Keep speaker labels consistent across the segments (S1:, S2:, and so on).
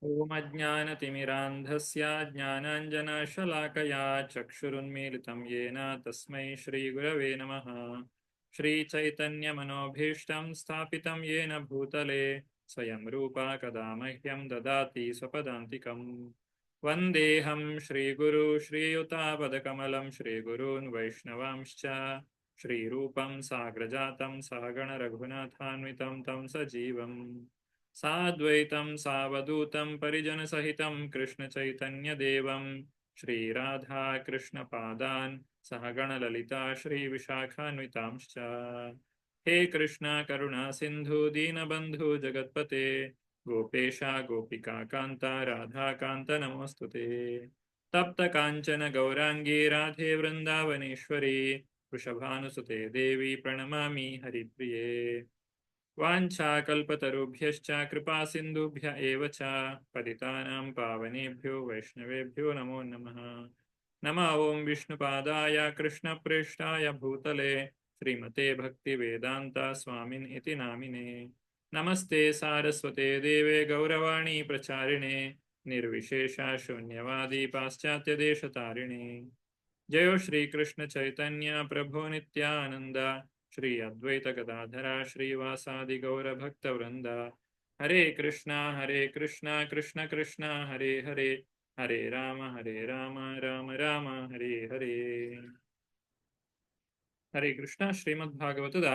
S1: ಓಂ ಅಜ್ಞಾನತಿಮಿರಾಂಧಸ್ಯ ಜ್ಞಾನಾಂಜನಶಲಾಕಯಾ ಚಕ್ಷುರುನ್ಮೀಲಿತಂ ಯೇನ ತಸ್ಮೈ ಶ್ರೀಗುರವೇ ನಮಃ. ಶ್ರೀಚೈತನ್ಯಮನೋಭೀಷ್ಟಂ ಸ್ಥಾಪಿತಂ ಯೇನ ಭೂತಲೆ ಸ್ವಯಂ ರೂಪಾ ಕದಾ ಮಹ್ಯಂ ದದಾತಿ ಸ್ವಪದಾಂತಿಕಂ. ವಂದೇಹಂ ಶ್ರೀಗುರು ಶ್ರೀಯುತಾಪದಕಮಲಂ ಶ್ರೀಗುರೂನ್ ವೈಷ್ಣವಾಂಶ್ಚ ಶ್ರೀರೂಪಂ ಸಾಗ್ರಜಾತಂ ಸಹಗಣ ರಘುನಾಥಾನ್ವಿತಂ ತಂ ಸಜೀವಂ ಸಾದ್ವೈತಂ ಸಾವಧೂತಂ ಪರಿಜನಸಹಿತಂ ಕೃಷ್ಣಚೈತನ್ಯದೇವಂ ಶ್ರೀರಾಧಾ ಕೃಷ್ಣಪಾದಾನ್ ಸಹಗಣ ಲಲಿತಾ ಶ್ರೀವಿಶಾಖಾನ್ವಿತಾಂಶ್ಚ. ಹೇ ಕೃಷ್ಣ ಕರುಣಾ ಸಿಂಧು ದೀನಬಂಧು ಜಗತ್ಪತೆ ಗೋಪೇಶ ಗೋಪಿಕಾ ಕಾಂತ ರಾಧಾಕಾಂತ ನಮೋಸ್ತುತೆ. ತಪ್ತ ಕಾಂಚನ ಗೌರಾಂಗೀ ರಾಧೆ ವೃಂದಾವನೇಶ್ವರಿ ವೃಷಭಾನುಸುತೆ ದೇವಿ ಪ್ರಣಮಾಮಿ ಹರಿಪ್ರಿಯೇ. ವಾಂಛಾಕಲ್ಪತರುಭ್ಯಶ್ಚ ಕೃಪಾ ಸಿಂಧುಭ್ಯ ಏವ ಚ ಪತಿತಾನಾಂ ಪಾವನೇಭ್ಯೋ ವೈಷ್ಣವೇಭ್ಯೋ ನಮೋ ನಮಃ. ನಮಃ ಓಂ ವಿಷ್ಣುಪಾದಾಯ ಕೃಷ್ಣಪ್ರೇಷ್ಠಾಯ ಭೂತಲೆ ಶ್ರೀಮತೆ ಭಕ್ತಿವೇದಾಂತ ಸ್ವಾಮಿನ್ ಇತಿ ನಾಮಿನೇ. ನಮಸ್ತೆ ಸಾರಸ್ವತೆ ದೇವೆ ಗೌರವಾಣಿ ಪ್ರಚಾರಿಣೆ ನಿರ್ವಿಶೇಷ ಶೂನ್ಯವಾದಿ ಪಾಶ್ಚಾತ್ಯ ದೇಶತಾರಿಣೆ. ಜಯೋ ಶ್ರೀಕೃಷ್ಣ ಚೈತನ್ಯ ಪ್ರಭೋ ನಿತ್ಯಾನಂದ ಶ್ರೀ ಅದ್ವೈತ ಗದಾಧರ ಶ್ರೀವಾಸಾದಿ ಗೌರ ಭಕ್ತ ವೃಂದ. ಹರೇ ಕೃಷ್ಣ ಕೃಷ್ಣ ಕೃಷ್ಣ ಹರೇ ಹರೇ ಹರೇ ರಾಮ ರಾಮ ರಾಮ ಹರೇ ಹರೇ. ಹರೇ ಕೃಷ್ಣ. ಶ್ರೀಮದ್ ಭಾಗವತದ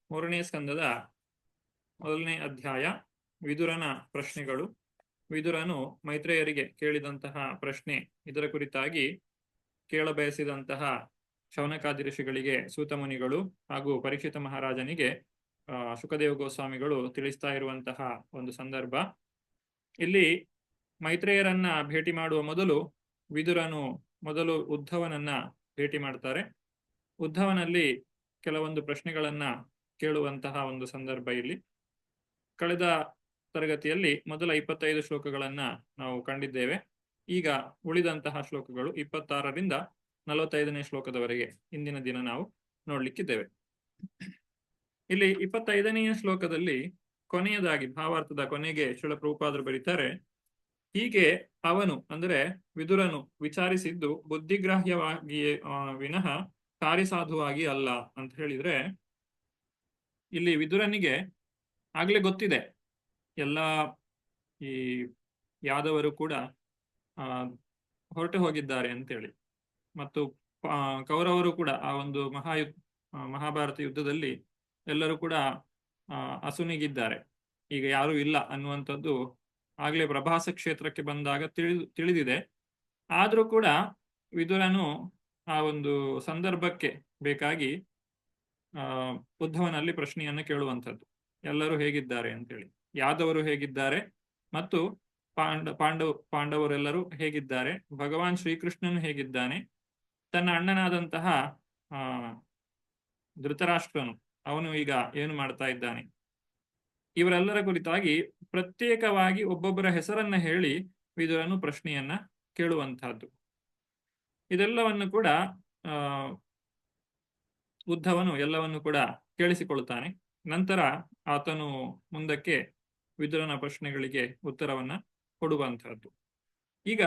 S1: 3ನೇ ಸ್ಕಂದದ 1ನೇ ಅಧ್ಯಾಯ ವಿದುರನ ಪ್ರಶ್ನೆಗಳು. ವಿದುರನು ಮೈತ್ರೇಯರಿಗೆ ಕೇಳಿದಂತಹ ಪ್ರಶ್ನೆ, ಇದರ ಕುರಿತಾಗಿ ಕೇಳಬಯಸಿದಂತಹ ಶೌನಕಾದಿ ಋಷಿಗಳಿಗೆ ಸೂತಮುನಿಗಳು ಹಾಗೂ ಪರೀಕ್ಷಿತ ಮಹಾರಾಜನಿಗೆ ಶುಕದೇವ ಗೋಸ್ವಾಮಿಗಳು ತಿಳಿಸ್ತಾ ಇರುವಂತಹ ಒಂದು ಸಂದರ್ಭ. ಇಲ್ಲಿ ಮೈತ್ರೇಯರನ್ನ ಭೇಟಿ ಮಾಡುವ ಮೊದಲು ವಿದುರನು ಮೊದಲು ಉದ್ಧವನನ್ನ ಭೇಟಿ ಮಾಡ್ತಾರೆ. ಉದ್ಧವನಲ್ಲಿ ಕೆಲವೊಂದು ಪ್ರಶ್ನೆಗಳನ್ನ ಕೇಳುವಂತಹ ಒಂದು ಸಂದರ್ಭ ಇಲ್ಲಿ. ಕಳೆದ ತರಗತಿಯಲ್ಲಿ ಮೊದಲ 25 ಶ್ಲೋಕಗಳನ್ನ ನಾವು ಕಂಡಿದ್ದೇವೆ. ಈಗ ಉಳಿದಂತಹ ಶ್ಲೋಕಗಳು 26ರಿಂದ 45ನೇ ಶ್ಲೋಕದವರೆಗೆ ಇಂದಿನ ದಿನ ನಾವು ನೋಡ್ಲಿಕ್ಕಿದ್ದೇವೆ. ಇಲ್ಲಿ 25ನೆಯ ಶ್ಲೋಕದಲ್ಲಿ ಕೊನೆಯದಾಗಿ ಭಾವಾರ್ಥದ ಕೊನೆಗೆ ಶ್ರೀಲ ಪ್ರಭುಪಾದರು ಬರೀತಾರೆ, ಹೀಗೆ ಅವನು ಅಂದರೆ ವಿದುರನು ವಿಚಾರಿಸಿದ್ದು ಬುದ್ಧಿಗ್ರಾಹ್ಯವಾಗಿಯೇ ವಿನಃ ಕಾರ್ಯಸಾಧುವಾಗಿ ಅಲ್ಲ ಅಂತ ಹೇಳಿದ್ರೆ, ಇಲ್ಲಿ ವಿದುರನಿಗೆ ಆಗ್ಲೇ ಗೊತ್ತಿದೆ ಎಲ್ಲ ಈ ಯಾದವರು ಕೂಡ ಹೊರಟು ಹೋಗಿದ್ದಾರೆ ಅಂತೇಳಿ, ಮತ್ತು ಕೌರವರು ಕೂಡ ಆ ಒಂದು ಮಹಾಭಾರತ ಯುದ್ಧದಲ್ಲಿ ಎಲ್ಲರೂ ಕೂಡ ಅಸುನಿಗಿದ್ದಾರೆ, ಈಗ ಯಾರೂ ಇಲ್ಲ ಅನ್ನುವಂಥದ್ದು ಆಗ್ಲೇ ಪ್ರಭಾಸ ಕ್ಷೇತ್ರಕ್ಕೆ ಬಂದಾಗ ತಿಳಿದಿದೆ. ಆದ್ರೂ ಕೂಡ ವಿದುರನು ಆ ಒಂದು ಸಂದರ್ಭಕ್ಕೆ ಬೇಕಾಗಿ ಉದ್ಧವನಲ್ಲಿ ಪ್ರಶ್ನೆಯನ್ನು ಕೇಳುವಂಥದ್ದು, ಎಲ್ಲರೂ ಹೇಗಿದ್ದಾರೆ ಅಂತೇಳಿ, ಯಾದವರು ಹೇಗಿದ್ದಾರೆ ಮತ್ತು ಪಾಂಡವರೆಲ್ಲರೂ ಹೇಗಿದ್ದಾರೆ, ಭಗವಾನ್ ಶ್ರೀಕೃಷ್ಣನು ಹೇಗಿದ್ದಾನೆ, ತನ್ನ ಅಣ್ಣನಾದಂತಹ ಧೃತರಾಷ್ಟ್ರನು ಅವನು ಈಗ ಏನು ಮಾಡ್ತಾ ಇದ್ದಾನೆ, ಇವರೆಲ್ಲರ ಕುರಿತಾಗಿ ಪ್ರತ್ಯೇಕವಾಗಿ ಒಬ್ಬೊಬ್ಬರ ಹೆಸರನ್ನ ಹೇಳಿ ವಿದುರನು ಪ್ರಶ್ನೆಯನ್ನ ಕೇಳುವಂತಹದ್ದು. ಇದೆಲ್ಲವನ್ನು ಕೂಡ ಉದ್ಧವನು ಎಲ್ಲವನ್ನು ಕೂಡ ಕೇಳಿಸಿಕೊಳ್ಳುತ್ತಾನೆ. ನಂತರ ಆತನು ಮುಂದಕ್ಕೆ ವಿದುರನ ಪ್ರಶ್ನೆಗಳಿಗೆ ಉತ್ತರವನ್ನ ಕೊಡುವಂತಹದ್ದು. ಈಗ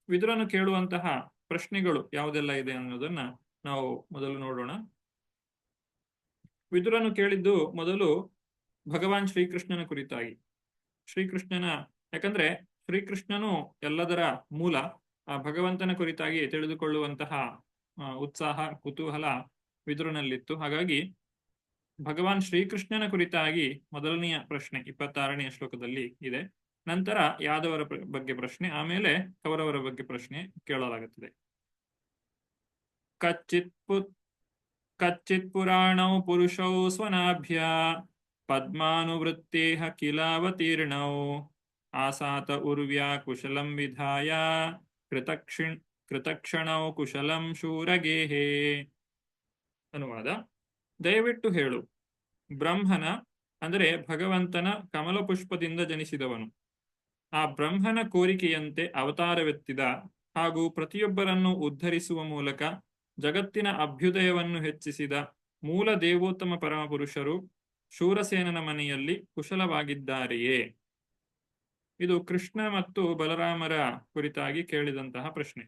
S1: ವಿದುರನು ಕೇಳುವಂತಹ ಪ್ರಶ್ನೆಗಳು ಯಾವುದೆಲ್ಲ ಇದೆ ಅನ್ನೋದನ್ನ ನಾವು ಮೊದಲು ನೋಡೋಣ. ವಿದುರನು ಕೇಳಿದ್ದು ಮೊದಲು ಭಗವಾನ್ ಶ್ರೀಕೃಷ್ಣನ ಕುರಿತಾಗಿ. ಶ್ರೀಕೃಷ್ಣನ, ಯಾಕಂದ್ರೆ ಶ್ರೀಕೃಷ್ಣನು ಎಲ್ಲದರ ಮೂಲ, ಆ ಭಗವಂತನ ಕುರಿತಾಗಿ ತಿಳಿದುಕೊಳ್ಳುವಂತಹ ಉತ್ಸಾಹ ಕುತೂಹಲ ವಿದುರನಲ್ಲಿತ್ತು. ಹಾಗಾಗಿ ಭಗವಾನ್ ಶ್ರೀಕೃಷ್ಣನ ಕುರಿತಾಗಿ ಮೊದಲನೆಯ ಪ್ರಶ್ನೆ 26ನೇ ಶ್ಲೋಕದಲ್ಲಿ ಇದೆ. ನಂತರ ಯಾದವರ ಬಗ್ಗೆ ಪ್ರಶ್ನೆ, ಆಮೇಲೆ ಕೌರವರ ಬಗ್ಗೆ ಪ್ರಶ್ನೆ ಕೇಳಲಾಗುತ್ತದೆ. ಕಚ್ಚಿತ್ ಪುರಾಣೌ ಪುರುಷೌ ಸ್ವನಾಭ್ಯ ಪದ್ಮಾನುವೃತ್ತೇಹ ಕಿಲಾವತೀರ್ಣೌ ಆಸಾತ ಉರ್ವ್ಯಾ ಕುಶಲಂ ವಿಧಾಯ ಕೃತಕ್ಷಣೌ ಕುಶಲಂ ಶೂರಗೇಹೇ. ಅನುವಾದ: ದಯವಿಟ್ಟು ಹೇಳು, ಬ್ರಹ್ಮನ ಅಂದರೆ ಭಗವಂತನ ಕಮಲ ಪುಷ್ಪದಿಂದ ಜನಿಸಿದವನು, ಆ ಬ್ರಹ್ಮನ ಕೋರಿಕೆಯಂತೆ ಅವತಾರವೆತ್ತಿದ ಹಾಗೂ ಪ್ರತಿಯೊಬ್ಬರನ್ನು ಉದ್ಧರಿಸುವ ಮೂಲಕ ಜಗತ್ತಿನ ಅಭ್ಯುದಯವನ್ನು ಹೆಚ್ಚಿಸಿದ ಮೂಲ ದೇವೋತ್ತಮ ಪರಮಪುರುಷರು ಶೂರಸೇನನ ಮನೆಯಲ್ಲಿ ಕುಶಲವಾಗಿದ್ದಾರೆಯೇ? ಇದು ಕೃಷ್ಣ ಮತ್ತು ಬಲರಾಮರ ಕುರಿತಾಗಿ ಕೇಳಿದಂತಹ ಪ್ರಶ್ನೆ.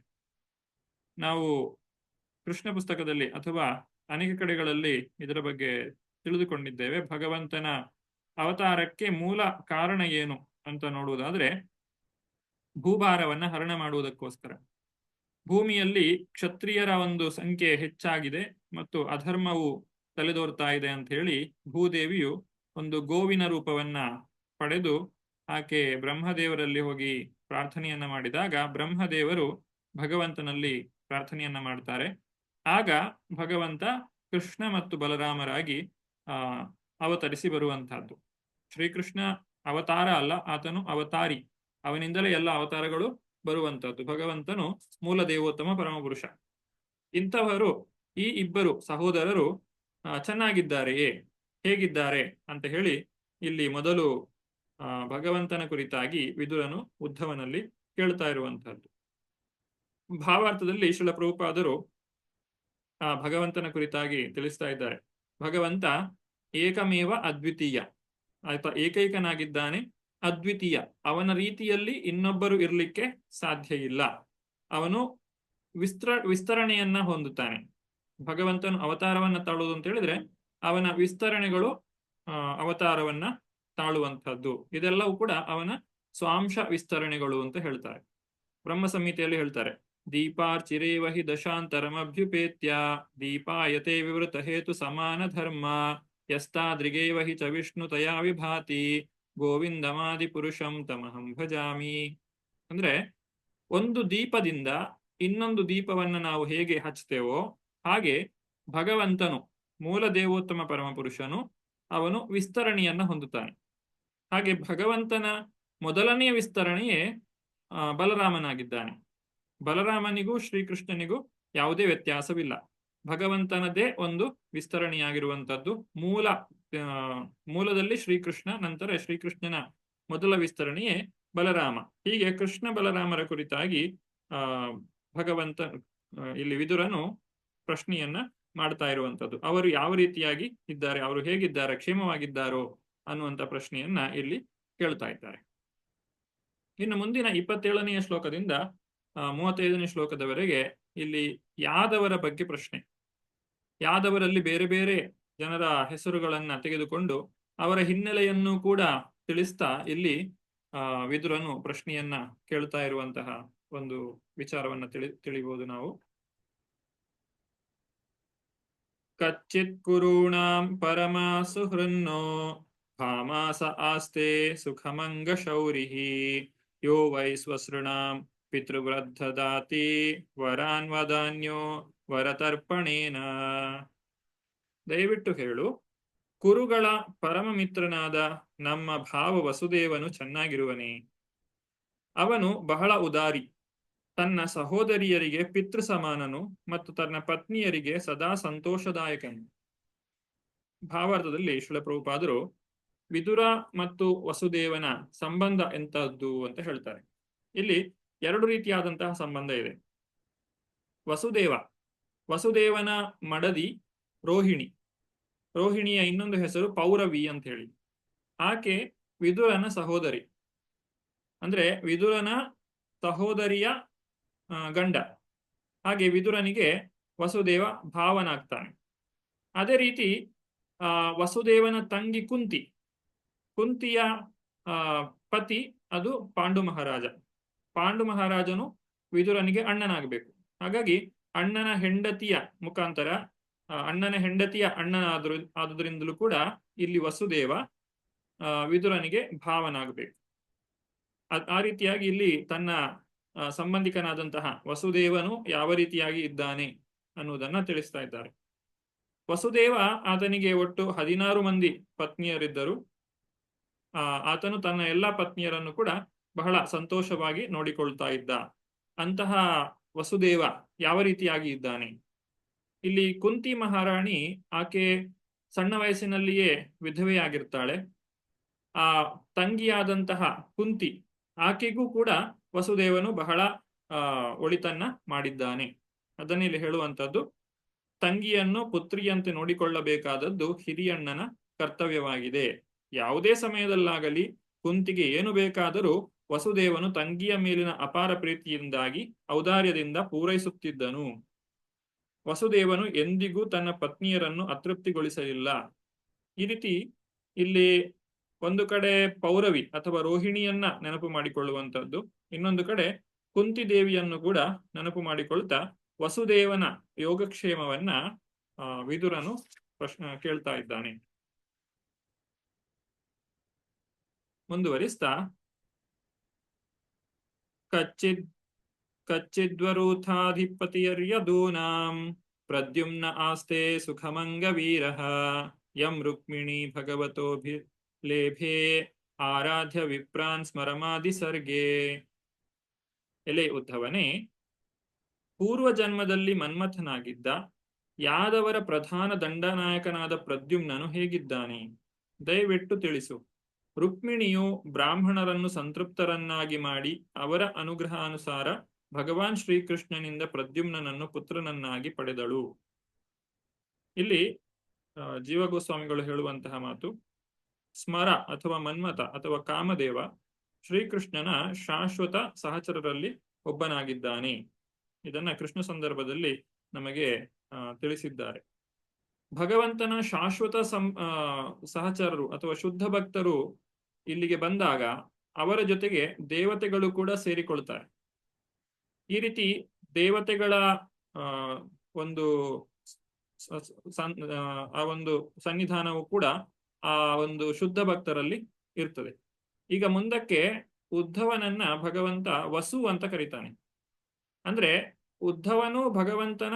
S1: ನಾವು ಕೃಷ್ಣ ಪುಸ್ತಕದಲ್ಲಿ ಅಥವಾ ಅನೇಕ ಕಡೆಗಳಲ್ಲಿ ಇದರ ಬಗ್ಗೆ ತಿಳಿದುಕೊಂಡಿದ್ದೇವೆ. ಭಗವಂತನ ಅವತಾರಕ್ಕೆ ಮೂಲ ಕಾರಣ ಏನು ಅಂತ ನೋಡುವುದಾದ್ರೆ, ಭೂಭಾರವನ್ನ ಹರಣ ಮಾಡುವುದಕ್ಕೋಸ್ಕರ. ಭೂಮಿಯಲ್ಲಿ ಕ್ಷತ್ರಿಯರ ಒಂದು ಸಂಖ್ಯೆ ಹೆಚ್ಚಾಗಿದೆ ಮತ್ತು ಅಧರ್ಮವು ತಲೆದೋರ್ತಾ ಇದೆ ಅಂತ ಹೇಳಿ ಭೂದೇವಿಯು ಒಂದು ಗೋವಿನ ರೂಪವನ್ನ ಪಡೆದು ಆಕೆ ಬ್ರಹ್ಮದೇವರಲ್ಲಿ ಹೋಗಿ ಪ್ರಾರ್ಥನೆಯನ್ನ ಮಾಡಿದಾಗ ಬ್ರಹ್ಮದೇವರು ಭಗವಂತನಲ್ಲಿ ಪ್ರಾರ್ಥನೆಯನ್ನ ಮಾಡ್ತಾರೆ. ಆಗ ಭಗವಂತ ಕೃಷ್ಣ ಮತ್ತು ಬಲರಾಮರಾಗಿ ಅವತರಿಸಿ ಬರುವಂತಹದ್ದು. ಶ್ರೀಕೃಷ್ಣ ಅವತಾರ ಅಲ್ಲ, ಆತನು ಅವತಾರಿ. ಅವನಿಂದಲೇ ಎಲ್ಲ ಅವತಾರಗಳು ಬರುವಂತದ್ದು. ಭಗವಂತನು ಮೂಲ ದೇವೋತ್ತಮ ಪರಮಪುರುಷ. ಇಂಥವರು ಈ ಇಬ್ಬರು ಸಹೋದರರು ಚೆನ್ನಾಗಿದ್ದಾರೆಯೇ, ಹೇಗಿದ್ದಾರೆ ಅಂತ ಹೇಳಿ ಇಲ್ಲಿ ಮೊದಲು ಭಗವಂತನ ಕುರಿತಾಗಿ ವಿದುರನು ಉದ್ಧವನಲ್ಲಿ ಕೇಳ್ತಾ ಇರುವಂತಹದ್ದು. ಭಾವಾರ್ಥದಲ್ಲಿ ಶ್ರೀಲ ಪ್ರಭುಪಾದರು ಭಗವಂತನ ಕುರಿತಾಗಿ ತಿಳಿಸ್ತಾ ಇದ್ದಾರೆ. ಭಗವಂತ ಏಕಮೇವ ಅದ್ವಿತೀಯ, ಆಯ್ತಾ, ಏಕೈಕನಾಗಿದ್ದಾನೆ, ಅದ್ವಿತೀಯ. ಅವನ ರೀತಿಯಲ್ಲಿ ಇನ್ನೊಬ್ಬರು ಇರಲಿಕ್ಕೆ ಸಾಧ್ಯ ಇಲ್ಲ. ಅವನು ವಿಸ್ತರಣೆಯನ್ನ ಹೊಂದುತ್ತಾನೆ. ಭಗವಂತನು ಅವತಾರವನ್ನ ತಾಳುವುದು ಅಂತ ಹೇಳಿದ್ರೆ ಅವನ ವಿಸ್ತರಣೆಗಳು ಅವತಾರವನ್ನ ತಾಳುವಂತಹದ್ದು. ಇದೆಲ್ಲವೂ ಕೂಡ ಅವನ ಸ್ವಾಂಶ ವಿಸ್ತರಣೆಗಳು ಅಂತ ಹೇಳ್ತಾರೆ. ಬ್ರಹ್ಮ ಸಂಹಿತೆಯಲ್ಲಿ ಹೇಳ್ತಾರೆ, ದೀಪಾರ್ಚಿರೇವಹಿ ದಶಾಂತರಮಭ್ಯುಪೇತ್ಯ ದೀಪಾಯತೆ ವಿವೃತ ಹೇತು ಸಮಾನ ಧರ್ಮ ಯಸ್ತಾದ್ರಿಗೇವಹಿ ಚ ವಿಷ್ಣು ತಯಾ ವಿಭಾತಿ ಗೋವಿಂದಮಾದಿ ಪುರುಷಂ ತಮಹಂ ಭಜಾಮಿ. ಅಂದ್ರೆ ಒಂದು ದೀಪದಿಂದ ಇನ್ನೊಂದು ದೀಪವನ್ನ ನಾವು ಹೇಗೆ ಹಚ್ತೇವೋ ಹಾಗೆ ಭಗವಂತನು ಮೂಲ ದೇವೋತ್ತಮ ಪರಮಪುರುಷನು ಅವನು ವಿಸ್ತರಣೆಯನ್ನ ಹೊಂದುತ್ತಾನೆ. ಹಾಗೆ ಭಗವಂತನ ಮೊದಲನೆಯ ವಿಸ್ತರಣೆಯೇ ಬಲರಾಮನಾಗಿದ್ದಾನೆ. ಬಲರಾಮನಿಗೂ ಶ್ರೀಕೃಷ್ಣನಿಗೂ ಯಾವುದೇ ವ್ಯತ್ಯಾಸವಿಲ್ಲ. ಭಗವಂತನದೇ ಒಂದು ವಿಸ್ತರಣೆಯಾಗಿರುವಂತದ್ದು. ಮೂಲದಲ್ಲಿ ಶ್ರೀಕೃಷ್ಣ, ನಂತರ ಶ್ರೀಕೃಷ್ಣನ ಮೊದಲ ವಿಸ್ತರಣೆಯೇ ಬಲರಾಮ. ಹೀಗೆ ಕೃಷ್ಣ ಬಲರಾಮರ ಕುರಿತಾಗಿ ಭಗವಂತ ಇಲ್ಲಿ ವಿದುರನು ಪ್ರಶ್ನೆಯನ್ನ ಮಾಡ್ತಾ ಇರುವಂತದ್ದು. ಅವರು ಯಾವ ರೀತಿಯಾಗಿ ಇದ್ದಾರೆ, ಅವರು ಹೇಗಿದ್ದಾರೆ, ಕ್ಷೇಮವಾಗಿದ್ದಾರೋ ಅನ್ನುವಂತ ಪ್ರಶ್ನೆಯನ್ನ ಇಲ್ಲಿ ಕೇಳ್ತಾ ಇದ್ದಾರೆ. ಇನ್ನು ಮುಂದಿನ 27ನೆಯ ಶ್ಲೋಕದಿಂದ 35ನೇ ಶ್ಲೋಕದವರೆಗೆ ಇಲ್ಲಿ ಯಾದವರ ಬಗ್ಗೆ ಪ್ರಶ್ನೆ. ಯಾದವರಲ್ಲಿ ಬೇರೆ ಬೇರೆ ಜನರ ಹೆಸರುಗಳನ್ನ ತೆಗೆದುಕೊಂಡು ಅವರ ಹಿನ್ನೆಲೆಯನ್ನು ಕೂಡ ತಿಳಿಸ್ತಾ ಇಲ್ಲಿ ವಿದುರನು ಪ್ರಶ್ನೆಯನ್ನ ಕೇಳ್ತಾ ಇರುವಂತಹ ಒಂದು ವಿಚಾರವನ್ನ ತಿಳಿಬಹುದು ನಾವು. ಕಚ್ಚಿತ್ ಕುರುಣಾಂ ಪರಮಾ ಸುಹೃನ್ನೋ ಭಾಮಾಸ ಆಸ್ತೆ ಸುಖಮಂಗ ಶೌರಿಹಿ ಯೋ ವೈ ಸ್ವಸೃಣಾಂ ಪಿತೃವೃದ್ಧದಾತಿ ವರಾನ್ ವದಾನ್ಯೋ ವರತರ್ಪಣೇನ. ದಯವಿಟ್ಟು ಹೇಳು, ಕುರುಗಳ ಪರಮ ಮಿತ್ರನಾದ ನಮ್ಮ ಭಾವ ವಸುದೇವನು ಚೆನ್ನಾಗಿರುವನೇ? ಅವನು ಬಹಳ ಉದಾರಿ, ತನ್ನ ಸಹೋದರಿಯರಿಗೆ ಪಿತೃ ಸಮಾನನು ಮತ್ತು ತನ್ನ ಪತ್ನಿಯರಿಗೆ ಸದಾ ಸಂತೋಷದಾಯಕನು. ಭಾವಾರ್ಥದಲ್ಲಿ ಶ್ರೀಲ ಪ್ರಭುಪಾದರು ವಿದುರ ಮತ್ತು ವಸುದೇವನ ಸಂಬಂಧ ಎಂತಹದ್ದು ಅಂತ ಹೇಳ್ತಾರೆ. ಇಲ್ಲಿ ಎರಡು ರೀತಿಯಾದಂತಹ ಸಂಬಂಧ ಇದೆ. ವಸುದೇವನ ಮಡದಿ ರೋಹಿಣಿ, ರೋಹಿಣಿಯ ಇನ್ನೊಂದು ಹೆಸರು ಪೌರವಿ ಅಂತ ಹೇಳಿ. ಆಕೆ ವಿದುರನ ಸಹೋದರಿ, ಅಂದ್ರೆ ವಿದುರನ ಸಹೋದರಿಯ ಗಂಡ. ಹಾಗೆ ವಿದುರನಿಗೆ ವಸುದೇವ ಭಾವನಾಗ್ತಾನೆ. ಅದೇ ರೀತಿ ವಸುದೇವನ ತಂಗಿ ಕುಂತಿಯ ಪತಿ ಅದು ಪಾಂಡು ಮಹಾರಾಜ. ಪಾಂಡು ಮಹಾರಾಜನು ವಿದುರನಿಗೆ ಅಣ್ಣನಾಗಬೇಕು. ಹಾಗಾಗಿ ಅಣ್ಣನ ಹೆಂಡತಿಯ ಮುಖಾಂತರ ಅಣ್ಣನ ಹೆಂಡತಿಯ ಆದುದರಿಂದಲೂ ಕೂಡ ಇಲ್ಲಿ ವಸುದೇವ ವಿದುರನಿಗೆ ಭಾವನಾಗಬೇಕು. ಆ ರೀತಿಯಾಗಿ ಇಲ್ಲಿ ತನ್ನ ಸಂಬಂಧಿಕನಾದಂತಹ ವಸುದೇವನು ಯಾವ ರೀತಿಯಾಗಿ ಇದ್ದಾನೆ ಅನ್ನುವುದನ್ನ ತಿಳಿಸ್ತಾ ಇದ್ದಾರೆ. ವಸುದೇವ ಆತನಿಗೆ ಒಟ್ಟು 16 ಮಂದಿ ಪತ್ನಿಯರಿದ್ದರು. ಆತನು ತನ್ನ ಎಲ್ಲಾ ಪತ್ನಿಯರನ್ನು ಕೂಡ ಬಹಳ ಸಂತೋಷವಾಗಿ ನೋಡಿಕೊಳ್ತಾ ಇದ್ದ. ಅಂತಹ ವಸುದೇವ ಯಾವ ರೀತಿಯಾಗಿ ಇದ್ದಾನೆ? ಇಲ್ಲಿ ಕುಂತಿ ಮಹಾರಾಣಿ, ಆಕೆ ಸಣ್ಣ ವಯಸ್ಸಿನಲ್ಲಿಯೇ ವಿಧವೆಯಾಗಿರ್ತಾಳೆ. ಆ ತಂಗಿಯಾದಂತಹ ಕುಂತಿ, ಆಕೆಗೂ ಕೂಡ ವಸುದೇವನು ಬಹಳ ಒಳಿತನ್ನ ಮಾಡಿದ್ದಾನೆ. ಅದನ್ನ ಇಲ್ಲಿ ಹೇಳುವಂಥದ್ದು, ತಂಗಿಯನ್ನು ಪುತ್ರಿಯಂತೆ ನೋಡಿಕೊಳ್ಳಬೇಕಾದದ್ದು ಹಿರಿಯಣ್ಣನ ಕರ್ತವ್ಯವಾಗಿದೆ. ಯಾವುದೇ ಸಮಯದಲ್ಲಾಗಲಿ ಕುಂತಿಗೆ ಏನು ಬೇಕಾದರೂ ವಸುದೇವನು ತಂಗಿಯ ಮೇಲಿನ ಅಪಾರ ಪ್ರೀತಿಯಿಂದಾಗಿ ಔದಾರ್ಯದಿಂದ ಪೂರೈಸುತ್ತಿದ್ದನು. ವಸುದೇವನು ಎಂದಿಗೂ ತನ್ನ ಪತ್ನಿಯರನ್ನು ಅತೃಪ್ತಿಗೊಳಿಸಲಿಲ್ಲ. ಈ ರೀತಿ ಇಲ್ಲಿ ಒಂದು ಕಡೆ ಪೌರವಿ ಅಥವಾ ರೋಹಿಣಿಯನ್ನ ನೆನಪು ಮಾಡಿಕೊಳ್ಳುವಂಥದ್ದು, ಇನ್ನೊಂದು ಕಡೆ ಕುಂತಿದೇವಿಯನ್ನು ಕೂಡ ನೆನಪು ಮಾಡಿಕೊಳ್ತಾ ವಸುದೇವನ ಯೋಗಕ್ಷೇಮವನ್ನ ವಿದುರನು ಕೇಳ್ತಾ ಇದ್ದಾನೆ. ಮುಂದುವರಿಸ್ತಾ ಕಚ್ಚಿದ್ವರೂಥಾಧಿಪತಿಯರ್ಯದೂನಾಂ ಪ್ರದ್ಯುಮ್ನ ಆಸ್ತೆ ಸುಖಮಂಗವೀರಃ ಯಂ ರುಕ್ಮಿಣಿ ಭಗವತೋಭಿಲೇಭೆ ಆರಾಧ್ಯ ವಿಪ್ರಾನ್ ಸ್ಮರಮಾದಿ ಸರ್ಗೆ. ಎಲೆ ಉದ್ಧವನೇ, ಪೂರ್ವ ಜನ್ಮದಲ್ಲಿ ಮನ್ಮಥನಾಗಿದ್ದ ಯಾದವರ ಪ್ರಧಾನ ದಂಡನಾಯಕನಾದ ಪ್ರದ್ಯುಮ್ನನು ಹೇಗಿದ್ದಾನೆ? ದಯವಿಟ್ಟು ತಿಳಿಸು. ರುಕ್ಮಿಣಿಯು ಬ್ರಾಹ್ಮಣರನ್ನು ಸಂತೃಪ್ತರನ್ನಾಗಿ ಮಾಡಿ ಅವರ ಅನುಗ್ರಹಾನುಸಾರ ಭಗವಾನ್ ಶ್ರೀಕೃಷ್ಣನಿಂದ ಪ್ರದ್ಯುಮ್ನನನ್ನು ಪುತ್ರನನ್ನಾಗಿ ಪಡೆದಳು. ಇಲ್ಲಿ ಜೀವಗೋಸ್ವಾಮಿಗಳು ಹೇಳುವಂತಹ ಮಾತು, ಸ್ಮರ ಅಥವಾ ಮನ್ಮಥ ಅಥವಾ ಕಾಮದೇವ ಶ್ರೀಕೃಷ್ಣನ ಶಾಶ್ವತ ಸಹಚರರಲ್ಲಿ ಒಬ್ಬನಾಗಿದ್ದಾನೆ. ಇದನ್ನ ಕೃಷ್ಣ ಸಂದರ್ಭದಲ್ಲಿ ನಮಗೆ ತಿಳಿಸಿದ್ದಾರೆ. ಭಗವಂತನ ಶಾಶ್ವತ ಸಹಚರರು ಅಥವಾ ಶುದ್ಧ ಭಕ್ತರು ಇಲ್ಲಿಗೆ ಬಂದಾಗ ಅವರ ಜೊತೆಗೆ ದೇವತೆಗಳು ಕೂಡ ಸೇರಿಕೊಳ್ತಾರೆ. ಈ ರೀತಿ ದೇವತೆಗಳ ಒಂದು ಆ ಒಂದು ಸನ್ನಿಧಾನವು ಕೂಡ ಆ ಒಂದು ಶುದ್ಧ ಭಕ್ತರಲ್ಲಿ ಇರ್ತದೆ. ಈಗ ಮುಂದಕ್ಕೆ ಉದ್ಧವನನ್ನ ಭಗವಂತ ವಸು ಅಂತ ಕರೀತಾನೆ. ಅಂದ್ರೆ ಉದ್ಧವನು ಭಗವಂತನ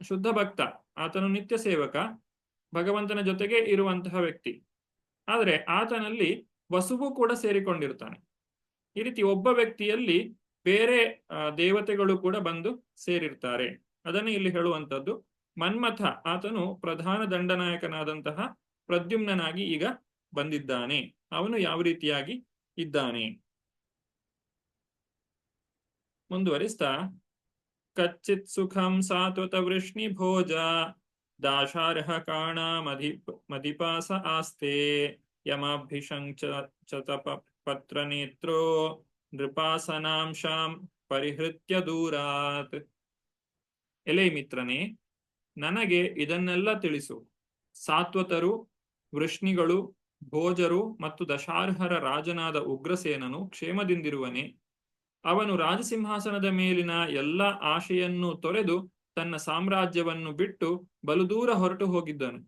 S1: ಶುದ್ಧ ಭಕ್ತ, ಆತನು ನಿತ್ಯ ಸೇವಕ, ಭಗವಂತನ ಜೊತೆಗೆ ಇರುವಂತಹ ವ್ಯಕ್ತಿ. ಆದರೆ ಆತನಲ್ಲಿ ವಸುವು ಕೂಡ ಸೇರಿಕೊಂಡಿರ್ತಾನೆ. ಈ ರೀತಿ ಒಬ್ಬ ವ್ಯಕ್ತಿಯಲ್ಲಿ ಬೇರೆ ದೇವತೆಗಳು ಕೂಡ ಬಂದು ಸೇರಿರ್ತಾರೆ. ಅದನ್ನು ಇಲ್ಲಿ ಹೇಳುವಂಥದ್ದು. ಮನ್ಮಥ ಆತನು ಪ್ರಧಾನ ದಂಡನಾಯಕನಾದಂತಹ ಪ್ರದ್ಯುಮ್ನಾಗಿ ಈಗ ಬಂದಿದ್ದಾನೆ. ಅವನು ಯಾವ ರೀತಿಯಾಗಿ ಇದ್ದಾನೆ ಮುಂದುವರಿಸ್ತಾ, ಕಚ್ಚಿತ್ ಸುಖಂ ಸಾತ್ವತ ವೃಷ್ಣಿ ಭೋಜ ದಾಶಾರ್ಹ ಕಾಣ ಮಧಿಪಾಸ ಆಸ್ತೆ ಯಮಾಭಿಷಂಚ ಪತ್ರ ನೇತ್ರೋ ನೃಪಾಸನಾಂಶಾಂ ಪರಿಹೃತ್ಯ ದೂರಾತ್. ಎಲೆ ಮಿತ್ರನೇ, ನನಗೆ ಇದನ್ನೆಲ್ಲ ತಿಳಿಸು. ಸಾತ್ವತರು, ವೃಷ್ಣಿಗಳು, ಭೋಜರು ಮತ್ತು ದಶಾರ್ಹರ ರಾಜನಾದ ಉಗ್ರಸೇನನು ಕ್ಷೇಮದಿಂದಿರುವನೆ. ಅವನು ರಾಜಸಿಂಹಾಸನದ ಮೇಲಿನ ಎಲ್ಲ ಆಶೆಯನ್ನು ತೊರೆದು ತನ್ನ ಸಾಮ್ರಾಜ್ಯವನ್ನು ಬಿಟ್ಟು ಬಲುದೂರ ಹೊರಟು ಹೋಗಿದ್ದನು.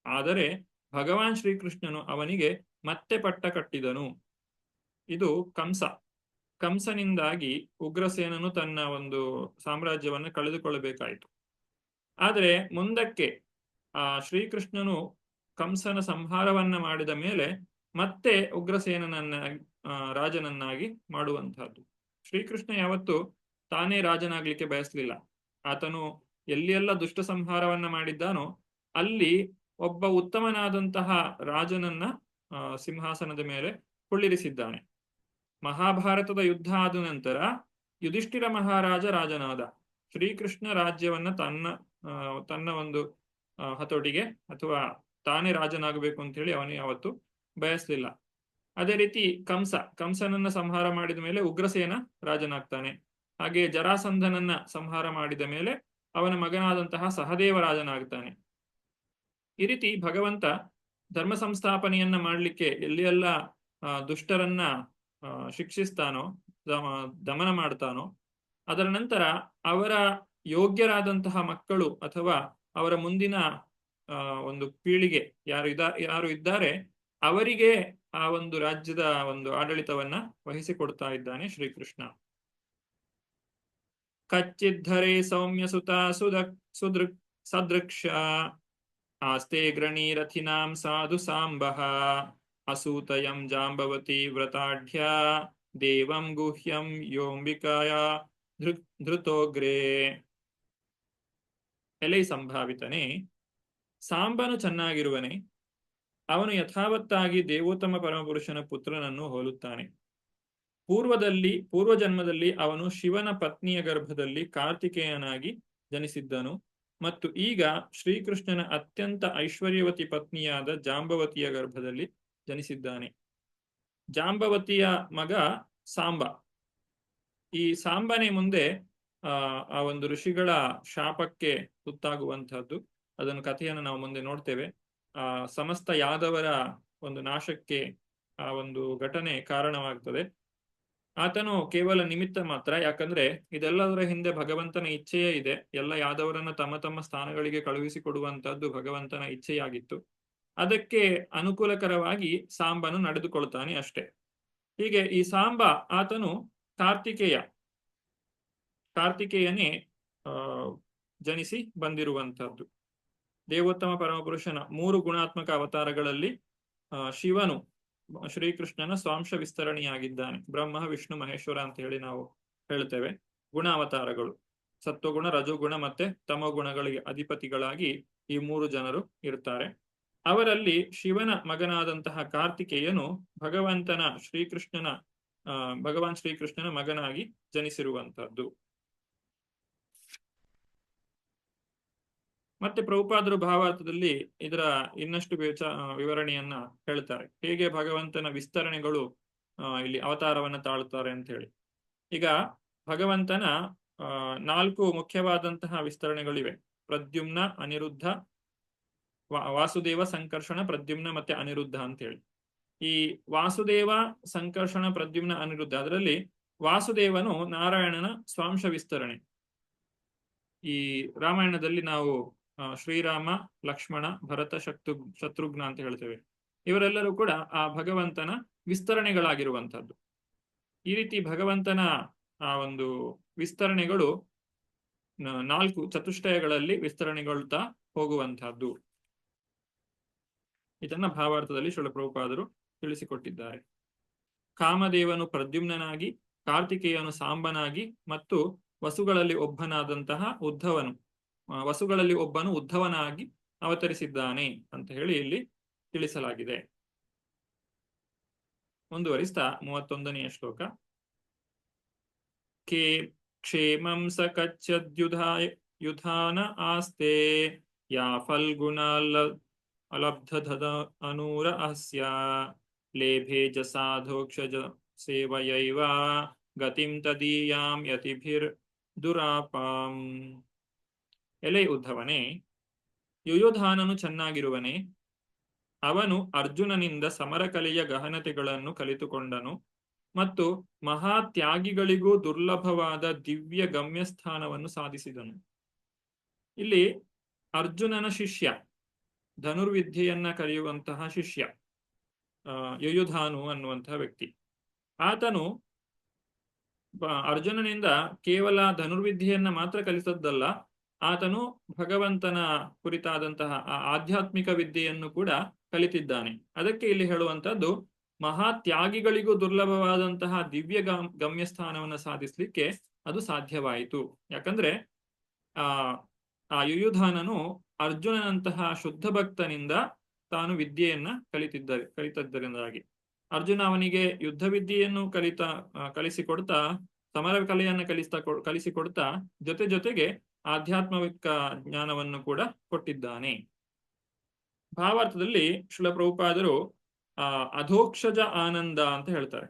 S1: ಆದರೆ ಭಗವಾನ್ ಶ್ರೀಕೃಷ್ಣನು ಅವನಿಗೆ ಮತ್ತೆ ಪಟ್ಟ ಕಟ್ಟಿದನು. ಇದು ಕಂಸನಿಂದಾಗಿ ಉಗ್ರಸೇನನು ತನ್ನ ಒಂದು ಸಾಮ್ರಾಜ್ಯವನ್ನು ಕಳೆದುಕೊಳ್ಳಬೇಕಾಯಿತು. ಆದರೆ ಮುಂದಕ್ಕೆ ಶ್ರೀಕೃಷ್ಣನು ಕಂಸನ ಸಂಹಾರವನ್ನ ಮಾಡಿದ ಮೇಲೆ ಮತ್ತೆ ಉಗ್ರಸೇನನನ್ನ ರಾಜನನ್ನಾಗಿ ಮಾಡುವಂತಹದ್ದು. ಶ್ರೀಕೃಷ್ಣ ಯಾವತ್ತು ತಾನೇ ರಾಜನಾಗ್ಲಿಕ್ಕೆ ಬಯಸಲಿಲ್ಲ. ಆತನು ಎಲ್ಲಿಯೆಲ್ಲ ದುಷ್ಟ ಸಂಹಾರವನ್ನ ಮಾಡಿದ್ದಾನೋ ಅಲ್ಲಿ ಒಬ್ಬ ಉತ್ತಮನಾದಂತಹ ರಾಜನನ್ನ ಸಿಂಹಾಸನದ ಮೇಲೆ ಕುಳ್ಳಿರಿಸಿದ್ದಾನೆ. ಮಹಾಭಾರತದ ಯುದ್ಧ ಆದ ನಂತರ ಯುಧಿಷ್ಠಿರ ಮಹಾರಾಜ ರಾಜನಾದ. ಶ್ರೀಕೃಷ್ಣ ರಾಜ್ಯವನ್ನ ತನ್ನ ಒಂದು ಹತೋಟಿಗೆ ಅಥವಾ ತಾನೇ ರಾಜನಾಗಬೇಕು ಅಂತ ಹೇಳಿ ಅವನು ಯಾವತ್ತು ಬಯಸಲಿಲ್ಲ. ಅದೇ ರೀತಿ ಕಂಸನನ್ನ ಸಂಹಾರ ಮಾಡಿದ ಮೇಲೆ ಉಗ್ರಸೇನ ರಾಜನಾಗ್ತಾನೆ. ಹಾಗೆ ಜರಾಸಂಧನನ್ನ ಸಂಹಾರ ಮಾಡಿದ ಮೇಲೆ ಅವನ ಮಗನಾದಂತಹ ಸಹದೇವ ರಾಜನಾಗ್ತಾನೆ. ಈ ರೀತಿ ಭಗವಂತ ಧರ್ಮ ಸಂಸ್ಥಾಪನೆಯನ್ನ ಮಾಡಲಿಕ್ಕೆ ಎಲ್ಲಿಯೆಲ್ಲ ದುಷ್ಟರನ್ನ ಶಿಕ್ಷಿಸ್ತಾನೋ, ದಮನ ಮಾಡ್ತಾನೋ, ಅದರ ನಂತರ ಅವರ ಯೋಗ್ಯರಾದಂತಹ ಮಕ್ಕಳು ಅಥವಾ ಅವರ ಮುಂದಿನ ಒಂದು ಪೀಳಿಗೆ ಯಾರು ಇದ್ದಾರೆ ಅವರಿಗೆ ಆ ಒಂದು ರಾಜ್ಯದ ಒಂದು ಆಡಳಿತವನ್ನ ವಹಿಸಿಕೊಡ್ತಾ ಇದ್ದಾನೆ ಶ್ರೀಕೃಷ್ಣ. ಕಚ್ಚಿದ್ಧರೆ ಸೌಮ್ಯ ಸುತ ಸದೃಕ್ಷ ಆಸ್ತೆ ಗ್ರಣೀರಥಿನಾಂ ಸಾಧು ಸಾಂಬಃ ಅಸೂತಯಂ ಜಾಂಬವತಿ ವ್ರತಾಢ್ಯ ದೇವಂ ಗುಹ್ಯಂ ಯೋಂಬಿಕಾಯ ಧೃತೋಗ್ರೇ. ಎಲೈ ಸಂಭಾವಿತನೇ, ಸಾಂಬನು ಚೆನ್ನಾಗಿರುವನೆ. ಅವನು ಯಥಾವತ್ತಾಗಿ ದೇವೋತ್ತಮ ಪರಮಪುರುಷನ ಪುತ್ರನನ್ನು ಹೋಲುತ್ತಾನೆ. ಪೂರ್ವ ಜನ್ಮದಲ್ಲಿ ಅವನು ಶಿವನ ಪತ್ನಿಯ ಗರ್ಭದಲ್ಲಿ ಕಾರ್ತಿಕೇಯನಾಗಿ ಜನಿಸಿದ್ದನು ಮತ್ತು ಈಗ ಶ್ರೀಕೃಷ್ಣನ ಅತ್ಯಂತ ಐಶ್ವರ್ಯವತಿ ಪತ್ನಿಯಾದ ಜಾಂಬವತಿಯ ಗರ್ಭದಲ್ಲಿ ಜನಿಸಿದ್ದಾನೆ. ಜಾಂಬವತಿಯ ಮಗ ಸಾಂಬ. ಈ ಸಾಂಬನೇ ಮುಂದೆ ಆ ಒಂದು ಋಷಿಗಳ ಶಾಪಕ್ಕೆ ತುತ್ತಾಗುವಂತಹದ್ದು. ಅದನ್ನು ಕಥೆಯನ್ನು ನಾವು ಮುಂದೆ ನೋಡ್ತೇವೆ. ಸಮಸ್ತ ಯಾದವರ ಒಂದು ನಾಶಕ್ಕೆ ಆ ಒಂದು ಘಟನೆ ಕಾರಣವಾಗ್ತದೆ. ಆತನು ಕೇವಲ ನಿಮಿತ್ತ ಮಾತ್ರ, ಯಾಕಂದ್ರೆ ಇದೆಲ್ಲದರ ಹಿಂದೆ ಭಗವಂತನ ಇಚ್ಛೆಯೇ ಇದೆ. ಎಲ್ಲ ಯಾದವರನ್ನ ತಮ್ಮ ತಮ್ಮ ಸ್ಥಾನಗಳಿಗೆ ಕಳುಹಿಸಿಕೊಡುವಂತಹದ್ದು ಭಗವಂತನ ಇಚ್ಛೆಯಾಗಿತ್ತು. ಅದಕ್ಕೆ ಅನುಕೂಲಕರವಾಗಿ ಸಾಂಬನು ನಡೆದುಕೊಳ್ತಾನೆ ಅಷ್ಟೇ. ಹೀಗೆ ಈ ಸಾಂಬ ಆತನು ಕಾರ್ತಿಕೇಯನೇ ಜನಿಸಿ ಬಂದಿರುವಂತಹದ್ದು. ದೇವೋತ್ತಮ ಪರಮಪುರುಷನ 3 ಗುಣಾತ್ಮಕ ಅವತಾರಗಳಲ್ಲಿ ಶಿವನು ಶ್ರೀಕೃಷ್ಣನ ಸ್ವಾಂಶ ವಿಸ್ತರಣೆಯಾಗಿದ್ದಾನೆ. ಬ್ರಹ್ಮ, ವಿಷ್ಣು, ಮಹೇಶ್ವರ ಅಂತ ಹೇಳಿ ನಾವು ಹೇಳ್ತೇವೆ. ಗುಣ ಅವತಾರಗಳು ಸತ್ವಗುಣ, ರಜೋಗುಣ ಮತ್ತೆ ತಮೋಗುಣಗಳಿಗೆ ಅಧಿಪತಿಗಳಾಗಿ ಈ 3 ಜನರು ಇರ್ತಾರೆ. ಅವರಲ್ಲಿ ಶಿವನ ಮಗನಾದಂತಹ ಕಾರ್ತಿಕೇಯನು ಭಗವಾನ್ ಶ್ರೀಕೃಷ್ಣನ ಮಗನಾಗಿ ಜನಿಸಿರುವಂತಹದ್ದು. ಮತ್ತೆ ಪ್ರಭುಪಾದರು ಭಾವಾರ್ಥದಲ್ಲಿ ಇದರ ಇನ್ನಷ್ಟು ವಿವರಣೆಯನ್ನ ಹೇಳ್ತಾರೆ. ಹೇಗೆ ಭಗವಂತನ ವಿಸ್ತರಣೆಗಳು ಇಲ್ಲಿ ಅವತಾರವನ್ನ ತಾಳುತ್ತಾರೆ ಅಂತ ಹೇಳಿ. ಈಗ ಭಗವಂತನ 4 ಮುಖ್ಯವಾದಂತಹ ವಿಸ್ತರಣೆಗಳಿವೆ. ಪ್ರದ್ಯುಮ್ನ, ಅನಿರುದ್ಧ, ವಾಸುದೇವ, ಸಂಕರ್ಷಣ, ಪ್ರದ್ಯುಮ್ನ ಮತ್ತೆ ಅನಿರುದ್ಧ ಅಂತ ಹೇಳಿ. ಈ ವಾಸುದೇವ, ಸಂಕರ್ಷಣ, ಪ್ರದ್ಯುಮ್ನ, ಅನಿರುದ್ಧ, ಅದರಲ್ಲಿ ವಾಸುದೇವನು ನಾರಾಯಣನ ಸ್ವಾಂಶ ವಿಸ್ತರಣೆ. ಈ ರಾಮಾಯಣದಲ್ಲಿ ನಾವು ಶ್ರೀರಾಮ, ಲಕ್ಷ್ಮಣ, ಭರತ, ಶತ್ರುಘ್ನ ಅಂತ ಹೇಳ್ತೇವೆ. ಇವರೆಲ್ಲರೂ ಕೂಡ ಆ ಭಗವಂತನ ವಿಸ್ತರಣೆಗಳಾಗಿರುವಂತಹದ್ದು. ಈ ರೀತಿ ಭಗವಂತನ ಆ ಒಂದು ವಿಸ್ತರಣೆಗಳು 4 ಚತುಷ್ಟಯಗಳಲ್ಲಿ ವಿಸ್ತರಣೆಗೊಳ್ತಾ ಹೋಗುವಂತಹದ್ದು. ಇದನ್ನ ಭಾವಾರ್ಥದಲ್ಲಿ ಶ್ರೀಲ ಪ್ರಭುಪಾದರು ತಿಳಿಸಿಕೊಟ್ಟಿದ್ದಾರೆ. ಕಾಮದೇವನು ಪ್ರದ್ಯುಮ್ನಾಗಿ, ಕಾರ್ತಿಕೇಯನು ಸಾಂಬನಾಗಿ ಮತ್ತು ವಸುಗಳಲ್ಲಿ ಒಬ್ಬನು ಉದ್ಧವನಾಗಿ ಅವತರಿಸಿದ್ದಾನೆ ಅಂತ ಹೇಳಿ ಇಲ್ಲಿ ತಿಳಿಸಲಾಗಿದೆ. ಮುಂದುವರಿಸ್ತಾ 31ನೇ ಶ್ಲೋಕ. ಕ್ಷೇಮಂ ಸ ಕಚ್ಚದ್ಯುಧಾನ ಆಸ್ತೆ ಯಾ ಫಲ್ಗುಣ ಅಲಬ್ಧದ ಅನೂರ ಅಸ್ಯ ಲೇಭೆ ಜ ಸಾಧೋಕ್ಷಜ ಸೇವಯೈವ ಗತಿಂ ತದೀಯಾಂ ಯತಿಭಿರ್ ದುರಾಪಾಂ. ಎಲೆ ಉದ್ಧವನೇ, ಯುಯೋಧಾನನು ಚೆನ್ನಾಗಿರುವನೇ. ಅವನು ಅರ್ಜುನನಿಂದ ಸಮರಕಲೆಯ ಗಹನತೆಗಳನ್ನು ಕಲಿತುಕೊಂಡನು ಮತ್ತು ಮಹಾತ್ಯಾಗಿಗಳಿಗೂ ದುರ್ಲಭವಾದ ದಿವ್ಯ ಗಮ್ಯಸ್ಥಾನವನ್ನು ಸಾಧಿಸಿದನು. ಇಲ್ಲಿ ಅರ್ಜುನನ ಶಿಷ್ಯ, ಧನುರ್ವಿದ್ಯೆಯನ್ನ ಕಲಿಯುವಂತಹ ಶಿಷ್ಯ ಯುಯುಧಾನು ಅನ್ನುವಂತಹ ವ್ಯಕ್ತಿ. ಆತನು ಅರ್ಜುನನಿಂದ ಕೇವಲ ಧನುರ್ವಿದ್ಯೆಯನ್ನ ಮಾತ್ರ ಕಲಿಸದ್ದಲ್ಲ, ಆತನು ಭಗವಂತನ ಕುರಿತಾದಂತಹ ಆಧ್ಯಾತ್ಮಿಕ ವಿದ್ಯೆಯನ್ನು ಕೂಡ ಕಲಿತಿದ್ದಾನೆ. ಅದಕ್ಕೆ ಇಲ್ಲಿ ಹೇಳುವಂತದ್ದು, ಮಹಾತ್ಯಾಗಿಗಳಿಗೂ ದುರ್ಲಭವಾದಂತಹ ದಿವ್ಯ ಗಮ್ಯಸ್ಥಾನವನ್ನು ಸಾಧಿಸ್ಲಿಕ್ಕೆ ಅದು ಸಾಧ್ಯವಾಯಿತು. ಯಾಕಂದ್ರೆ ಆ ಯುಯುಧಾನನು ಅರ್ಜುನನಂತಹ ಶುದ್ಧ ಭಕ್ತನಿಂದ ತಾನು ವಿದ್ಯೆಯನ್ನ ಕಲಿತದ್ದರಿಂದಾಗಿ ಅರ್ಜುನ ಅವನಿಗೆ ಯುದ್ಧ ವಿದ್ಯೆಯನ್ನು ಕಲಿಸಿಕೊಡ್ತಾ, ಸಮರ ಕಲೆಯನ್ನು ಕಲಿಸಿಕೊಡ್ತಾ ಜೊತೆಗೆ ಆಧ್ಯಾತ್ಮಿಕ ಜ್ಞಾನವನ್ನು ಕೂಡ ಕೊಟ್ಟಿದ್ದಾನೆ. ಭಾವಾರ್ಥದಲ್ಲಿ ಶ್ರೀಲ ಪ್ರಭುಪಾದರು ಅಧೋಕ್ಷಜ ಆನಂದ ಅಂತ ಹೇಳ್ತಾರೆ.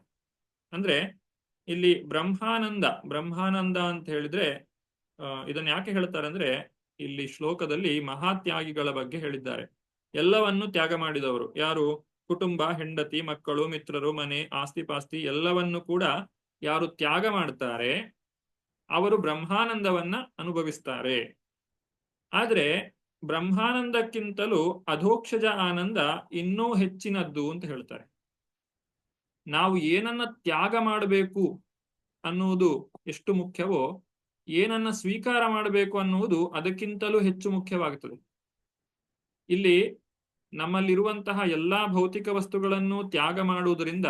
S1: ಅಂದ್ರೆ ಇಲ್ಲಿ ಬ್ರಹ್ಮಾನಂದ ಅಂತ ಹೇಳಿದ್ರೆ ಇದನ್ನ ಯಾಕೆ ಹೇಳ್ತಾರೆ ಅಂದ್ರೆ, ಇಲ್ಲಿ ಶ್ಲೋಕದಲ್ಲಿ ಮಹಾತ್ಯಾಗಿಗಳ ಬಗ್ಗೆ ಹೇಳಿದ್ದಾರೆ. ಎಲ್ಲವನ್ನು ತ್ಯಾಗ ಮಾಡಿದವರು ಯಾರು? ಕುಟುಂಬ, ಹೆಂಡತಿ, ಮಕ್ಕಳು, ಮಿತ್ರರು, ಮನೆ, ಆಸ್ತಿಪಾಸ್ತಿ ಎಲ್ಲವನ್ನು ಕೂಡ ಯಾರು ತ್ಯಾಗ ಮಾಡ್ತಾರೆ ಅವರು ಬ್ರಹ್ಮಾನಂದವನ್ನ ಅನುಭವಿಸ್ತಾರೆ. ಆದ್ರೆ ಬ್ರಹ್ಮಾನಂದಕ್ಕಿಂತಲೂ ಅಧೋಕ್ಷಜ ಆನಂದ ಇನ್ನೂ ಹೆಚ್ಚಿನದ್ದು ಅಂತ ಹೇಳ್ತಾರೆ. ನಾವು ಏನನ್ನ ತ್ಯಾಗ ಮಾಡಬೇಕು ಅನ್ನುವುದು ಎಷ್ಟು ಮುಖ್ಯವೋ, ಏನನ್ನ ಸ್ವೀಕಾರ ಮಾಡಬೇಕು ಅನ್ನುವುದು ಅದಕ್ಕಿಂತಲೂ ಹೆಚ್ಚು ಮುಖ್ಯವಾಗುತ್ತದೆ. ಇಲ್ಲಿ ನಮ್ಮಲ್ಲಿರುವಂತಹ ಎಲ್ಲಾ ಭೌತಿಕ ವಸ್ತುಗಳನ್ನು ತ್ಯಾಗ ಮಾಡುವುದರಿಂದ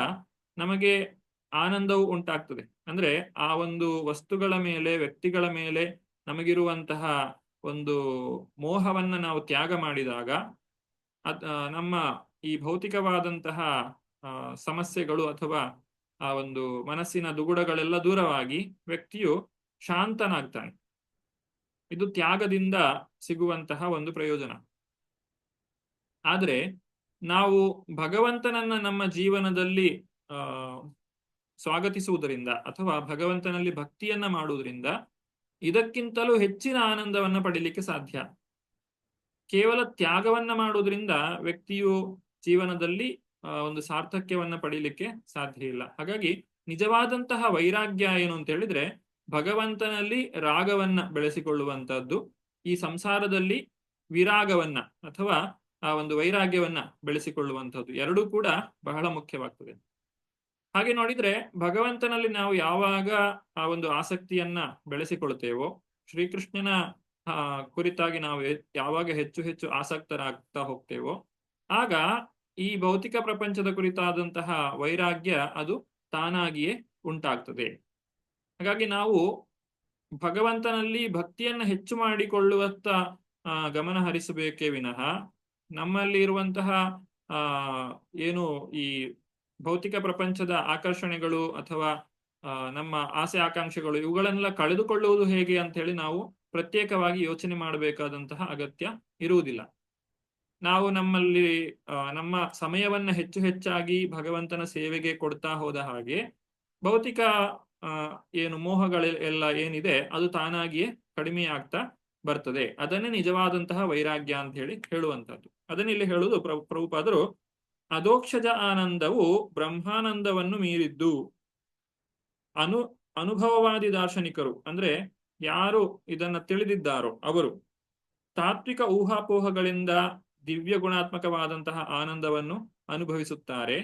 S1: ನಮಗೆ ಆನಂದವು ಉಂಟಾಗ್ತದೆ. ಅಂದ್ರೆ ಆ ಒಂದು ವಸ್ತುಗಳ ಮೇಲೆ, ವ್ಯಕ್ತಿಗಳ ಮೇಲೆ ನಮಗಿರುವಂತಹ ಒಂದು ಮೋಹವನ್ನ ನಾವು ತ್ಯಾಗ ಮಾಡಿದಾಗ ನಮ್ಮ ಈ ಭೌತಿಕವಾದಂತಹ ಸಮಸ್ಯೆಗಳು ಅಥವಾ ಆ ಒಂದು ಮನಸ್ಸಿನ ದುಗುಡಗಳೆಲ್ಲ ದೂರವಾಗಿ ವ್ಯಕ್ತಿಯು ಶಾಂತನಾಗ್ತಾನೆ. ಇದು ತ್ಯಾಗದಿಂದ ಸಿಗುವಂತಹ ಒಂದು ಪ್ರಯೋಜನ. ಆದ್ರೆ ನಾವು ಭಗವಂತನನ್ನ ನಮ್ಮ ಜೀವನದಲ್ಲಿ ಸ್ವಾಗತಿಸುವುದರಿಂದ ಅಥವಾ ಭಗವಂತನಲ್ಲಿ ಭಕ್ತಿಯನ್ನ ಮಾಡುವುದರಿಂದ ಇದಕ್ಕಿಂತಲೂ ಹೆಚ್ಚಿನ ಆನಂದವನ್ನ ಪಡೀಲಿಕ್ಕೆ ಸಾಧ್ಯ. ಕೇವಲ ತ್ಯಾಗವನ್ನ ಮಾಡುವುದರಿಂದ ವ್ಯಕ್ತಿಯು ಜೀವನದಲ್ಲಿ ಒಂದು ಸಾರ್ಥಕ್ಯವನ್ನ ಪಡೀಲಿಕ್ಕೆ ಸಾಧ್ಯ ಇಲ್ಲ. ಹಾಗಾಗಿ ನಿಜವಾದಂತಹ ವೈರಾಗ್ಯ ಏನು ಅಂತ ಹೇಳಿದ್ರೆ ಭಗವಂತನಲ್ಲಿ ರಾಗವನ್ನ ಬೆಳೆಸಿಕೊಳ್ಳುವಂತಹದ್ದು, ಈ ಸಂಸಾರದಲ್ಲಿ ವಿರಾಗವನ್ನ ಅಥವಾ ಆ ಒಂದು ವೈರಾಗ್ಯವನ್ನ ಬೆಳೆಸಿಕೊಳ್ಳುವಂತಹದ್ದು ಎರಡೂ ಕೂಡ ಬಹಳ ಮುಖ್ಯವಾಗ್ತದೆ. ಹಾಗೆ ನೋಡಿದ್ರೆ ಭಗವಂತನಲ್ಲಿ ನಾವು ಯಾವಾಗ ಆ ಒಂದು ಆಸಕ್ತಿಯನ್ನ ಬೆಳೆಸಿಕೊಳ್ತೇವೋ, ಶ್ರೀಕೃಷ್ಣನ ಕುರಿತಾಗಿ ನಾವು ಯಾವಾಗ ಹೆಚ್ಚು ಹೆಚ್ಚು ಆಸಕ್ತರಾಗ್ತಾ ಹೋಗ್ತೇವೋ, ಆಗ ಈ ಭೌತಿಕ ಪ್ರಪಂಚದ ಕುರಿತಾದಂತಹ ವೈರಾಗ್ಯ ಅದು ತಾನಾಗಿಯೇ ಉಂಟಾಗ್ತದೆ. ಹಾಗಾಗಿ ನಾವು ಭಗವಂತನಲ್ಲಿ ಭಕ್ತಿಯನ್ನ ಹೆಚ್ಚು ಮಾಡಿಕೊಳ್ಳುವತ್ತ ಗಮನ ಹರಿಸಬೇಕೇ ವಿನಃ ನಮ್ಮಲ್ಲಿ ಇರುವಂತಹ ಏನು ಈ ಭೌತಿಕ ಪ್ರಪಂಚದ ಆಕರ್ಷಣೆಗಳು ಅಥವಾ ನಮ್ಮ ಆಸೆ ಆಕಾಂಕ್ಷೆಗಳು ಇವುಗಳನ್ನೆಲ್ಲ ಕಳೆದುಕೊಳ್ಳುವುದು ಹೇಗೆ ಅಂತ ಹೇಳಿ ನಾವು ಪ್ರತ್ಯೇಕವಾಗಿ ಯೋಚನೆ ಮಾಡಬೇಕಾದಂತಹ ಅಗತ್ಯ ಇರುವುದಿಲ್ಲ. ನಾವು ನಮ್ಮಲ್ಲಿ ನಮ್ಮ ಸಮಯವನ್ನ ಹೆಚ್ಚು ಹೆಚ್ಚಾಗಿ ಭಗವಂತನ ಸೇವೆಗೆ ಕೊಡ್ತಾ ಹೋದ ಹಾಗೆ ಭೌತಿಕ ಏನು ಮೋಹಗಳೆಲ್ಲ ಏನಿದೆ ಅದು ತಾನಾಗಿಯೇ ಕಡಿಮೆ ಆಗ್ತಾ ಬರ್ತದೆ. ಅದನ್ನೇ ನಿಜವಾದಂತಹ ವೈರಾಗ್ಯ ಅಂತ ಹೇಳಿ ಹೇಳುವಂತಹದ್ದು. ಅದನ್ನಿಲ್ಲಿ ಹೇಳುವುದು ಪ್ರಭುಪಾದರು, ಅದೋಕ್ಷಜ ಆನಂದವು ಬ್ರಹ್ಮಾನಂದವನ್ನು ಮೀರಿದ್ದು. ಅನುಭವವಾದಿ ದಾರ್ಶನಿಕರು ಅಂದ್ರೆ ಯಾರು ಇದನ್ನ ತಿಳಿದಿದ್ದಾರೋ ಅವರು ತಾತ್ವಿಕ ಊಹಾಪೋಹಗಳಿಂದ ದಿವ್ಯ ಗುಣಾತ್ಮಕವಾದಂತಹ ಆನಂದವನ್ನು ಅನುಭವಿಸುತ್ತಾರೆ.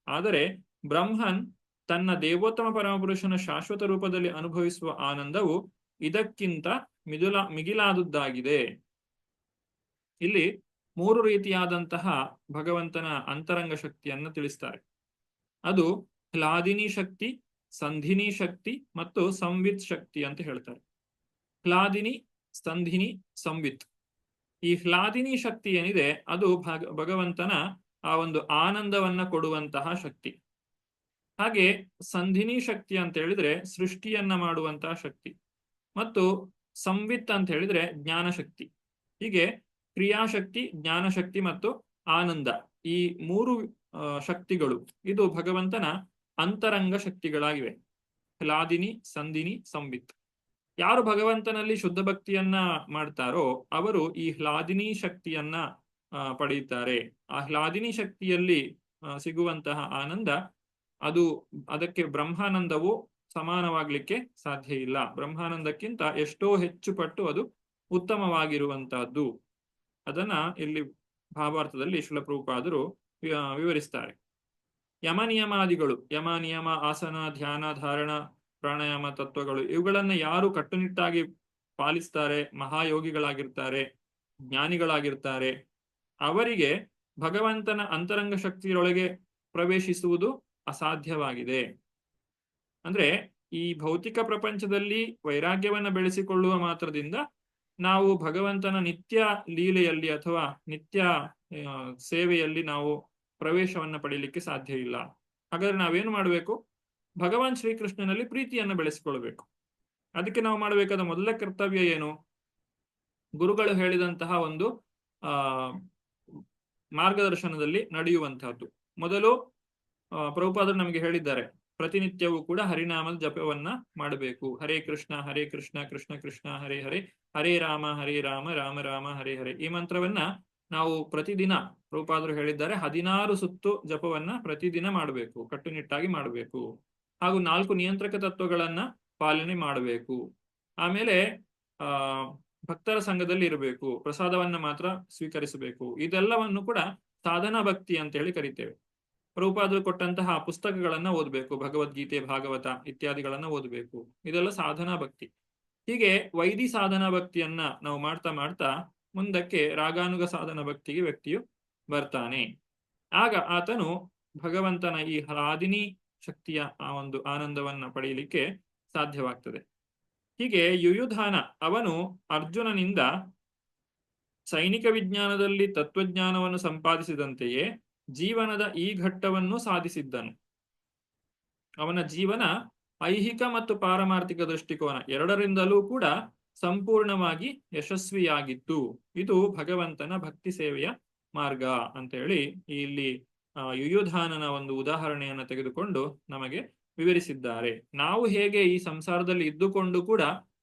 S1: ಆದರೆ ಬ್ರಹ್ಮನ್ ತನ್ನ ದೇವೋತ್ತಮ ಪರಮಪುರುಷನ ಶಾಶ್ವತ ರೂಪದಲ್ಲಿ ಅನುಭವಿಸುವ ಆನಂದವು ಇದಕ್ಕಿಂತ ಮಿಗಿಲಾದುದ್ದಾಗಿದೆ. ಇಲ್ಲಿ 3 ರೀತಿಯಾದಂತಹ ಭಗವಂತನ ಅಂತರಂಗ ಶಕ್ತಿಯನ್ನು ತಿಳಿಸ್ತಾರೆ. ಅದು ಹ್ಲಾದಿನಿ ಶಕ್ತಿ, ಸಂಧಿನಿ ಶಕ್ತಿ ಮತ್ತು ಸಂವಿತ್ ಶಕ್ತಿ ಅಂತ ಹೇಳ್ತಾರೆ. ಹ್ಲಾದಿನಿ, ಸಂಧಿನಿ, ಸಂವಿತ್. ಈ ಹ್ಲಾದಿನಿ ಶಕ್ತಿ ಏನಿದೆ ಅದು ಭಗವಂತನ ಆ ಒಂದು ಆನಂದವನ್ನ ಕೊಡುವಂತಹ ಶಕ್ತಿ. ಹಾಗೆ ಸಂಧಿನಿ ಶಕ್ತಿ ಅಂತ ಹೇಳಿದ್ರೆ ಸೃಷ್ಟಿಯನ್ನ ಮಾಡುವಂತಹ ಶಕ್ತಿ. ಮತ್ತು ಸಂವಿತ್ ಅಂತ ಹೇಳಿದ್ರೆ ಜ್ಞಾನಶಕ್ತಿ. ಹೀಗೆ ಕ್ರಿಯಾಶಕ್ತಿ, ಜ್ಞಾನಶಕ್ತಿ ಮತ್ತು ಆನಂದ, ಈ 3 ಶಕ್ತಿಗಳು ಇದು ಭಗವಂತನ ಅಂತರಂಗ ಶಕ್ತಿಗಳಾಗಿವೆ. ಹ್ಲಾದಿನಿ, ಸಂಧಿನಿ, ಸಂವಿತ್. ಯಾರು ಭಗವಂತನಲ್ಲಿ ಶುದ್ಧ ಭಕ್ತಿಯನ್ನ ಮಾಡ್ತಾರೋ ಅವರು ಈ ಹ್ಲಾದಿನಿ ಶಕ್ತಿಯನ್ನ ಪಡೆಯುತ್ತಾರೆ. ಆ ಹ್ಲಾದಿನಿ ಶಕ್ತಿಯಲ್ಲಿ ಸಿಗುವಂತಹ ಆನಂದ ಅದಕ್ಕೆ ಬ್ರಹ್ಮಾನಂದವು ಸಮಾನವಾಗ್ಲಿಕ್ಕೆ ಸಾಧ್ಯ ಇಲ್ಲ. ಬ್ರಹ್ಮಾನಂದಕ್ಕಿಂತ ಎಷ್ಟೋ ಹೆಚ್ಚು ಪಟ್ಟು ಅದು ಉತ್ತಮವಾಗಿರುವಂತಹದ್ದು. ಅದನ್ನ ಇಲ್ಲಿ ಭಾವಾರ್ಥದಲ್ಲಿ ಶ್ರೀಲ ಪ್ರಭುಪಾದರು ವಿವರಿಸ್ತಾರೆ. ಯಮ ನಿಯಮಾದಿಗಳು, ಯಮ ನಿಯಮ, ಆಸನ, ಧ್ಯಾನ, ಧಾರಣ, ಪ್ರಾಣಾಯಾಮ ತತ್ವಗಳು ಇವುಗಳನ್ನ ಯಾರು ಕಟ್ಟುನಿಟ್ಟಾಗಿ ಪಾಲಿಸ್ತಾರೆ, ಮಹಾಯೋಗಿಗಳಾಗಿರ್ತಾರೆ, ಜ್ಞಾನಿಗಳಾಗಿರ್ತಾರೆ, ಅವರಿಗೆ ಭಗವಂತನ ಅಂತರಂಗ ಶಕ್ತಿಯೊಳಗೆ ಪ್ರವೇಶಿಸುವುದು ಅಸಾಧ್ಯವಾಗಿದೆ. ಅಂದ್ರೆ ಈ ಭೌತಿಕ ಪ್ರಪಂಚದಲ್ಲಿ ವೈರಾಗ್ಯವನ್ನ ಬೆಳೆಸಿಕೊಳ್ಳುವ ಮಾತ್ರದಿಂದ ನಾವು ಭಗವಂತನ ನಿತ್ಯ ಲೀಲೆಯಲ್ಲಿ ಅಥವಾ ನಿತ್ಯ ಸೇವೆಯಲ್ಲಿ ನಾವು ಪ್ರವೇಶವನ್ನ ಪಡೀಲಿಕ್ಕೆ ಸಾಧ್ಯ ಇಲ್ಲ. ಹಾಗಾದ್ರೆ ನಾವೇನು ಮಾಡಬೇಕು? ಭಗವಾನ್ ಶ್ರೀಕೃಷ್ಣನಲ್ಲಿ ಪ್ರೀತಿಯನ್ನು ಬೆಳೆಸಿಕೊಳ್ಬೇಕು. ಅದಕ್ಕೆ ನಾವು ಮಾಡಬೇಕಾದ ಮೊದಲ ಕರ್ತವ್ಯ ಏನು? ಗುರುಗಳು ಹೇಳಿದಂತಹ ಒಂದು ಮಾರ್ಗದರ್ಶನದಲ್ಲಿ ನಡೆಯುವಂತಹದ್ದು. ಮೊದಲು ಪ್ರಭುಪಾದರು ನಮಗೆ ಹೇಳಿದ್ದಾರೆ, ಪ್ರತಿನಿತ್ಯವೂ ಕೂಡ ಹರಿನಾಮದ ಜಪವನ್ನ ಮಾಡಬೇಕು. ಹರೇ ಕೃಷ್ಣ ಹರೇ ಕೃಷ್ಣ ಕೃಷ್ಣ ಕೃಷ್ಣ ಹರೇ ಹರೇ, ಹರೇ ರಾಮ ರಾಮ ರಾಮ ಹರೇ ಹರೇ. ಈ ಮಂತ್ರವನ್ನ ನಾವು ಪ್ರತಿದಿನ, ಪ್ರಭುಪಾದರು ಹೇಳಿದ್ದಾರೆ, 16 ಸುತ್ತು ಜಪವನ್ನ ಪ್ರತಿದಿನ ಮಾಡಬೇಕು, ಕಟ್ಟುನಿಟ್ಟಾಗಿ ಮಾಡಬೇಕು. ಹಾಗೂ 4 ನಿಯಂತ್ರಕ ತತ್ವಗಳನ್ನ ಪಾಲನೆ ಮಾಡಬೇಕು. ಆಮೇಲೆ ಭಕ್ತರ ಸಂಘದಲ್ಲಿ ಇರಬೇಕು, ಪ್ರಸಾದವನ್ನ ಮಾತ್ರ ಸ್ವೀಕರಿಸಬೇಕು. ಇದೆಲ್ಲವನ್ನು ಕೂಡ ಸಾಧನಾ ಭಕ್ತಿ ಅಂತ ಹೇಳಿ ಕರಿತೇವೆ. ಪ್ರಭುಪಾದರು ಕೊಟ್ಟಂತಹ ಪುಸ್ತಕಗಳನ್ನ ಓದಬೇಕು, ಭಗವದ್ಗೀತೆ, ಭಾಗವತ ಇತ್ಯಾದಿಗಳನ್ನ ಓದಬೇಕು. ಇದೆಲ್ಲ ಸಾಧನಾ ಭಕ್ತಿ. ಹೀಗೆ ವೈದಿ ಸಾಧನಾ ಭಕ್ತಿಯನ್ನ ನಾವು ಮಾಡ್ತಾ ಮಾಡ್ತಾ ಮುಂದಕ್ಕೆ ರಾಗಾನುಗ ಸಾಧನ ಭಕ್ತಿಗೆ ವ್ಯಕ್ತಿಯು ಬರ್ತಾನೆ. ಆಗ ಆತನು ಭಗವಂತನ ಈ ಹ್ಲಾದಿನಿ ಶಕ್ತಿಯ ಆ ಒಂದು ಆನಂದವನ್ನ ಪಡೆಯಲಿಕ್ಕೆ ಸಾಧ್ಯವಾಗ್ತದೆ. ಹೀಗೆ ಯುಯುಧಾನ ಅವನು ಅರ್ಜುನನಿಂದ ಸೈನಿಕ ವಿಜ್ಞಾನದಲ್ಲಿ ತತ್ವಜ್ಞಾನವನ್ನು ಸಂಪಾದಿಸಿದಂತೆಯೇ ಜೀವನದ ಈ ಘಟ್ಟವನ್ನು ಸಾಧಿಸಿದ್ದನು. ಅವನ ಜೀವನ ಐಹಿಕ ಮತ್ತು ಪಾರಮಾರ್ಥಿಕ ದೃಷ್ಟಿಕೋನ ಎರಡರಿಂದಲೂ ಕೂಡ ಸಂಪೂರ್ಣವಾಗಿ ಯಶಸ್ವಿಯಾಗಿತ್ತು. ಇದು ಭಗವಂತನ ಭಕ್ತಿ ಸೇವೆಯ ಮಾರ್ಗ ಅಂತ ಹೇಳಿ ಇಲ್ಲಿ ಯುಯುಧಾನನ ಒಂದು ಉದಾಹರಣೆಯನ್ನು ತೆಗೆದುಕೊಂಡು ನಮಗೆ ವಿವರಿಸಿದ್ದಾರೆ. ನಾವು ಹೇಗೆ ಈ ಸಂಸಾರದಲ್ಲಿ ಇದ್ದುಕೊಂಡು ಕೂಡ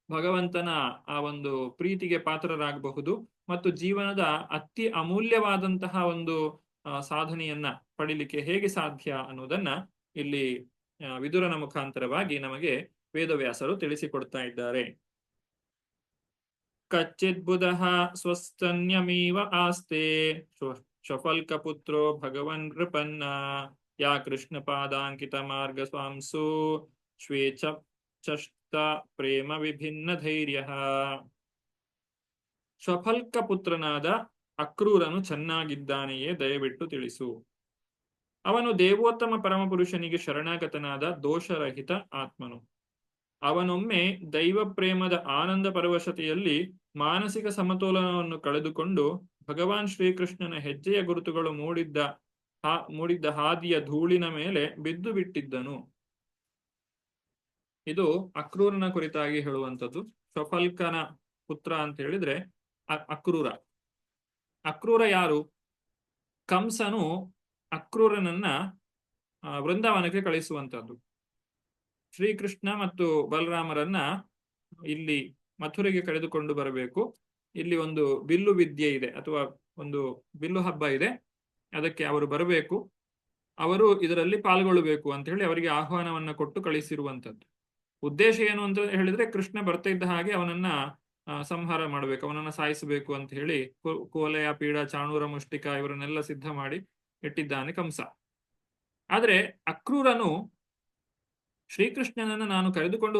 S1: ಭಗವಂತನ ಆ ಒಂದು ಪ್ರೀತಿಗೆ ಪಾತ್ರರಾಗಬಹುದು ಮತ್ತು ಜೀವನದ ಅತಿ ಅಮೂಲ್ಯವಾದಂತಹ ಒಂದು ಸಾಧನೆಯನ್ನ ಪಡಿಲಿಕ್ಕೆ ಹೇಗೆ ಸಾಧ್ಯ ಅನ್ನೋದನ್ನ ಇಲ್ಲಿ ವಿದುರನ ಮುಖಾಂತರವಾಗಿ ನಮಗೆ ವೇದವ್ಯಾಸರು ತಿಳಿಸಿಕೊಡ್ತಾ ಇದ್ದಾರೆ. ಕಚ್ಚಿತ್ ಬುಧಃ ಸ್ವಸ್ತನ್ಯಮೀವ ಆಸ್ತೆ ಶಫಲ್ಕಪುತ್ರೋ ಭಗವನ್ ನೃಪನ್ನ ಯಾ ಕೃಷ್ಣ ಪಾದಾಂಕಿತ ಮಾರ್ಗ ಸ್ವಾಂಸು ಶ್ವೇಚ್ಛ ಪ್ರೇಮ ವಿಭಿನ್ನ ಧೈರ್ಯ. ಶಫಲ್ಕ ಪುತ್ರನಾದ ಅಕ್ರೂರನು ಚೆನ್ನಾಗಿದ್ದಾನೆಯೇ ದಯವಿಟ್ಟು ತಿಳಿಸು. ಅವನು ದೇವೋತ್ತಮ ಪರಮಪುರುಷನಿಗೆ ಶರಣಾಗತನಾದ ದೋಷರಹಿತ ಆತ್ಮನು. ಅವನೊಮ್ಮೆ ದೈವ ಪ್ರೇಮದ ಆನಂದ ಪರವಶತೆಯಲ್ಲಿ ಮಾನಸಿಕ ಸಮತೋಲನವನ್ನು ಕಳೆದುಕೊಂಡು ಭಗವಾನ್ ಶ್ರೀಕೃಷ್ಣನ ಹೆಜ್ಜೆಯ ಗುರುತುಗಳು ಮೂಡಿದ್ದ ಹಾದಿಯ ಧೂಳಿನ ಮೇಲೆ ಬಿದ್ದು ಬಿಟ್ಟಿದ್ದನು. ಇದು ಅಕ್ರೂರನ ಕುರಿತಾಗಿ ಹೇಳುವಂಥದ್ದು. ಶಫಲ್ಕನ ಪುತ್ರ ಅಂತ ಹೇಳಿದ್ರೆ ಅಕ್ರೂರ. ಅಕ್ರೂರ ಯಾರು? ಕಂಸನು ಅಕ್ರೂರನನ್ನ ವೃಂದಾವನಕ್ಕೆ ಕಳಿಸುವಂತದ್ದು. ಶ್ರೀಕೃಷ್ಣ ಮತ್ತು ಬಲರಾಮರನ್ನ ಇಲ್ಲಿ ಮಥುರೆಗೆ ಕರೆದುಕೊಂಡು ಬರಬೇಕು. ಇಲ್ಲಿ ಒಂದು ಬಿಲ್ಲು ವಿದ್ಯೆ ಇದೆ ಅಥವಾ ಒಂದು ಬಿಲ್ಲು ಹಬ್ಬ ಇದೆ, ಅದಕ್ಕೆ ಅವರು ಬರಬೇಕು, ಅವರು ಇದರಲ್ಲಿ ಪಾಲ್ಗೊಳ್ಳಬೇಕು ಅಂತ ಹೇಳಿ ಅವರಿಗೆ ಆಹ್ವಾನವನ್ನ ಕೊಟ್ಟು ಕಳಿಸಿರುವಂತದ್ದು. ಉದ್ದೇಶ ಏನು ಅಂತ ಹೇಳಿದ್ರೆ ಕೃಷ್ಣ ಬರ್ತಾ ಇದ್ದ ಹಾಗೆ ಅವನನ್ನ ಸಂಹಾರ ಮಾಡಬೇಕು, ಅವನನ್ನ ಸಾಯಿಸಬೇಕು ಅಂತ ಹೇಳಿ ಕೋಲೆಯ ಪೀಡ ಚಾಣೂರ ಮುಷ್ಟಿಕ ಇವರನ್ನೆಲ್ಲ ಸಿದ್ಧ ಮಾಡಿ ಇಟ್ಟಿದ್ದಾನೆ ಕಂಸ. ಆದ್ರೆ ಅಕ್ರೂರನು ಶ್ರೀಕೃಷ್ಣನನ್ನ ನಾನು ಕರೆದುಕೊಂಡು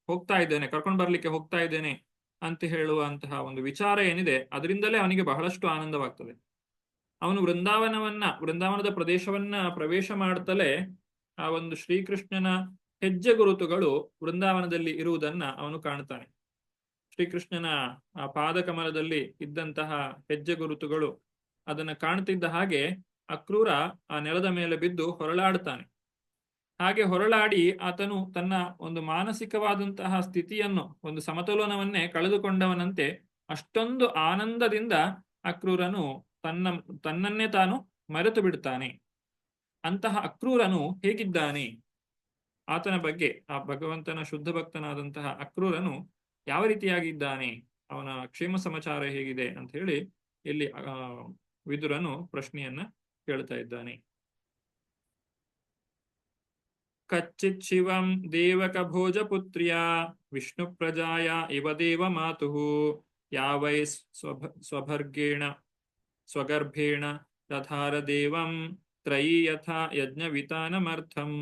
S1: ಹೋಗ್ತಾ ಇದ್ದೇನೆ, ಕರ್ಕೊಂಡು ಬರ್ಲಿಕ್ಕೆ ಹೋಗ್ತಾ ಇದ್ದೇನೆ ಅಂತ ಹೇಳುವಂತಹ ಒಂದು ವಿಚಾರ ಏನಿದೆ, ಅದರಿಂದಲೇ ಅವನಿಗೆ ಬಹಳಷ್ಟು ಆನಂದವಾಗ್ತದೆ. ಅವನು ವೃಂದಾವನದ ಪ್ರದೇಶವನ್ನ ಪ್ರವೇಶ ಮಾಡ್ತಲೇ ಆ ಒಂದು ಶ್ರೀಕೃಷ್ಣನ ಹೆಜ್ಜೆ ಗುರುತುಗಳು ವೃಂದಾವನದಲ್ಲಿ ಇರುವುದನ್ನ ಅವನು ಕಾಣ್ತಾನೆ. ಶ್ರೀಕೃಷ್ಣನ ಆ ಪಾದಕಮಲದಲ್ಲಿ ಇದ್ದಂತಹ ಹೆಜ್ಜೆ ಗುರುತುಗಳು ಅದನ್ನ ಕಾಣ್ತಿದ್ದ ಹಾಗೆ ಅಕ್ರೂರ ಆ ನೆಲದ ಮೇಲೆ ಬಿದ್ದು ಹೊರಳಾಡ್ತಾನೆ. ಹಾಗೆ ಹೊರಳಾಡಿ ಆತನು ತನ್ನ ಒಂದು ಮಾನಸಿಕವಾದಂತಹ ಸ್ಥಿತಿಯನ್ನು, ಒಂದು ಸಮತೋಲನವನ್ನೇ ಕಳೆದುಕೊಂಡವನಂತೆ ಅಷ್ಟೊಂದು ಆನಂದದಿಂದ ಅಕ್ರೂರನು ತನ್ನನ್ನೇ ತಾನು ಮರೆತು ಬಿಡ್ತಾನೆ. ಅಂತಹ ಅಕ್ರೂರನು ಹೇಗಿದ್ದಾನೆ, ಆತನ ಬಗ್ಗೆ, ಆ ಭಗವಂತನ ಶುದ್ಧ ಭಕ್ತನಾದಂತಹ ಅಕ್ರೂರನು ಯಾವ ರೀತಿಯಾಗಿದ್ದಾನೆ, ಅವನ ಕ್ಷೇಮ ಸಮಾಚಾರ ಹೇಗಿದೆ ಅಂತ ಹೇಳಿ ಇಲ್ಲಿ ವಿದುರನು ಪ್ರಶ್ನೆಯನ್ನ ಕೇಳ್ತಾ ಇದ್ದಾನೆ. ಕಚ್ಚಿತ್ ಶಿವಂ ದೇವಕ ಭೋಜಪುತ್ರ್ಯ ವಿಷ್ಣು ಪ್ರಜಾಯ ಇವ ದೇವ ಮಾತುಃ ಯಾವೈ ಸ್ವಭರ್ಗೇಣ ಸ್ವಗರ್ಭೇಣ ತಥಾರ ದೇವಂ ತ್ರಯೀ ಯಥಾ ಯಜ್ಞವಿತಾನಮರ್ಥಂ.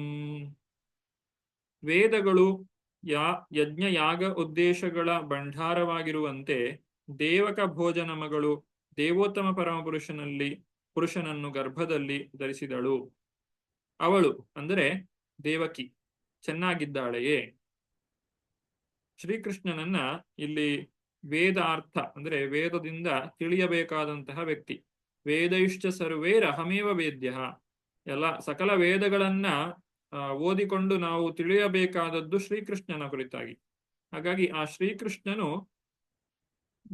S1: ವೇದಗಳು ಯಜ್ಞ ಯಾಗ ಉದ್ದೇಶಗಳ ಭಂಡಾರವಾಗಿರುವಂತೆ ದೇವಕ ಭೋಜನಮಗಳು ದೇವೋತ್ತಮ ಪುರುಷನನ್ನು ಗರ್ಭದಲ್ಲಿ ಧರಿಸಿದಳು. ಅವಳು ಅಂದರೆ ದೇವಕಿ ಚೆನ್ನಾಗಿದ್ದಾಳೆಯೇ? ಶ್ರೀಕೃಷ್ಣನನ್ನ ಇಲ್ಲಿ ವೇದ ಅರ್ಥ ಅಂದ್ರೆ ವೇದದಿಂದ ತಿಳಿಯಬೇಕಾದಂತಹ ವ್ಯಕ್ತಿ. ವೇದೈಶ್ಚ ಸರ್ವೇರಹಮೇವ ವೇದ್ಯ. ಸಕಲ ವೇದಗಳನ್ನ ಓದಿಕೊಂಡು ನಾವು ತಿಳಿಯಬೇಕಾದದ್ದು ಶ್ರೀಕೃಷ್ಣನ ಕುರಿತಾಗಿ. ಹಾಗಾಗಿ ಆ ಶ್ರೀಕೃಷ್ಣನು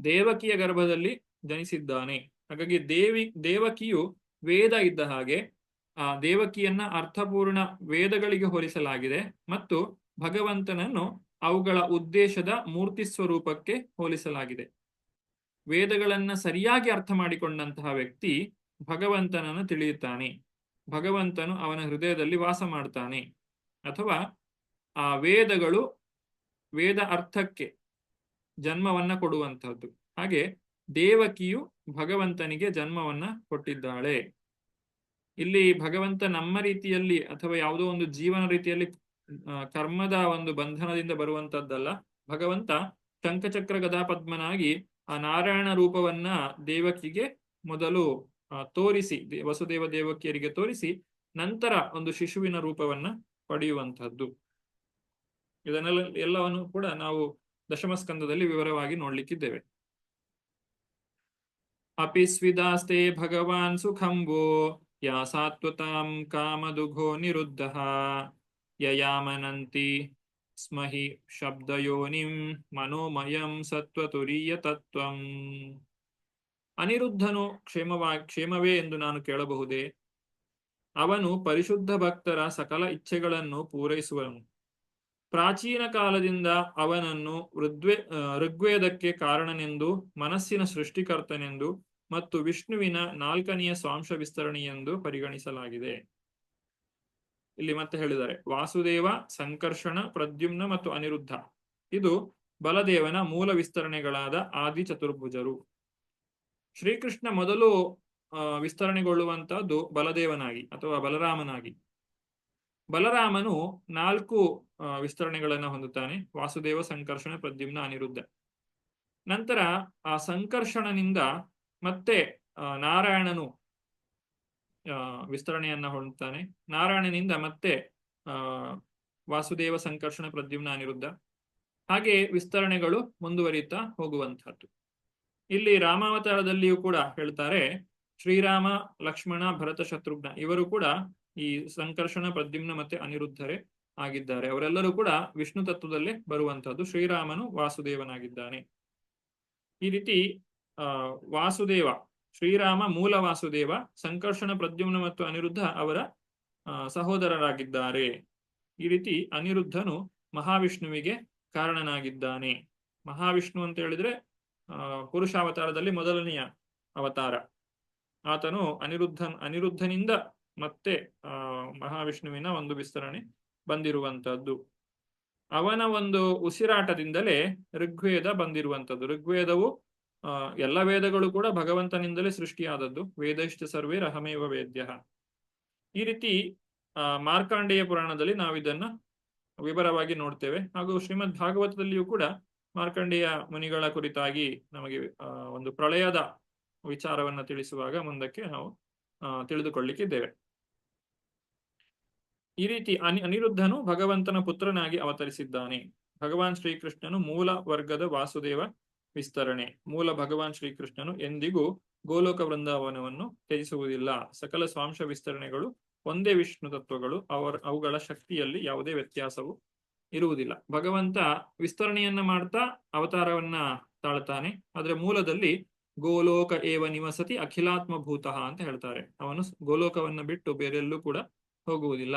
S1: ದೇವಕಿಯ ಗರ್ಭದಲ್ಲಿ ಜನಿಸಿದ್ದಾನೆ. ಹಾಗಾಗಿ ದೇವಕಿಯು ವೇದ ಇದ್ದ ಹಾಗೆ ಆ ದೇವಕಿಯನ್ನ ಅರ್ಥಪೂರ್ಣ ವೇದಗಳಿಗೆ ಹೋಲಿಸಲಾಗಿದೆ ಮತ್ತು ಭಗವಂತನನ್ನು ಅವುಗಳ ಉದ್ದೇಶದ ಮೂರ್ತಿ ಸ್ವರೂಪಕ್ಕೆ ಹೋಲಿಸಲಾಗಿದೆ. ವೇದಗಳನ್ನ ಸರಿಯಾಗಿ ಅರ್ಥ ಮಾಡಿಕೊಂಡಂತಹ ವ್ಯಕ್ತಿ ಭಗವಂತನನ್ನು ತಿಳಿಯುತ್ತಾನೆ. ಭಗವಂತನು ಅವನ ಹೃದಯದಲ್ಲಿ ವಾಸ ಮಾಡ್ತಾನೆ. ಅಥವಾ ಆ ವೇದಗಳು ವೇದ ಅರ್ಥಕ್ಕೆ ಜನ್ಮವನ್ನ ಕೊಡುವಂತಹದ್ದು. ಹಾಗೆ ದೇವಕಿಯು ಭಗವಂತನಿಗೆ ಜನ್ಮವನ್ನ ಕೊಟ್ಟಿದ್ದಾಳೆ. ಇಲ್ಲಿ ಭಗವಂತ ನಮ್ಮ ರೀತಿಯಲ್ಲಿ ಅಥವಾ ಯಾವುದೋ ಒಂದು ಜೀವನ ರೀತಿಯಲ್ಲಿ ಕರ್ಮದ ಒಂದು ಬಂಧನದಿಂದ ಬರುವಂತದ್ದಲ್ಲ. ಭಗವಂತ ಶಂಖಚಕ್ರ ಗದಾಪದ್ಮನಾಗಿ ಆ ನಾರಾಯಣ ರೂಪವನ್ನ ದೇವಕಿಗೆ ಮೊದಲು ತೋರಿಸಿ, ವಸುದೇವ ದೇವಕಿಯರಿಗೆ ತೋರಿಸಿ ನಂತರ ಒಂದು ಶಿಶುವಿನ ರೂಪವನ್ನ ಪಡೆಯುವಂತಹದ್ದು. ಎಲ್ಲವನ್ನು ಕೂಡ ನಾವು ದಶಮಸ್ಕಂದದಲ್ಲಿ ವಿವರವಾಗಿ ನೋಡ್ಲಿಕ್ಕಿದ್ದೇವೆ. ಅಪಿ ಸ್ವಿದಾಸ್ತೆ ಭಗವಾನ್ ಸುಖಂವೋ ಯಾ ಸಾತ್ವತಾಂ ಕಾಮದುಘೋ ನಿರುದ್ಧಃ ಯಯಾಮನಂತಿ ಸ್ಮಹಿ ಶಬ್ದಯೋನಿಂ ಮನೋಮಯಂ ಸತ್ವತುರೀಯ ತತ್ವಂ. ಅನಿರುದ್ಧನು ಕ್ಷೇಮವೇ ಎಂದು ನಾನು ಕೇಳಬಹುದೇ? ಅವನು ಪರಿಶುದ್ಧ ಭಕ್ತರ ಸಕಲ ಇಚ್ಛೆಗಳನ್ನು ಪೂರೈಸುವನು. ಪ್ರಾಚೀನ ಕಾಲದಿಂದ ಅವನನ್ನು ಋಗ್ವೇದಕ್ಕೆ ಕಾರಣನೆಂದು, ಮನಸ್ಸಿನ ಸೃಷ್ಟಿಕರ್ತನೆಂದು ಮತ್ತು ವಿಷ್ಣುವಿನ 4ನೆಯ ಸ್ವಾಂಶ ವಿಸ್ತರಣೆಯೆಂದು ಪರಿಗಣಿಸಲಾಗಿದೆ. ಇಲ್ಲಿ ಮತ್ತೆ ಹೇಳಿದ್ದಾರೆ, ವಾಸುದೇವ, ಸಂಕರ್ಷಣ, ಪ್ರದ್ಯುಮ್ನ ಮತ್ತು ಅನಿರುದ್ಧ ಇದು ಬಲದೇವನ ಮೂಲ ವಿಸ್ತರಣೆಗಳಾದ ಆದಿ ಚತುರ್ಭುಜರು. ಶ್ರೀಕೃಷ್ಣ ಮೊದಲು ವಿಸ್ತರಣೆಗೊಳ್ಳುವಂತಹದ್ದು ಬಲದೇವನಾಗಿ ಅಥವಾ ಬಲರಾಮನಾಗಿ. ಬಲರಾಮನು 4 ವಿಸ್ತರಣೆಗಳನ್ನು ಹೊಂದುತ್ತಾನೆ: ವಾಸುದೇವ, ಸಂಕರ್ಷಣ, ಪ್ರದ್ಯುಮ್ನ, ಅನಿರುದ್ಧ. ನಂತರ ಆ ಸಂಕರ್ಷಣನಿಂದ ಮತ್ತೆ ನಾರಾಯಣನು ವಿಸ್ತರಣೆಯನ್ನ ಹೊಂದುತ್ತಾನೆ. ನಾರಾಯಣನಿಂದ ಮತ್ತೆ ವಾಸುದೇವ, ಸಂಕರ್ಷಣ, ಪ್ರದ್ಯುಮ್ನ, ಅನಿರುದ್ಧ. ಹಾಗೆ ವಿಸ್ತರಣೆಗಳು ಮುಂದುವರಿಯುತ್ತಾ ಹೋಗುವಂತಹದ್ದು. ಇಲ್ಲಿ ರಾಮಾವತಾರದಲ್ಲಿಯೂ ಕೂಡ ಹೇಳ್ತಾರೆ, ಶ್ರೀರಾಮ, ಲಕ್ಷ್ಮಣ, ಭರತ, ಶತ್ರುಘ್ನ ಇವರು ಕೂಡ ಈ ಸಂಕರ್ಷಣ, ಪ್ರದ್ಯುಮ್ನ ಮತ್ತೆ ಅನಿರುದ್ಧರೇ ಆಗಿದ್ದಾರೆ. ಅವರೆಲ್ಲರೂ ಕೂಡ ವಿಷ್ಣು ತತ್ವದಲ್ಲೇ ಬರುವಂತಹದ್ದು. ಶ್ರೀರಾಮನು ವಾಸುದೇವನಾಗಿದ್ದಾನೆ. ಈ ರೀತಿ ವಾಸುದೇವ, ಶ್ರೀರಾಮ ಮೂಲ ವಾಸುದೇವ, ಸಂಕರ್ಷಣ, ಪ್ರದ್ಯುಮ್ನ ಮತ್ತು ಅನಿರುದ್ಧ ಅವರ ಸಹೋದರರಾಗಿದ್ದಾರೆ. ಈ ರೀತಿ ಅನಿರುದ್ಧನು ಮಹಾವಿಷ್ಣುವಿಗೆ ಕಾರಣನಾಗಿದ್ದಾನೆ. ಮಹಾವಿಷ್ಣು ಅಂತ ಹೇಳಿದ್ರೆ ಪುರುಷಾವತಾರದಲ್ಲಿ ಮೊದಲನೆಯ ಅವತಾರ. ಆತನು ಅನಿರುದ್ಧನಿಂದ ಮತ್ತೆ ಮಹಾವಿಷ್ಣುವಿನ ಒಂದು ವಿಸ್ತರಣೆ ಬಂದಿರುವಂತಹದ್ದು. ಅವನ ಒಂದು ಉಸಿರಾಟದಿಂದಲೇ ಋಗ್ವೇದ ಬಂದಿರುವಂತದ್ದು. ಋಗ್ವೇದವು ಎಲ್ಲ ವೇದಗಳು ಕೂಡ ಭಗವಂತನಿಂದಲೇ ಸೃಷ್ಟಿಯಾದದ್ದು. ವೇದಶ್ಚ ಸರ್ವೇ ಅಹಮೇವ ವೇದ್ಯ. ಈ ರೀತಿ ಮಾರ್ಕಾಂಡೇಯ ಪುರಾಣದಲ್ಲಿ ನಾವು ಇದನ್ನ ವಿವರವಾಗಿ ನೋಡ್ತೇವೆ. ಹಾಗೂ ಶ್ರೀಮದ್ ಭಾಗವತದಲ್ಲಿಯೂ ಕೂಡ ಮಾರ್ಕಂಡೇಯ ಮುನಿಗಳ ಕುರಿತಾಗಿ ನಮಗೆ ಒಂದು ಪ್ರಳಯದ ವಿಚಾರವನ್ನ ತಿಳಿಸುವಾಗ ಮುಂದಕ್ಕೆ ನಾವು ತಿಳಿದುಕೊಳ್ಳಿಕ್ಕಿದ್ದೇವೆ. ಈ ರೀತಿ ಅನಿರುದ್ಧನು ಭಗವಂತನ ಪುತ್ರನಾಗಿ ಅವತರಿಸಿದ್ದಾನೆ. ಭಗವಾನ್ ಶ್ರೀಕೃಷ್ಣನು ಮೂಲ ವರ್ಗದ ವಾಸುದೇವ ವಿಸ್ತರಣೆ. ಮೂಲ ಭಗವಾನ್ ಶ್ರೀಕೃಷ್ಣನು ಎಂದಿಗೂ ಗೋಲೋಕ ವೃಂದಾವನವನ್ನು ತ್ಯಜಿಸುವುದಿಲ್ಲ. ಸಕಲ ಸ್ವಾಂಶ ವಿಸ್ತರಣೆಗಳು ಒಂದೇ ವಿಷ್ಣು ತತ್ವಗಳು. ಅವುಗಳ ಶಕ್ತಿಯಲ್ಲಿ ಯಾವುದೇ ವ್ಯತ್ಯಾಸವು ಇರುವುದಿಲ್ಲ. ಭಗವಂತ ವಿಸ್ತರಣೆಯನ್ನ ಮಾಡ್ತಾ ಅವತಾರವನ್ನ ತಾಳ್ತಾನೆ. ಆದ್ರೆ ಮೂಲದಲ್ಲಿ ಗೋಲೋಕ ಏವ ನಿವಸತಿ ಅಖಿಲಾತ್ಮ ಭೂತಃ ಅಂತ ಹೇಳ್ತಾರೆ. ಅವನು ಗೋಲೋಕವನ್ನ ಬಿಟ್ಟು ಬೇರೆಲ್ಲೂ ಕೂಡ ಹೋಗುವುದಿಲ್ಲ.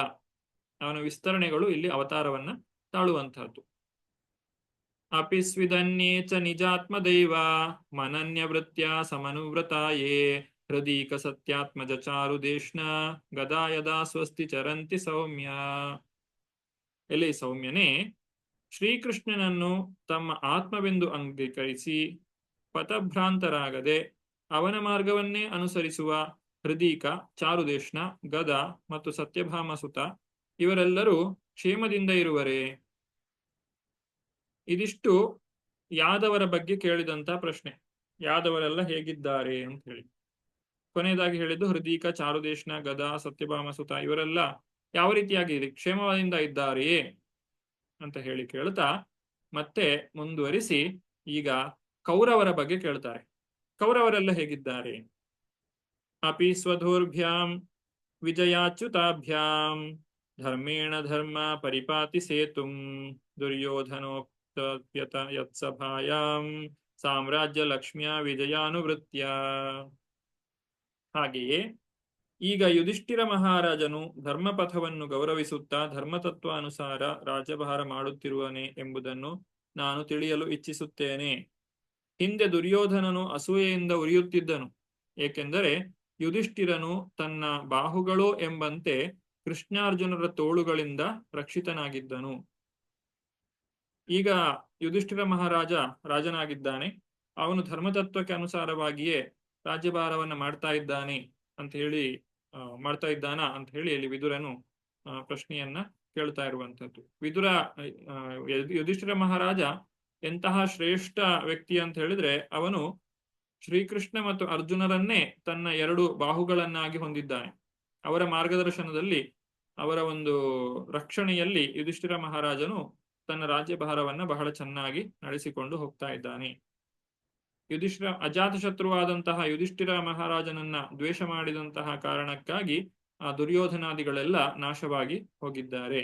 S1: ಅವನ ವಿಸ್ತರಣೆಗಳು ಇಲ್ಲಿ ಅವತಾರವನ್ನ ತಾಳುವಂತಹದ್ದು. ಅಪಿ ಸ್ವಿದನ್ಯೇ ಚ ನಿಜಾತ್ಮ ದೈವ ಮನನ್ಯ ವೃತ್ಯ ಸಮನುವ್ರತಾಯೇ ಹೃದೀಕ ಸತ್ಯಾತ್ಮಜ ಚಾರು ದೇಶ್ನ ಗದಾ ಯದಾ ಸ್ವಸ್ತಿ ಚರಂತಿ ಸೌಮ್ಯ. ಎಲೆ ಸೌಮ್ಯನೇ, ಶ್ರೀಕೃಷ್ಣನನ್ನು ತಮ್ಮ ಆತ್ಮವೆಂದು ಅಂಗೀಕರಿಸಿ ಪಥಭ್ರಾಂತರಾಗದೆ ಅವನ ಮಾರ್ಗವನ್ನೇ ಅನುಸರಿಸುವ ಹೃದೀಕ, ಚಾರುದೇಶ್ನ, ಗದ ಮತ್ತು ಸತ್ಯಭಾಮ ಸುತ ಇವರೆಲ್ಲರೂ ಕ್ಷೇಮದಿಂದ ಇರುವರೇ? ಇದಿಷ್ಟು ಯಾದವರ ಬಗ್ಗೆ ಕೇಳಿದಂತ ಪ್ರಶ್ನೆ. ಯಾದವರೆಲ್ಲ ಹೇಗಿದ್ದಾರೆ ಅಂತ ಹೇಳಿ. ಕೊನೆಯದಾಗಿ ಹೇಳಿದ್ದು ಹೃದೀಕ, ಚಾರುದೇಶ್ನ, ಗದ, ಸತ್ಯಭಾಮ ಸುತ ಇವರೆಲ್ಲ ಯಾವ ರೀತಿಯಾಗಿ ಕ್ಷೇಮದಿಂದ ಇದ್ದಾರೆಯೇ ಅಂತ ಹೇಳಿ ಕೇಳ್ತಾ ಮತ್ತೆ ಮುಂದುವರಿಸಿ ಈಗ ಕೌರವರ ಬಗ್ಗೆ ಕೇಳ್ತಾರೆ. ಕೌರವರೆಲ್ಲ ಹೇಗಿದ್ದಾರೆ? ಅಪಿ ಸ್ವಧೂರ್ಭ್ಯಾಂ ವಿಜಯಾಚ್ಯುತಾಭ್ಯಾಂ ಧರ್ಮೇಣ ಧರ್ಮ ಪರಿಪಾತಿ ಸೇತುಂ ದುರ್ಯೋಧನೋಕ್ತಯತ ಯತ್ಸಭಾಯಾಂ ಸಾಮ್ರಾಜ್ಯ ಲಕ್ಷ್ಮ್ಯ ವಿಜಯಾನುವೃತ್ಯ. ಹಾಗೆಯೇ ಈಗ ಯುಧಿಷ್ಠಿರ ಮಹಾರಾಜನು ಧರ್ಮಪಥವನ್ನು ಗೌರವಿಸುತ್ತಾ ಧರ್ಮತತ್ವಾನುಸಾರ ರಾಜ್ಯಭಾರ ಮಾಡುತ್ತಿರುವನೆ ಎಂಬುದನ್ನು ನಾನು ತಿಳಿಯಲು ಇಚ್ಛಿಸುತ್ತೇನೆ. ಹಿಂದೆ ದುರ್ಯೋಧನನು ಅಸೂಯೆಯಿಂದ ಉರಿಯುತ್ತಿದ್ದನು, ಏಕೆಂದರೆ ಯುಧಿಷ್ಠಿರನು ತನ್ನ ಬಾಹುಗಳೋ ಎಂಬಂತೆ ಕೃಷ್ಣಾರ್ಜುನರ ತೋಳುಗಳಿಂದ ರಕ್ಷಿತನಾಗಿದ್ದನು. ಈಗ ಯುಧಿಷ್ಠಿರ ಮಹಾರಾಜ ರಾಜನಾಗಿದ್ದಾನೆ. ಅವನು ಧರ್ಮತತ್ವಕ್ಕೆ ಅನುಸಾರವಾಗಿಯೇ ರಾಜ್ಯಭಾರವನ್ನ ಮಾಡ್ತಾ ಇದ್ದಾನೆ ಅಂತ ಹೇಳಿ ಇಲ್ಲಿ ವಿದುರನು ಪ್ರಶ್ನೆಯನ್ನ ಕೇಳ್ತಾ ಇರುವಂತದ್ದು. ಯುಧಿಷ್ಠಿರ ಮಹಾರಾಜ ಎಂತಹ ಶ್ರೇಷ್ಠ ವ್ಯಕ್ತಿ ಅಂತ ಹೇಳಿದ್ರೆ, ಅವನು ಶ್ರೀಕೃಷ್ಣ ಮತ್ತು ಅರ್ಜುನರನ್ನೇ ತನ್ನ 2 ಬಾಹುಗಳನ್ನಾಗಿ ಹೊಂದಿದ್ದಾನೆ. ಅವರ ಮಾರ್ಗದರ್ಶನದಲ್ಲಿ, ಅವರ ಒಂದು ರಕ್ಷಣೆಯಲ್ಲಿ ಯುಧಿಷ್ಠಿರ ಮಹಾರಾಜನು ತನ್ನ ರಾಜ್ಯಭಾರವನ್ನ ಬಹಳ ಚೆನ್ನಾಗಿ ನಡೆಸಿಕೊಂಡು ಹೋಗ್ತಾ ಇದ್ದಾನೆ. ಅಜಾತಶತ್ರುವಾದಂತಹ ಯುಧಿಷ್ಠಿರ ಮಹಾರಾಜನನ್ನ ದ್ವೇಷ ಮಾಡಿದಂತಹ ಕಾರಣಕ್ಕಾಗಿ ಆ ದುರ್ಯೋಧನಾದಿಗಳೆಲ್ಲ ನಾಶವಾಗಿ ಹೋಗಿದ್ದಾರೆ.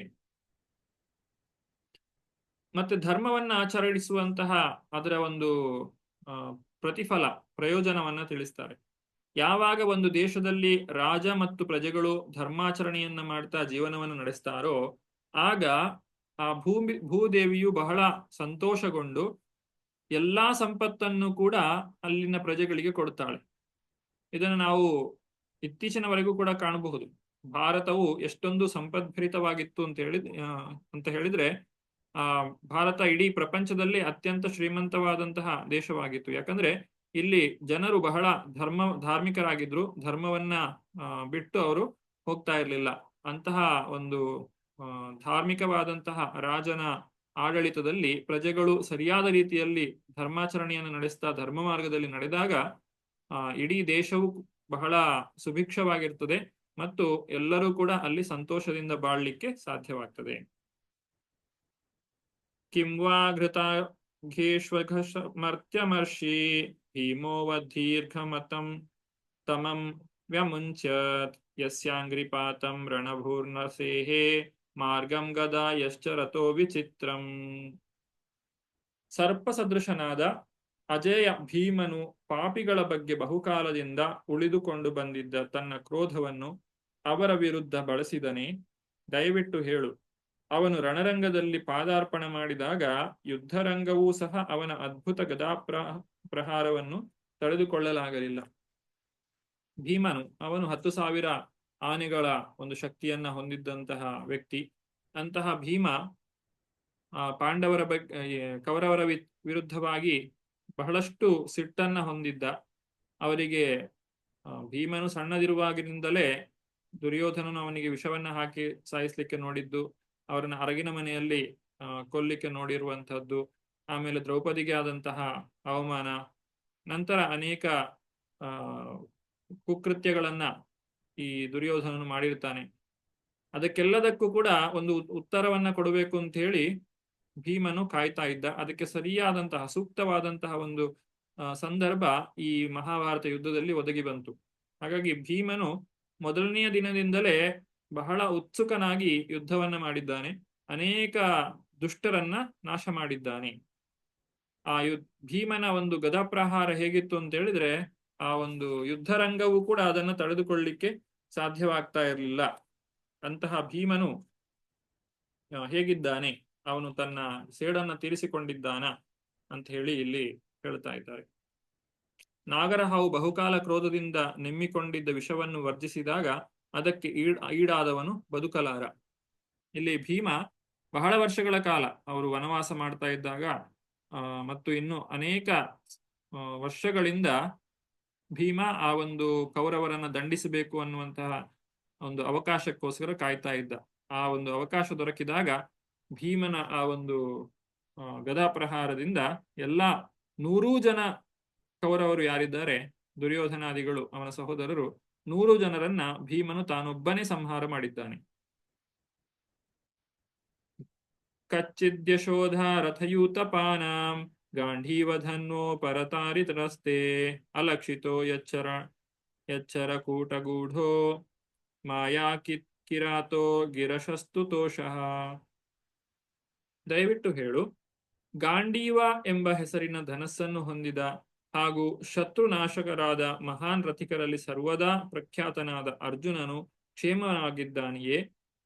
S1: ಮತ್ತೆ ಧರ್ಮವನ್ನ ಆಚರಿಸುವಂತಹ ಅದರ ಒಂದು ಪ್ರಯೋಜನವನ್ನ ತಿಳಿಸ್ತಾರೆ. ಯಾವಾಗ ಒಂದು ದೇಶದಲ್ಲಿ ರಾಜ ಮತ್ತು ಪ್ರಜೆಗಳು ಧರ್ಮಾಚರಣೆಯನ್ನ ಮಾಡ್ತಾ ಜೀವನವನ್ನು ನಡೆಸ್ತಾರೋ ಆಗ ಆ ಭೂದೇವಿಯು ಬಹಳ ಸಂತೋಷಗೊಂಡು ಎಲ್ಲಾ ಸಂಪತ್ತನ್ನು ಕೂಡ ಅಲ್ಲಿನ ಪ್ರಜೆಗಳಿಗೆ ಕೊಡ್ತಾಳೆ. ಇದನ್ನು ನಾವು ಇತ್ತೀಚಿನವರೆಗೂ ಕೂಡ ಕಾಣಬಹುದು. ಭಾರತವು ಎಷ್ಟೊಂದು ಸಂಪದ್ಭರಿತವಾಗಿತ್ತು ಅಂತ ಹೇಳಿದ್ರೆ ಆ ಭಾರತ ಇಡೀ ಪ್ರಪಂಚದಲ್ಲಿ ಅತ್ಯಂತ ಶ್ರೀಮಂತವಾದಂತಹ ದೇಶವಾಗಿತ್ತು. ಯಾಕಂದ್ರೆ ಇಲ್ಲಿ ಜನರು ಬಹಳ ಧಾರ್ಮಿಕರಾಗಿದ್ರು. ಧರ್ಮವನ್ನ ಬಿಟ್ಟು ಅವರು ಹೋಗ್ತಾ ಇರಲಿಲ್ಲ. ಅಂತಹ ಒಂದು ಧಾರ್ಮಿಕವಾದಂತಹ ರಾಜನ ಆಡಳಿತದಲ್ಲಿ ಪ್ರಜೆಗಳು ಸರಿಯಾದ ರೀತಿಯಲ್ಲಿ ಧರ್ಮಾಚರಣೆಯನ್ನು ನಡೆಸ್ತಾ ಧರ್ಮ ಮಾರ್ಗದಲ್ಲಿ ನಡೆದಾಗ ಇಡೀ ದೇಶವು ಬಹಳ ಸುಭಿಕ್ಷವಾಗಿರ್ತದೆ ಮತ್ತು ಎಲ್ಲರೂ ಕೂಡ ಅಲ್ಲಿ ಸಂತೋಷದಿಂದ ಬಾಳ್ಲಿಕ್ಕೆ ಸಾಧ್ಯವಾಗ್ತದೆ. ಕಿಂವಾ ಘೃತಾಘೇಶ್ವರ್ತ್ಯಮರ್ಷಿ ಭೀಮೋವಧೀರ್ಘಮತಂ ತಮಂ ವ್ಯಮುಂಚ್ಯತ್ ಯಸ್ಯಾಂಗ್ರಿಪಾತಂ ರಣಭೂರ್ನಸೇಹೇ ಮಾರ್ಗಂ ಗದಾ ಯಶ್ಚರತೋ ವಿಚಿತ್ರಂ. ಸರ್ಪ ಸದೃಶನಾದ ಅಜೇಯ ಭೀಮನು ಪಾಪಿಗಳ ಬಗ್ಗೆ ಬಹುಕಾಲದಿಂದ ಉಳಿದುಕೊಂಡು ಬಂದಿದ್ದ ತನ್ನ ಕ್ರೋಧವನ್ನು ಅವರ ವಿರುದ್ಧ ಬಳಸಿದನೇ? ದಯವಿಟ್ಟು ಹೇಳು. ಅವನು ರಣರಂಗದಲ್ಲಿ ಪಾದಾರ್ಪಣೆ ಮಾಡಿದಾಗ ಯುದ್ಧರಂಗವೂ ಸಹ ಅವನ ಅದ್ಭುತ ಪ್ರಹಾರವನ್ನು ತಡೆದುಕೊಳ್ಳಲಾಗಲಿಲ್ಲ. ಭೀಮನು ಅವನು 10,000 ಆನೆಗಳ ಒಂದು ಶಕ್ತಿಯನ್ನ ಹೊಂದಿದ್ದಂತಹ ವ್ಯಕ್ತಿ. ಅಂತಹ ಭೀಮ ಪಾಂಡವರ ಕೌರವರ ವಿರುದ್ಧವಾಗಿ ಬಹಳಷ್ಟು ಸಿಟ್ಟನ್ನ ಹೊಂದಿದ್ದ. ಅವರಿಗೆ ಭೀಮನು ಸಣ್ಣದಿರುವಾಗಿನಿಂದಲೇ ದುರ್ಯೋಧನನು ಅವನಿಗೆ ವಿಷವನ್ನ ಹಾಕಿ ಸಾಯಿಸ್ಲಿಕ್ಕೆ ನೋಡಿದ್ದು, ಅವರನ್ನ ಅರಗಿನ ಮನೆಯಲ್ಲಿ ಕೊಲ್ಲಿಕ್ಕೆ ನೋಡಿರುವಂತಹದ್ದು, ಆಮೇಲೆ ದ್ರೌಪದಿಗೆ ಆದಂತಹ ಅವಮಾನ, ನಂತರ ಅನೇಕ ಕುಕೃತ್ಯಗಳನ್ನ ಈ ದುರ್ಯೋಧನನು ಮಾಡಿರ್ತಾನೆ. ಅದಕ್ಕೆಲ್ಲದಕ್ಕೂ ಕೂಡ ಒಂದು ಉತ್ತರವನ್ನ ಕೊಡಬೇಕು ಅಂತ ಹೇಳಿ ಭೀಮನು ಕಾಯ್ತಾ ಇದ್ದ. ಅದಕ್ಕೆ ಸರಿಯಾದಂತಹ ಸೂಕ್ತವಾದಂತಹ ಒಂದು ಸಂದರ್ಭ ಈ ಮಹಾಭಾರತ ಯುದ್ಧದಲ್ಲಿ ಒದಗಿ ಬಂತು. ಹಾಗಾಗಿ ಭೀಮನು ಮೊದಲನೆಯ ದಿನದಿಂದಲೇ ಬಹಳ ಉತ್ಸುಕನಾಗಿ ಯುದ್ಧವನ್ನ ಮಾಡಿದ್ದಾನೆ. ಅನೇಕ ದುಷ್ಟರನ್ನ ನಾಶ ಮಾಡಿದ್ದಾನೆ. ಆ ಭೀಮನ ಒಂದು ಗದಾಪ್ರಹಾರ ಹೇಗಿತ್ತು ಅಂತ ಹೇಳಿದ್ರೆ ಆ ಒಂದು ಯುದ್ಧರಂಗವೂ ಕೂಡ ಅದನ್ನು ತಡೆದುಕೊಳ್ಳಿಕ್ಕೆ ಸಾಧ್ಯವಾಗ್ತಾ ಇರಲಿಲ್ಲ. ಅಂತಹ ಭೀಮನು ಹೇಗಿದ್ದಾನೆ, ಅವನು ತನ್ನ ಸೇಡನ್ನ ತೀರಿಸಿಕೊಂಡಿದ್ದಾನ ಅಂತ ಹೇಳಿ ಇಲ್ಲಿ ಹೇಳ್ತಾ ಇದ್ದಾರೆ. ನಾಗರಹಾವು ಬಹುಕಾಲ ಕ್ರೋಧದಿಂದ ನೆಮ್ಮಿಕೊಂಡಿದ್ದ ವಿಷವನ್ನು ವರ್ಜಿಸಿದಾಗ ಅದಕ್ಕೆ ಈಡಾದವನು ಬದುಕಲಾರ. ಇಲ್ಲಿ ಭೀಮ ಬಹಳ ವರ್ಷಗಳ ಕಾಲ ಅವರು ವನವಾಸ ಮಾಡ್ತಾ ಇದ್ದಾಗ ಮತ್ತು ಇನ್ನು ಅನೇಕ ವರ್ಷಗಳಿಂದ ಭೀಮ ಆ ಒಂದು ಕೌರವರನ್ನ ದಂಡಿಸಬೇಕು ಅನ್ನುವಂತಹ ಒಂದು ಅವಕಾಶಕ್ಕೋಸ್ಕರ ಕಾಯ್ತಾ ಇದ್ದ. ಆ ಒಂದು ಅವಕಾಶ ದೊರಕಿದಾಗ ಭೀಮನ ಆ ಒಂದು ಗದಾಪ್ರಹಾರದಿಂದ ಎಲ್ಲ 100 ಜನ ಕೌರವರು ಯಾರಿದ್ದಾರೆ, ದುರ್ಯೋಧನಾದಿಗಳು ಅವನ ಸಹೋದರರು 100 ಜನರನ್ನ ಭೀಮನು ತಾನೊಬ್ಬನೇ ಸಂಹಾರ ಮಾಡಿದ್ದಾನೆ. ಕಚ್ಚಿದ್ಯಶೋಧ ರಥಯೂತಪಾನಾಂ ಗಾಂಧೀವಧನ್ವೋ ಪರತಾರಿತರಸ್ತೆ ಅಲಕ್ಷಿತೋ ಯಚ್ಚರ ಕೂಟಗೂಢೋ ಮಾಯಾ ಕಿರಾತೋ ಗಿರಶಸ್ತುತೋಷಃ. ದಯವಿಟ್ಟು ಹೇಳು. ಗಾಂಡೀವ ಎಂಬ ಹೆಸರಿನ ಧನಸ್ಸನ್ನು ಹೊಂದಿದ ಹಾಗೂ ಶತ್ರುನಾಶಕರಾದ ಮಹಾನ್ ರಥಿಕರಲ್ಲಿ ಸರ್ವದಾ ಪ್ರಖ್ಯಾತನಾದ ಅರ್ಜುನನು ಕ್ಷೇಮವಾಗಿದ್ದಾನೆಯೇ?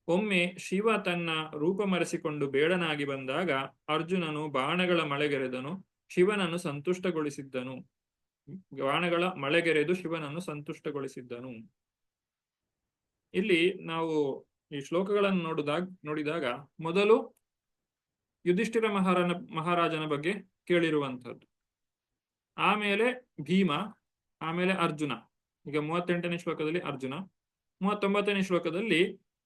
S1: ಒಮ್ಮೆ ಶಿವ ತನ್ನ ರೂಪ ಮರೆಸಿಕೊಂಡು ಬೇಡನಾಗಿ ಬಂದಾಗ ಅರ್ಜುನನು ಬಾಣಗಳ ಮಳೆಗೆರೆದನು, ಶಿವನನ್ನು ಸಂತುಷ್ಟಗೊಳಿಸಿದ್ದನು. ಬಾಣಗಳ ಮಳೆಗೆರೆದು ಶಿವನನ್ನು ಸಂತುಷ್ಟಗೊಳಿಸಿದ್ದನು. ಇಲ್ಲಿ ನಾವು ಈ ಶ್ಲೋಕಗಳನ್ನು ನೋಡಿದಾಗ ಮೊದಲು ಯುಧಿಷ್ಠಿರ ಮಹಾರಾಜನ ಬಗ್ಗೆ ಕೇಳಿರುವಂಥದ್ದು, ಆಮೇಲೆ ಭೀಮ, ಆಮೇಲೆ ಅರ್ಜುನ. ಈಗ 38ನೇ ಶ್ಲೋಕದಲ್ಲಿ ಅರ್ಜುನ, 39ನೇ ಶ್ಲೋಕದಲ್ಲಿ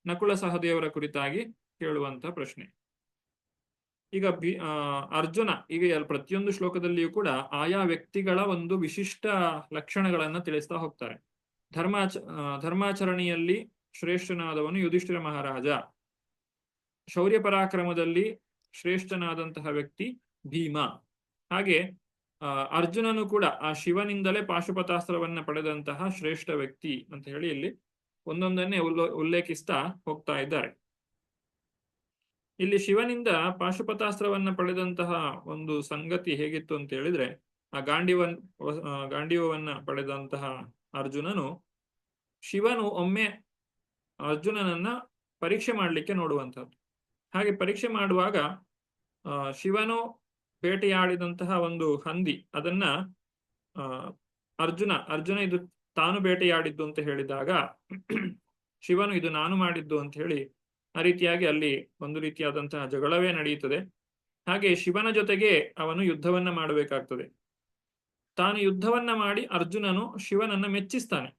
S1: ನಕುಲ ಸಹದೇವರ ಕುರಿತಾಗಿ ಕೇಳುವಂತಹ ಪ್ರಶ್ನೆ. ಈಗ ಅರ್ಜುನ ಈಗ ಪ್ರತಿಯೊಂದು ಶ್ಲೋಕದಲ್ಲಿಯೂ ಕೂಡ ಆಯಾ ವ್ಯಕ್ತಿಗಳ ಒಂದು ವಿಶಿಷ್ಟ ಲಕ್ಷಣಗಳನ್ನ ತಿಳಿಸ್ತಾ ಹೋಗ್ತಾರೆ. ಧರ್ಮಾಚರಣೆಯಲ್ಲಿ ಶ್ರೇಷ್ಠನಾದವನು ಯುಧಿಷ್ಠಿರ ಮಹಾರಾಜ. ಶೌರ್ಯ ಪರಾಕ್ರಮದಲ್ಲಿ ಶ್ರೇಷ್ಠನಾದಂತಹ ವ್ಯಕ್ತಿ ಭೀಮ. ಹಾಗೆ ಅರ್ಜುನನು ಕೂಡ ಆ ಶಿವನಿಂದಲೇ ಪಾಶುಪತಾಸ್ತ್ರವನ್ನ ಪಡೆದಂತಹ ಶ್ರೇಷ್ಠ ವ್ಯಕ್ತಿ ಅಂತ ಹೇಳಿ ಇಲ್ಲಿ ಒಂದೊಂದನ್ನೇ ಉಲ್ಲೇಖಿಸ್ತಾ ಹೋಗ್ತಾ ಇದ್ದಾರೆ. ಇಲ್ಲಿ ಶಿವನಿಂದ ಪಾಶುಪತಾಸ್ತ್ರವನ್ನ ಪಡೆದಂತಹ ಒಂದು ಸಂಗತಿ ಹೇಗಿತ್ತು ಅಂತ ಹೇಳಿದ್ರೆ, ಆ ಗಾಂಡೀವವನ್ನ ಪಡೆದಂತಹ ಅರ್ಜುನನು ಶಿವನು ಒಮ್ಮೆ ಅರ್ಜುನನನ್ನ ಪರೀಕ್ಷೆ ಮಾಡಲಿಕ್ಕೆ ನೋಡುವಂಥದ್ದು. ಹಾಗೆ ಪರೀಕ್ಷೆ ಮಾಡುವಾಗ ಶಿವನು ಬೇಟೆಯಾಡಿದಂತಹ ಒಂದು ಹಂದಿ ಅದನ್ನ ಅರ್ಜುನ ಇದು ತಾನು ಬೇಟೆಯಾಡಿದ್ದು ಅಂತ ಹೇಳಿದಾಗ ಶಿವನು ಇದು ನಾನು ಮಾಡಿದ್ದು ಅಂತ ಹೇಳಿ ಆ ರೀತಿಯಾಗಿ ಅಲ್ಲಿ ಒಂದು ರೀತಿಯಾದಂತಹ ಜಗಳವೇ ನಡೆಯುತ್ತದೆ. ಹಾಗೆ ಶಿವನ ಜೊತೆಗೆ ಅವನು ಯುದ್ಧವನ್ನ ಮಾಡಬೇಕಾಗ್ತದೆ. ತಾನು ಯುದ್ಧವನ್ನ ಮಾಡಿ ಅರ್ಜುನನು ಶಿವನನ್ನ ಮೆಚ್ಚಿಸ್ತಾನೆ.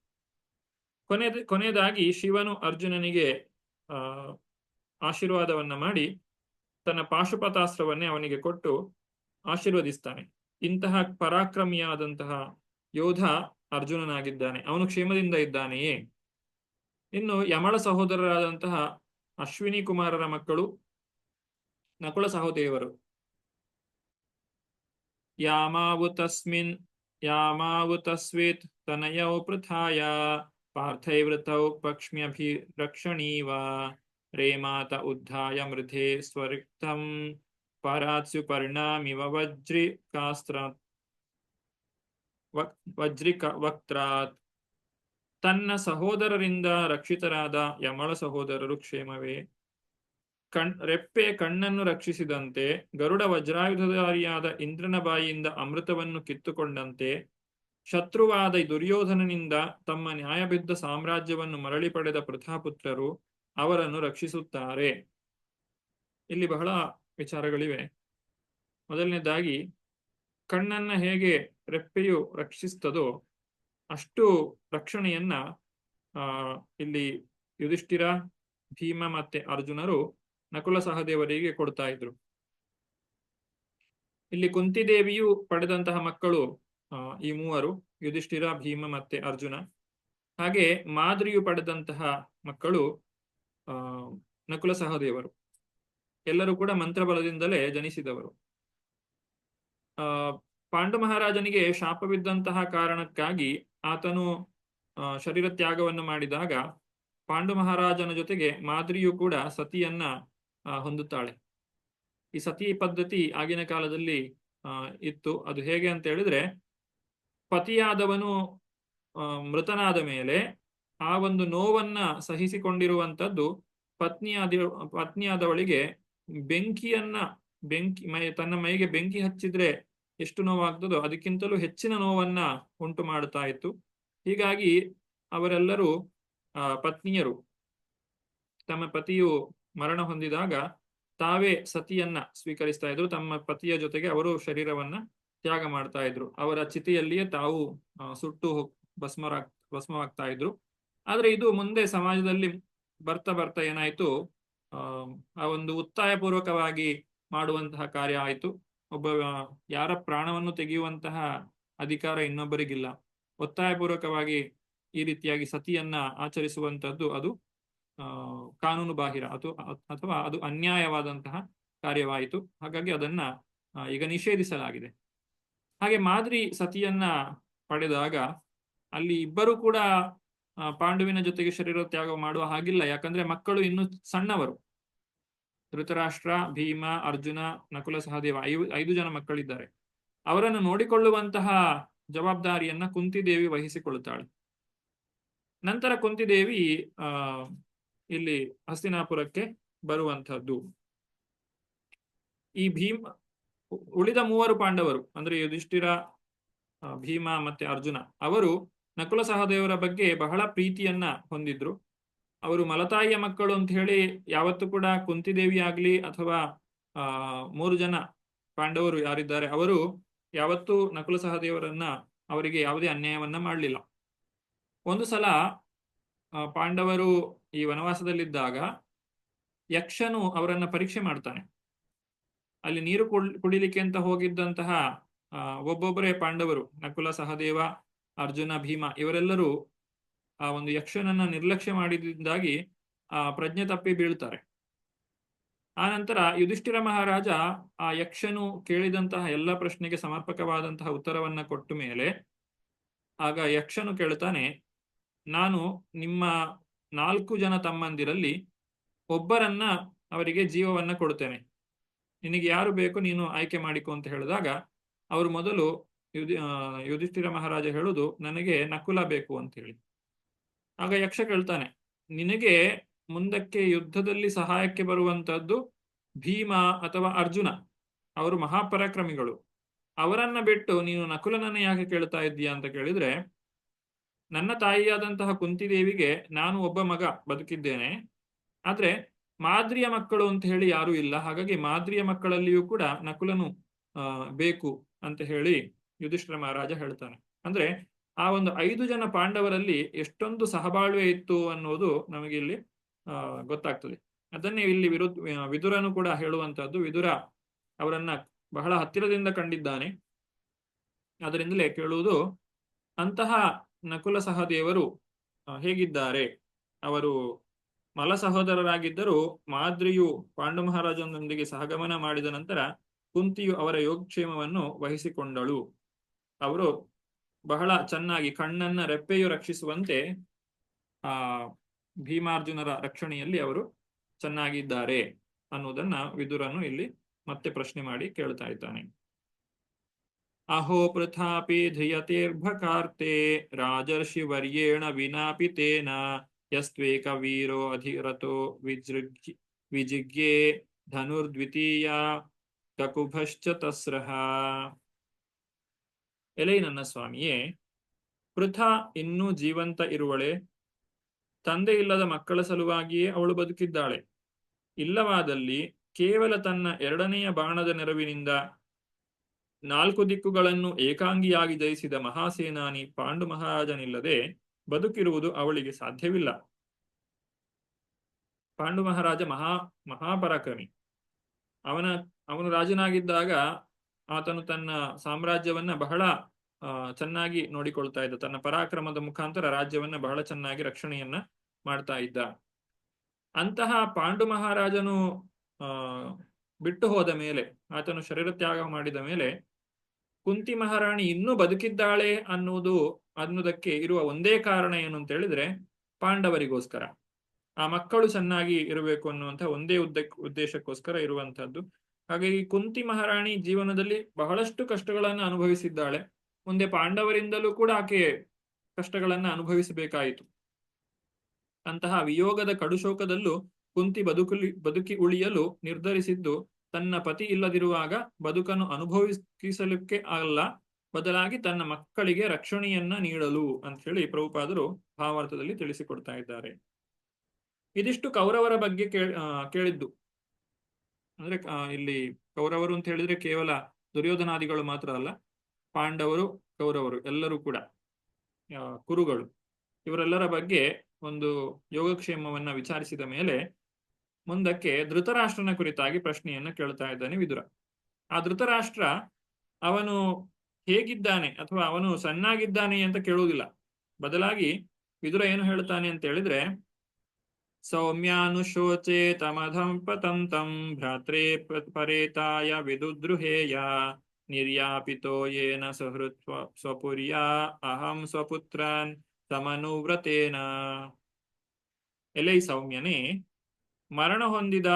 S1: ಕೊನೆಯದಾಗಿ ಶಿವನು ಅರ್ಜುನನಿಗೆ ಆಶೀರ್ವಾದವನ್ನ ಮಾಡಿ ತನ್ನ ಪಾಶುಪತಾಸ್ತ್ರವನ್ನೇ ಅವನಿಗೆ ಕೊಟ್ಟು ಆಶೀರ್ವದಿಸ್ತಾನೆ. ಇಂತಹ ಪರಾಕ್ರಮಿಯಾದಂತಹ ಯೋಧ ಅರ್ಜುನನಾಗಿದ್ದಾನೆ, ಅವನು ಕ್ಷೇಮದಿಂದ ಇದ್ದಾನೆಯೇ. ಇನ್ನು ಯಮಳ ಸಹೋದರರಾದಂತಹ ಅಶ್ವಿನಿ ಕುಮಾರರ ಮಕ್ಕಳು ನಕುಲ ಸಹೋದರಿಯರು. ಯಾಮಾವುತಸ್ವೇತ್ ತನಯೌ ಪೃಥಾಯ ಪಾರ್ಥೈವೃತೌ ಪಕ್ಷ್ಮ್ಯಭಿರಕ್ಷಣೀವ ರೇಮಾತ ಉದ್ಧಾಯ ಮೃಧೆ ಸ್ವರಿಕ್ತಂ ಪರಾತ್ಸುಪರ್ಣಾಮಿವ ವಜ್ರಿಕ ವಕ್ತ್ರಾತ್. ತನ್ನ ಸಹೋದರರಿಂದ ರಕ್ಷಿತರಾದ ಯಮಳ ಸಹೋದರರು ಕ್ಷೇಮವೇ. ರೆಪ್ಪೆ ಕಣ್ಣನ್ನು ರಕ್ಷಿಸಿದಂತೆ, ಗರುಡ ವಜ್ರಾಯುಧಧಾರಿಯಾದ ಇಂದ್ರನ ಬಾಯಿಯಿಂದ ಅಮೃತವನ್ನು ಕಿತ್ತುಕೊಂಡಂತೆ, ಶತ್ರುವಾದ ದುರ್ಯೋಧನನಿಂದ ತಮ್ಮ ನ್ಯಾಯಬಿದ್ದ ಸಾಮ್ರಾಜ್ಯವನ್ನು ಮರಳಿ ಪಡೆದ ಪೃಥಾಪುತ್ರರು ಅವರನ್ನು ರಕ್ಷಿಸುತ್ತಾರೆ. ಇಲ್ಲಿ ಬಹಳ ವಿಚಾರಗಳಿವೆ. ಮೊದಲನೇದಾಗಿ, ಕಣ್ಣನ್ನ ಹೇಗೆ ರೆಪ್ಪೆಯು ರಕ್ಷಿಸ್ತದೋ ಅಷ್ಟು ರಕ್ಷಣೆಯನ್ನ ಇಲ್ಲಿ ಯುಧಿಷ್ಠಿರ, ಭೀಮ ಮತ್ತೆ ಅರ್ಜುನರು ನಕುಲ ಸಹದೇವರಿಗೆ ಕೊಡ್ತಾ ಇದ್ರು. ಇಲ್ಲಿ ಕುಂತಿದೇವಿಯು ಪಡೆದಂತಹ ಮಕ್ಕಳು ಈ ಮೂವರು, ಯುಧಿಷ್ಠಿರ, ಭೀಮ ಮತ್ತೆ ಅರ್ಜುನ. ಹಾಗೆ ಮಾದ್ರಿಯು ಪಡೆದಂತಹ ಮಕ್ಕಳು ನಕುಲ ಸಹದೇವರು. ಎಲ್ಲರೂ ಕೂಡ ಮಂತ್ರಬಲದಿಂದಲೇ ಜನಿಸಿದವರು. ಪಾಂಡು ಮಹಾರಾಜನಿಗೆ ಶಾಪವಿದ್ದಂತಹ ಕಾರಣಕ್ಕಾಗಿ ಆತನು ಶರೀರ ತ್ಯಾಗವನ್ನು ಮಾಡಿದಾಗ ಪಾಂಡು ಮಹಾರಾಜನ ಜೊತೆಗೆ ಮಾದ್ರಿಯು ಕೂಡ ಸತಿಯನ್ನ ಹೊಂದುತ್ತಾಳೆ. ಈ ಸತಿ ಪದ್ಧತಿ ಆಗಿನ ಕಾಲದಲ್ಲಿ ಇತ್ತು. ಅದು ಹೇಗೆ ಅಂತ ಹೇಳಿದ್ರೆ, ಪತಿಯಾದವನು ಮೃತನಾದ ಮೇಲೆ ಆ ಒಂದು ನೋವನ್ನ ಸಹಿಸಿಕೊಂಡಿರುವಂಥದ್ದು ಪತ್ನಿಯಾದವಳಿಗೆ ತನ್ನ ಮೈಗೆ ಬೆಂಕಿ ಹಚ್ಚಿದ್ರೆ ಎಷ್ಟು ನೋವಾಗ್ತದೋ ಅದಕ್ಕಿಂತಲೂ ಹೆಚ್ಚಿನ ನೋವನ್ನ ಉಂಟು ಮಾಡುತ್ತಾ ಇತ್ತು. ಹೀಗಾಗಿ ಅವರೆಲ್ಲರೂ ಪತ್ನಿಯರು ತಮ್ಮ ಪತಿಯು ಮರಣ ಹೊಂದಿದಾಗ ತಾವೇ ಸತಿಯನ್ನ ಸ್ವೀಕರಿಸ್ತಾ ಇದ್ರು. ತಮ್ಮ ಪತಿಯ ಜೊತೆಗೆ ಅವರು ಶರೀರವನ್ನ ತ್ಯಾಗ ಮಾಡ್ತಾ ಇದ್ರು. ಅವರ ಚಿತೆಯಲ್ಲಿಯೇ ತಾವು ಸುಟ್ಟು ಭಸ್ಮವಾಗ್ತಾ ಇದ್ರು. ಆದ್ರೆ ಇದು ಮುಂದೆ ಸಮಾಜದಲ್ಲಿ ಬರ್ತಾ ಬರ್ತಾ ಏನಾಯ್ತು, ಆ ಒಂದು ಒತ್ತಾಯ ಪೂರ್ವಕವಾಗಿ ಮಾಡುವಂತಹ ಕಾರ್ಯ ಆಯ್ತು. ಯಾರ ಪ್ರಾಣವನ್ನು ತೆಗೆಯುವಂತಹ ಅಧಿಕಾರ ಇನ್ನೊಬ್ಬರಿಗಿಲ್ಲ. ಒತ್ತಾಯ ಪೂರ್ವಕವಾಗಿ ಈ ರೀತಿಯಾಗಿ ಸತಿಯನ್ನ ಆಚರಿಸುವಂತದ್ದು ಅದು ಕಾನೂನು ಬಾಹಿರ ಅಥವಾ ಅದು ಅನ್ಯಾಯವಾದಂತಹ ಕಾರ್ಯವಾಯಿತು. ಹಾಗಾಗಿ ಅದನ್ನ ಈಗ ನಿಷೇಧಿಸಲಾಗಿದೆ. ಹಾಗೆ ಮಾದ್ರಿ ಸತಿಯನ್ನ ಪಡೆದಾಗ ಅಲ್ಲಿ ಇಬ್ಬರು ಕೂಡ ಪಾಂಡುವಿನ ಜೊತೆಗೆ ಶರೀರ ತ್ಯಾಗ ಮಾಡುವ ಹಾಗಿಲ್ಲ. ಯಾಕಂದ್ರೆ ಮಕ್ಕಳು ಇನ್ನು ಸಣ್ಣವರು. ಧೃತರಾಷ್ಟ್ರ, ಭೀಮ, ಅರ್ಜುನ, ನಕುಲ ಸಹದೇವ 5 ಜನ ಮಕ್ಕಳಿದ್ದಾರೆ. ಅವರನ್ನು ನೋಡಿಕೊಳ್ಳುವಂತಹ ಜವಾಬ್ದಾರಿಯನ್ನ ಕುಂತಿದೇವಿ ವಹಿಸಿಕೊಳ್ಳುತ್ತಾಳೆ. ನಂತರ ಕುಂತಿದೇವಿ ಇಲ್ಲಿ ಹಸ್ತಿನಾಪುರಕ್ಕೆ ಬರುವಂತಹದ್ದು. ಈ ಉಳಿದ 3 ಪಾಂಡವರು ಅಂದ್ರೆ ಯುಧಿಷ್ಠಿರ, ಭೀಮ ಮತ್ತೆ ಅರ್ಜುನ, ಅವರು ನಕುಲ ಸಹದೇವರ ಬಗ್ಗೆ ಬಹಳ ಪ್ರೀತಿಯನ್ನ ಹೊಂದಿದ್ರು. ಅವರು ಮಲತಾಯಿಯ ಮಕ್ಕಳು ಅಂತ ಹೇಳಿ ಯಾವತ್ತೂ ಕೂಡ ಕುಂತಿದೇವಿ ಆಗ್ಲಿ ಅಥವಾ 3 ಜನ ಪಾಂಡವರು ಯಾರಿದ್ದಾರೆ ಅವರು ಯಾವತ್ತೂ ನಕುಲ ಸಹದೇವರನ್ನ ಅವರಿಗೆ ಯಾವುದೇ ಅನ್ಯಾಯವನ್ನ ಮಾಡಲಿಲ್ಲ. ಒಂದು ಸಲ ಪಾಂಡವರು ಈ ವನವಾಸದಲ್ಲಿದ್ದಾಗ ಯಕ್ಷನು ಅವರನ್ನ ಪರೀಕ್ಷೆ ಮಾಡ್ತಾನೆ. ಅಲ್ಲಿ ನೀರು ಕುಡಿಲಿಕ್ಕೆ ಅಂತ ಹೋಗಿದ್ದಂತಹ ಒಬ್ಬೊಬ್ಬರೇ ಪಾಂಡವರು, ನಕುಲ, ಸಹದೇವ, ಅರ್ಜುನ, ಭೀಮ ಇವರೆಲ್ಲರೂ ಆ ಒಂದು ಯಕ್ಷನನ್ನ ನಿರ್ಲಕ್ಷ್ಯ ಮಾಡಿದಿಂದಾಗಿ ಪ್ರಜ್ಞೆ ತಪ್ಪಿ ಬೀಳ್ತಾರೆ. ಆ ನಂತರ ಯುಧಿಷ್ಠಿರ ಮಹಾರಾಜ ಆ ಯಕ್ಷನು ಕೇಳಿದಂತಹ ಎಲ್ಲ ಪ್ರಶ್ನೆಗೆ ಸಮರ್ಪಕವಾದಂತಹ ಉತ್ತರವನ್ನ ಕೊಟ್ಟ ಮೇಲೆ ಆಗ ಯಕ್ಷನು ಕೇಳ್ತಾನೆ, ನಾನು ನಿಮ್ಮ 4 ಜನ ತಮ್ಮಂದಿರಲ್ಲಿ ಒಬ್ಬರನ್ನ ಅವರಿಗೆ ಜೀವವನ್ನ ಕೊಡ್ತೇನೆ, ನಿನಗೆ ಯಾರು ಬೇಕು ನೀನು ಆಯ್ಕೆ ಮಾಡಿಕೊ ಅಂತ ಹೇಳಿದಾಗ ಅವರು ಮೊದಲು ಯುಧಿಷ್ಠಿರ ಮಹಾರಾಜ ಹೇಳುದು, ನನಗೆ ನಕುಲ ಬೇಕು ಅಂತ ಹೇಳಿ. ಆಗ ಯಕ್ಷ ಕೇಳ್ತಾನೆ, ನಿನಗೆ ಮುಂದಕ್ಕೆ ಯುದ್ಧದಲ್ಲಿ ಸಹಾಯಕ್ಕೆ ಬರುವಂತದ್ದು ಭೀಮ ಅಥವಾ ಅರ್ಜುನ, ಅವರು ಮಹಾಪರಾಕ್ರಮಿಗಳು. ಅವರನ್ನ ಬಿಟ್ಟು ನೀನು ನಕುಲನನ್ನ ಯಾಕೆ ಕೇಳ್ತಾ ಇದ್ದೀಯಾ ಅಂತ ಕೇಳಿದ್ರೆ, ನನ್ನ ತಾಯಿಯಾದಂತಹ ಕುಂತಿದೇವಿಗೆ ನಾನು ಒಬ್ಬ ಮಗ ಬದುಕಿದ್ದೇನೆ, ಆದ್ರೆ ಮಾದ್ರಿಯ ಮಕ್ಕಳು ಅಂತ ಹೇಳಿ ಯಾರೂ ಇಲ್ಲ. ಹಾಗಾಗಿ ಮಾದ್ರಿಯ ಮಕ್ಕಳಲ್ಲಿಯೂ ಕೂಡ ನಕುಲನು ಬೇಕು ಅಂತ ಹೇಳಿ ಯುಧಿಷ್ಠಿರ ಮಹಾರಾಜ ಹೇಳ್ತಾನೆ. ಅಂದ್ರೆ ಆ ಒಂದು 5 ಜನ ಪಾಂಡವರಲ್ಲಿ ಎಷ್ಟೊಂದು ಸಹಬಾಳ್ವೆ ಇತ್ತು ಅನ್ನೋದು ನಮಗೆ ಇಲ್ಲಿ ಗೊತ್ತಾಗ್ತದೆ. ಅದನ್ನೇ ಇಲ್ಲಿ ವಿದುರನು ಕೂಡ ಹೇಳುವಂತಹದ್ದು. ವಿದುರ ಅವರನ್ನ ಬಹಳ ಹತ್ತಿರದಿಂದ ಕಂಡಿದ್ದಾನೆ. ಅದರಿಂದಲೇ ಕೇಳುವುದು, ಅಂತಹ ನಕುಲ ಸಹದೇವರು ಹೇಗಿದ್ದಾರೆ? ಅವರು ಮಲ ಸಹೋದರರಾಗಿದ್ದರೂ ಮಾದ್ರಿಯು ಪಾಂಡು ಮಹಾರಾಜನೊಂದಿಗೆ ಸಹಗಮನ ಮಾಡಿದ ನಂತರ ಕುಂತಿಯು ಅವರ ಯೋಗಕ್ಷೇಮವನ್ನು ವಹಿಸಿಕೊಂಡಳು. ಅವರು ಬಹಳ ಚೆನ್ನಾಗಿ ಕಣ್ಣನ್ನ ರೆಪ್ಪೆಯು ರಕ್ಷಿಸುವಂತೆ ಆ ಭೀಮಾರ್ಜುನರ ರಕ್ಷಣೆಯಲ್ಲಿ ಅವರು ಚೆನ್ನಾಗಿದ್ದಾರೆ ಅನ್ನೋದನ್ನ ವಿದುರನು ಇಲ್ಲಿ ಮತ್ತೆ ಪ್ರಶ್ನೆ ಮಾಡಿ ಕೇಳ್ತಾ ಇದ್ದಾನೆ. ಅಹೋ ಪೃಥಾಪಿ ಧಿಯತೇರ್ಭಕಾರ್ತೆ ರಾಜರ್ಷಿ ವರ್ಯೇಣ ವಿನಾಪಿ ತೇನ ಯಸ್ತ್ವೇಕ ವೀರೋ ಅಧಿರಥೋ ವಿಜಿಗ್ಯೆ ಧನುರ್ದ್ವಿತೀಯ ಕಕುಭಶ್ಚ ತಸ್ರಹ. ಎಲೈ ನನ್ನ ಸ್ವಾಮಿಯೇ, ಪೃಥಾ ಇನ್ನೂ ಜೀವಂತ ಇರುವಳೆ. ತಂದೆ ಇಲ್ಲದ ಮಕ್ಕಳ ಸಲುವಾಗಿಯೇ ಅವಳು ಬದುಕಿದ್ದಾಳೆ. ಇಲ್ಲವಾದಲ್ಲಿ ಕೇವಲ ತನ್ನ 2ನೆಯ ಬಾಣದ ನೆರವಿನಿಂದ 4 ದಿಕ್ಕುಗಳನ್ನು ಏಕಾಂಗಿಯಾಗಿ ಜಯಿಸಿದ ಮಹಾಸೇನಾನಿ ಪಾಂಡು ಮಹಾರಾಜನಿಲ್ಲದೆ ಬದುಕಿರುವುದು ಅವಳಿಗೆ ಸಾಧ್ಯವಿಲ್ಲ. ಪಾಂಡು ಮಹಾರಾಜ ಮಹಾಪರಾಕ್ರಮಿ. ಅವನು ರಾಜನಾಗಿದ್ದಾಗ ಆತನು ತನ್ನ ಸಾಮ್ರಾಜ್ಯವನ್ನ ಬಹಳ ಚೆನ್ನಾಗಿ ನೋಡಿಕೊಳ್ತಾ ಇದ್ದ. ತನ್ನ ಪರಾಕ್ರಮದ ಮುಖಾಂತರ ರಾಜ್ಯವನ್ನ ಬಹಳ ಚೆನ್ನಾಗಿ ರಕ್ಷಣೆಯನ್ನ ಮಾಡ್ತಾ ಇದ್ದ. ಅಂತಹ ಪಾಂಡು ಮಹಾರಾಜನು ಬಿಟ್ಟು ಹೋದ ಮೇಲೆ, ಆತನು ಶರೀರ ತ್ಯಾಗ ಮಾಡಿದ ಮೇಲೆ ಕುಂತಿ ಮಹಾರಾಣಿ ಇನ್ನೂ ಬದುಕಿದ್ದಾಳೆ ಅನ್ನೋದಕ್ಕೆ ಇರುವ ಒಂದೇ ಕಾರಣ ಏನು ಅಂತ ಹೇಳಿದ್ರೆ, ಪಾಂಡವರಿಗೋಸ್ಕರ, ಆ ಮಕ್ಕಳು ಚೆನ್ನಾಗಿ ಇರಬೇಕು ಅನ್ನುವಂತಹ ಒಂದೇ ಉದ್ದೇಶಕ್ಕೋಸ್ಕರ ಇರುವಂತಹದ್ದು. ಹಾಗಾಗಿ ಕುಂತಿ ಮಹಾರಾಣಿ ಜೀವನದಲ್ಲಿ ಬಹಳಷ್ಟು ಕಷ್ಟಗಳನ್ನು ಅನುಭವಿಸಿದ್ದಾಳೆ. ಮುಂದೆ ಪಾಂಡವರಿಂದಲೂ ಕೂಡ ಆಕೆ ಕಷ್ಟಗಳನ್ನ ಅನುಭವಿಸಬೇಕಾಯಿತು. ಅಂತಹ ವಿಯೋಗದ ಕಡುಶೋಕದಲ್ಲೂ ಕುಂತಿ ಬದುಕಿ ಉಳಿಯಲು ನಿರ್ಧರಿಸಿದ್ದು ತನ್ನ ಪತಿ ಇಲ್ಲದಿರುವಾಗ ಬದುಕನ್ನು ಅನುಭವಿಸಲಿಕ್ಕೆ ಅಲ್ಲ, ಬದಲಾಗಿ ತನ್ನ ಮಕ್ಕಳಿಗೆ ರಕ್ಷಣೆಯನ್ನ ನೀಡಲು ಅಂತ ಹೇಳಿ ಪ್ರಭುಪಾದರು ಭಾವಾರ್ಥದಲ್ಲಿ ತಿಳಿಸಿಕೊಡ್ತಾ ಇದ್ದಾರೆ. ಇದಿಷ್ಟು ಕೌರವರ ಬಗ್ಗೆ ಕೇಳಿದ್ದು. ಅಂದ್ರೆ ಇಲ್ಲಿ ಕೌರವರು ಅಂತ ಹೇಳಿದ್ರೆ ಕೇವಲ ದುರ್ಯೋಧನಾದಿಗಳು ಮಾತ್ರ ಅಲ್ಲ, ಪಾಂಡವರು, ಕೌರವರು ಎಲ್ಲರೂ ಕೂಡ, ಕುರುಗಳು, ಇವರೆಲ್ಲರ ಬಗ್ಗೆ ಒಂದು ಯೋಗಕ್ಷೇಮವನ್ನ ವಿಚಾರಿಸಿದ ಮೇಲೆ ಮುಂದಕ್ಕೆ ಧೃತರಾಷ್ಟ್ರನ ಕುರಿತಾಗಿ ಪ್ರಶ್ನೆಯನ್ನ ಕೇಳ್ತಾ ಇದ್ದಾನೆ ವಿದುರ. ಆ ಧೃತರಾಷ್ಟ್ರ ಅವನು ಹೇಗಿದ್ದಾನೆ ಅಥವಾ ಅವನು ಸಣ್ಣಾಗಿದ್ದಾನೆ ಅಂತ ಕೇಳುವುದಿಲ್ಲ. ಬದಲಾಗಿ ವಿದುರ ಏನು ಹೇಳ್ತಾನೆ ಅಂತ ಹೇಳಿದ್ರೆ, ಸೌಮ್ಯಾನುಶೋಚೆ ತಮಧಂ ಪತಂತಂ ಭ್ರಾತ್ರೇ ಪರೇತಾಯ ವಿದುದ್ರುಹೇಯ ನಿರ್ಯಾಪಿತೋ ಯೇನ ಸಹೃತ್ ಸ್ವಪುರ್ಯ ಅಹಂ ಸ್ವಪುತ್ರನ್ ಸಮನುವ್ರತೇನ. ಎಲೈ ಸೌಮ್ಯನೇ, ಮರಣ ಹೊಂದಿದ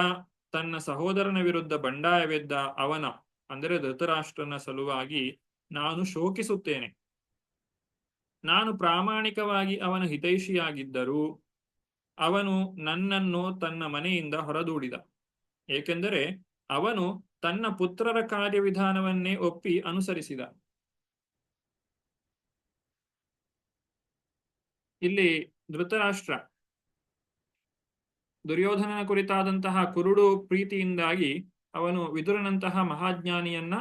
S1: ತನ್ನ ಸಹೋದರನ ವಿರುದ್ಧ ಬಂಡಾಯವೆದ್ದ ಅವನ ಅಂದರೆ ಧೃತರಾಷ್ಟ್ರನ ಸಲುವಾಗಿ ನಾನು ಶೋಕಿಸುತ್ತೇನೆ. ನಾನು ಪ್ರಾಮಾಣಿಕವಾಗಿ ಅವನ ಹಿತೈಷಿಯಾಗಿದ್ದರೂ ಅವನು ನನ್ನನ್ನು ತನ್ನ ಮನೆಯಿಂದ ಹೊರದೂಡಿದ. ಏಕೆಂದರೆ ಅವನು ತನ್ನ ಪುತ್ರರ ಕಾರ್ಯವಿಧಾನವನ್ನೇ ಒಪ್ಪಿ ಅನುಸರಿಸಿದ. ಇಲ್ಲಿ ಧೃತರಾಷ್ಟ್ರ ದುರ್ಯೋಧನನ ಕುರಿತಾದಂತಹ ಕುರುಡು ಪ್ರೀತಿಯಿಂದಾಗಿ ಅವನು ವಿದುರನಂತಹ ಮಹಾಜ್ಞಾನಿಯನ್ನ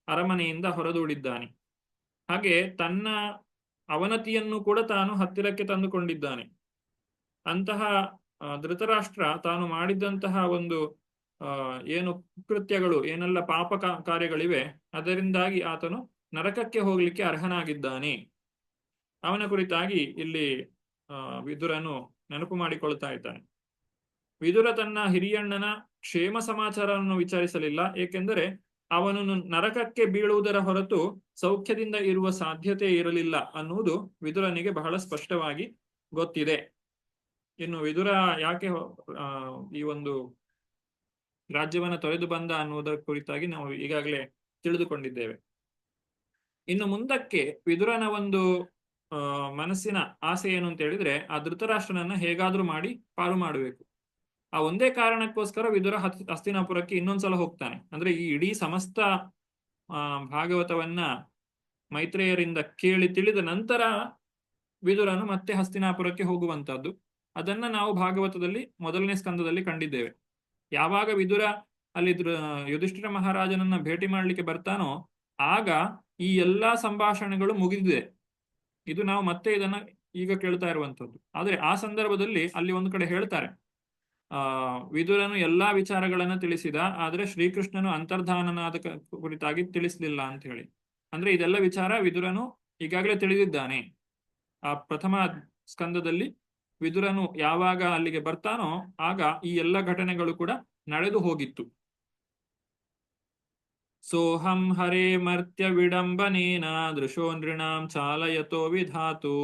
S1: ಅರಮನೆಯಿಂದ ಹೊರದೂಡಿದ್ದಾನೆ. ಹಾಗೆ ತನ್ನ ಅವನತಿಯನ್ನು ಕೂಡ ತಾನು ಹತ್ತಿರಕ್ಕೆ ತಂದುಕೊಂಡಿದ್ದಾನೆ. ಅಂತಹ ಧೃತರಾಷ್ಟ್ರ ತಾನು ಮಾಡಿದ್ದಂತಹ ಒಂದು ಏನು ಕೃತ್ಯಗಳು, ಏನೆಲ್ಲ ಪಾಪ ಕಾರ್ಯಗಳಿವೆ, ಅದರಿಂದಾಗಿ ಆತನು ನರಕಕ್ಕೆ ಹೋಗ್ಲಿಕ್ಕೆ ಅರ್ಹನಾಗಿದ್ದಾನೆ. ಅವನ ಕುರಿತಾಗಿ ಇಲ್ಲಿ ವಿದುರನು ನೆನಪು ಮಾಡಿಕೊಳ್ತಾ ಇದ್ದಾನೆ. ವಿದುರ ತನ್ನ ಹಿರಿಯಣ್ಣನ ಕ್ಷೇಮ ಸಮಾಚಾರವನ್ನು ವಿಚಾರಿಸಲಿಲ್ಲ. ಏಕೆಂದರೆ ಅವನನ್ನು ನರಕಕ್ಕೆ ಬೀಳುವುದರ ಹೊರತು ಸೌಖ್ಯದಿಂದ ಇರುವ ಸಾಧ್ಯತೆ ಇರಲಿಲ್ಲ ಅನ್ನುವುದು ವಿದುರನಿಗೆ ಬಹಳ ಸ್ಪಷ್ಟವಾಗಿ ಗೊತ್ತಿದೆ. ಇನ್ನು ವಿದುರ ಯಾಕೆ ಈ ಒಂದು ರಾಜ್ಯವನ್ನ ತೊರೆದು ಬಂದ ಅನ್ನುವುದರ ಕುರಿತಾಗಿ ನಾವು ಈಗಾಗಲೇ ತಿಳಿದುಕೊಂಡಿದ್ದೇವೆ. ಇನ್ನು ಮುಂದಕ್ಕೆ ವಿದುರನ ಒಂದು ಮನಸ್ಸಿನ ಆಸೆ ಏನು ಅಂತ ಹೇಳಿದ್ರೆ, ಆ ಧೃತರಾಷ್ಟ್ರನನ್ನ ಹೇಗಾದ್ರೂ ಮಾಡಿ ಪಾರು ಮಾಡಬೇಕು. ಆ ಒಂದೇ ಕಾರಣಕ್ಕೋಸ್ಕರ ವಿದುರ ಹಸ್ತಿನಾಪುರಕ್ಕೆ ಇನ್ನೊಂದ್ಸಲ ಹೋಗ್ತಾನೆ. ಅಂದ್ರೆ ಈ ಇಡೀ ಸಮಸ್ತ ಭಾಗವತವನ್ನ ಮೈತ್ರೇಯರಿಂದ ಕೇಳಿ ತಿಳಿದ ನಂತರ ವಿದುರನು ಮತ್ತೆ ಹಸ್ತಿನಾಪುರಕ್ಕೆ ಹೋಗುವಂತಹದ್ದು. ಅದನ್ನ ನಾವು ಭಾಗವತದಲ್ಲಿ ಮೊದಲನೇ ಸ್ಕಂದದಲ್ಲಿ ಕಂಡಿದ್ದೇವೆ. ಯಾವಾಗ ವಿದುರ ಅಲ್ಲಿ ಯುಧಿಷ್ಠಿರ ಮಹಾರಾಜನನ್ನ ಭೇಟಿ ಮಾಡ್ಲಿಕ್ಕೆ ಬರ್ತಾನೋ ಆಗ ಈ ಎಲ್ಲಾ ಸಂಭಾಷಣೆಗಳು ಮುಗಿದಿದೆ. ಇದು ನಾವು ಮತ್ತೆ ಇದನ್ನ ಈಗ ಕೇಳ್ತಾ ಇರುವಂತದ್ದು. ಆದ್ರೆ ಆ ಸಂದರ್ಭದಲ್ಲಿ ಅಲ್ಲಿ ಒಂದು ಕಡೆ ಹೇಳ್ತಾರೆ, ವಿದುರನು ಎಲ್ಲಾ ವಿಚಾರಗಳನ್ನ ತಿಳಿಸಿದ, ಆದ್ರೆ ಶ್ರೀಕೃಷ್ಣನು ಅಂತರ್ಧಾನನಾದ ಕುರಿತಾಗಿ ತಿಳಿಸ್ಲಿಲ್ಲ ಅಂತ ಹೇಳಿ. ಅಂದ್ರೆ ಇದೆಲ್ಲ ವಿಚಾರ ವಿದುರನು ಈಗಾಗಲೇ ತಿಳಿದಿದ್ದಾನೆ. ಆ ಪ್ರಥಮ ಸ್ಕಂದದಲ್ಲಿ ವಿದುರನು ಯಾವಾಗ ಅಲ್ಲಿಗೆ ಬರ್ತಾನೋ ಆಗ ಈ ಎಲ್ಲ ಘಟನೆಗಳು ಕೂಡ ನಡೆದು ಹೋಗಿತ್ತು. ಸೋಹಂ ಹರೇ ಮರ್ತ್ಯ ವಿಡಂಬನೇನ ದೃಶೋ ನೃಣಾಂ ಚಾಲಯತೋ ವಿಧಾತು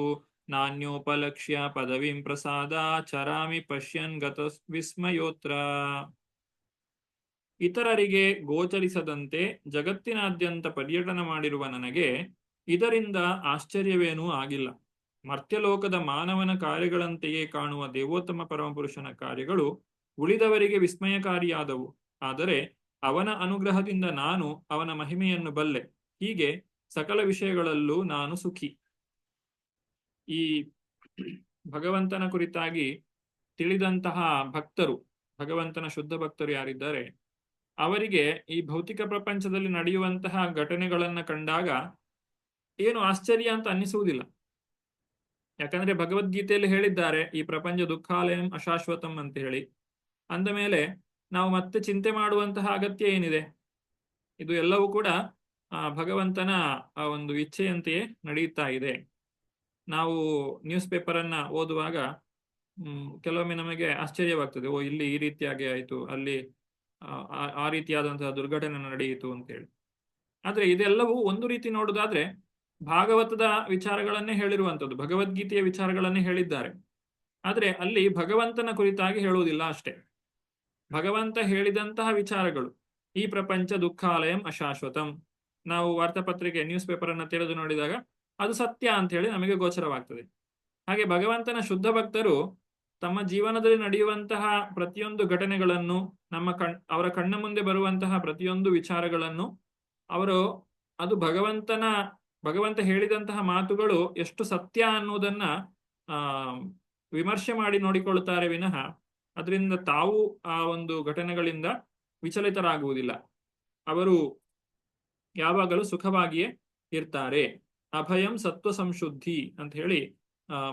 S1: ನಾನ್ಯೋಪಲಕ್ಷ್ಯ ಪದವಿಂ ಪ್ರಸಾದ ಚರಾಮಿ ಪಶ್ಯನ್ ಗತ ವಿಸ್ಮಯೋತ್ರ. ಇತರರಿಗೆ ಗೋಚರಿಸದಂತೆ ಜಗತ್ತಿನಾದ್ಯಂತ ಪರ್ಯಟನ ಮಾಡಿರುವ ನನಗೆ ಇದರಿಂದ ಆಶ್ಚರ್ಯವೇನೂ ಆಗಿಲ್ಲ. ಮರ್ತ್ಯಲೋಕದ ಮಾನವನ ಕಾರ್ಯಗಳಂತೆಯೇ ಕಾಣುವ ದೇವೋತ್ತಮ ಪರಮಪುರುಷನ ಕಾರ್ಯಗಳು ಉಳಿದವರಿಗೆ ವಿಸ್ಮಯಕಾರಿಯಾದವು. ಆದರೆ ಅವನ ಅನುಗ್ರಹದಿಂದ ನಾನು ಅವನ ಮಹಿಮೆಯನ್ನು ಬಲ್ಲೆ. ಹೀಗೆ ಸಕಲ ವಿಷಯಗಳಲ್ಲೂ ನಾನು ಸುಖಿ. ಈ ಭಗವಂತನ ಕುರಿತಾಗಿ ತಿಳಿದಂತಹ ಭಕ್ತರು, ಭಗವಂತನ ಶುದ್ಧ ಭಕ್ತರು ಯಾರಿದ್ದಾರೆ, ಅವರಿಗೆ ಈ ಭೌತಿಕ ಪ್ರಪಂಚದಲ್ಲಿ ನಡೆಯುವಂತಹ ಘಟನೆಗಳನ್ನ ಕಂಡಾಗ ಏನು ಆಶ್ಚರ್ಯ ಅಂತ ಅನ್ನಿಸುವುದಿಲ್ಲ. ಯಾಕಂದ್ರೆ ಭಗವದ್ಗೀತೆಯಲ್ಲಿ ಹೇಳಿದ್ದಾರೆ, ಈ ಪ್ರಪಂಚ ದುಃಖಾಲಯಂ ಅಶಾಶ್ವತಂ ಅಂತ ಹೇಳಿ. ಅಂದ ಮೇಲೆ ನಾವು ಮತ್ತೆ ಚಿಂತೆ ಮಾಡುವಂತಹ ಅಗತ್ಯ ಏನಿದೆ? ಇದು ಎಲ್ಲವೂ ಕೂಡ ಭಗವಂತನ ಒಂದು ಇಚ್ಛೆಯಂತೆಯೇ ನಡೆಯುತ್ತಾ ಇದೆ. ನಾವು ನ್ಯೂಸ್ ಪೇಪರ್ ಅನ್ನ ಓದುವಾಗ ಕೆಲವೊಮ್ಮೆ ನಮಗೆ ಆಶ್ಚರ್ಯವಾಗ್ತದೆ, ಓ ಇಲ್ಲಿ ಈ ರೀತಿಯಾಗಿ ಆಯಿತು, ಅಲ್ಲಿ ಆ ರೀತಿಯಾದಂತಹ ದುರ್ಘಟನೆ ನಡೆಯಿತು ಅಂತೇಳಿ. ಆದ್ರೆ ಇದೆಲ್ಲವೂ ಒಂದು ರೀತಿ ನೋಡುದಾದ್ರೆ ಭಾಗವತದ ವಿಚಾರಗಳನ್ನೇ ಹೇಳಿರುವಂಥದ್ದು, ಭಗವದ್ಗೀತೆಯ ವಿಚಾರಗಳನ್ನೇ ಹೇಳಿದ್ದಾರೆ. ಆದ್ರೆ ಅಲ್ಲಿ ಭಗವಂತನ ಕುರಿತಾಗಿ ಹೇಳುವುದಿಲ್ಲ ಅಷ್ಟೇ. ಭಗವಂತ ಹೇಳಿದಂತಹ ವಿಚಾರಗಳು, ಈ ಪ್ರಪಂಚ ದುಃಖಾಲಯಂ ಅಶಾಶ್ವತಂ, ನಾವು ವಾರ್ತಾಪತ್ರಿಕೆ ನ್ಯೂಸ್ ಪೇಪರ್ ಅನ್ನ ತೆರೆದು ನೋಡಿದಾಗ ಅದು ಸತ್ಯ ಅಂತ ಹೇಳಿ ನಮಗೆ ಗೋಚರವಾಗ್ತದೆ. ಹಾಗೆ ಭಗವಂತನ ಶುದ್ಧ ಭಕ್ತರು ತಮ್ಮ ಜೀವನದಲ್ಲಿ ನಡೆಯುವಂತಹ ಪ್ರತಿಯೊಂದು ಘಟನೆಗಳನ್ನು, ಅವರ ಕಣ್ಣ ಮುಂದೆ ಬರುವಂತಹ ಪ್ರತಿಯೊಂದು ವಿಚಾರಗಳನ್ನು ಅವರು ಅದು ಭಗವಂತ ಹೇಳಿದಂತಹ ಮಾತುಗಳು ಎಷ್ಟು ಸತ್ಯ ಅನ್ನುವುದನ್ನ ವಿಮರ್ಶೆ ಮಾಡಿ ನೋಡಿಕೊಳ್ಳುತ್ತಾರೆ ವಿನಃ ಅದರಿಂದ ತಾವು ಆ ಒಂದು ಘಟನೆಗಳಿಂದ ವಿಚಲಿತರಾಗುವುದಿಲ್ಲ. ಅವರು ಯಾವಾಗಲೂ ಸುಖವಾಗಿಯೇ ಇರ್ತಾರೆ. ಅಭಯಂ ಸತ್ವ ಸಂಶುದ್ಧಿ ಅಂತ ಹೇಳಿ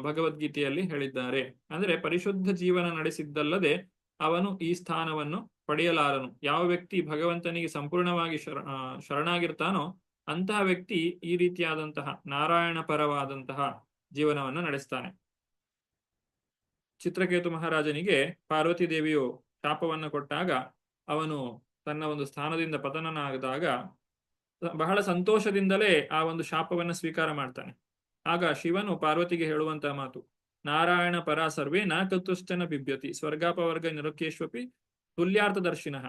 S1: ಭಗವದ್ಗೀತೆಯಲ್ಲಿ ಹೇಳಿದ್ದಾರೆ. ಅಂದ್ರೆ ಪರಿಶುದ್ಧ ಜೀವನ ನಡೆಸಿದ್ದಲ್ಲದೆ ಅವನು ಈ ಸ್ಥಾನವನ್ನು ಪಡೆಯಲಾರನು. ಯಾವ ವ್ಯಕ್ತಿ ಭಗವಂತನಿಗೆ ಸಂಪೂರ್ಣವಾಗಿ ಶರಣಾಗಿರ್ತಾನೋ ಅಂತಹ ವ್ಯಕ್ತಿ ಈ ರೀತಿಯಾದಂತಹ ನಾರಾಯಣ ಪರವಾದಂತಹ ಜೀವನವನ್ನು ನಡೆಸ್ತಾನೆ. ಚಿತ್ರಕೇತು ಮಹಾರಾಜನಿಗೆ ಪಾರ್ವತಿ ದೇವಿಯು ಶಾಪವನ್ನು ಕೊಟ್ಟಾಗ ಅವನು ತನ್ನ ಒಂದು ಸ್ಥಾನದಿಂದ ಪತನನಾದಾಗ ಬಹಳ ಸಂತೋಷದಿಂದಲೇ ಆ ಒಂದು ಶಾಪವನ್ನು ಸ್ವೀಕಾರ ಮಾಡ್ತಾನೆ. ಆಗ ಶಿವನು ಪಾರ್ವತಿಗೆ ಹೇಳುವಂತಹ ಮಾತು, ನಾರಾಯಣ ಪರ ಸರ್ವೇ ನ ಕತುಶ್ಚನ ಬಿಭ್ಯತಿ ಸ್ವರ್ಗಾಪವರ್ಗ ನಿರಕೇಶ್ವಪಿ ತುಲ್ಯಾರ್ಥದರ್ಶಿನಃ.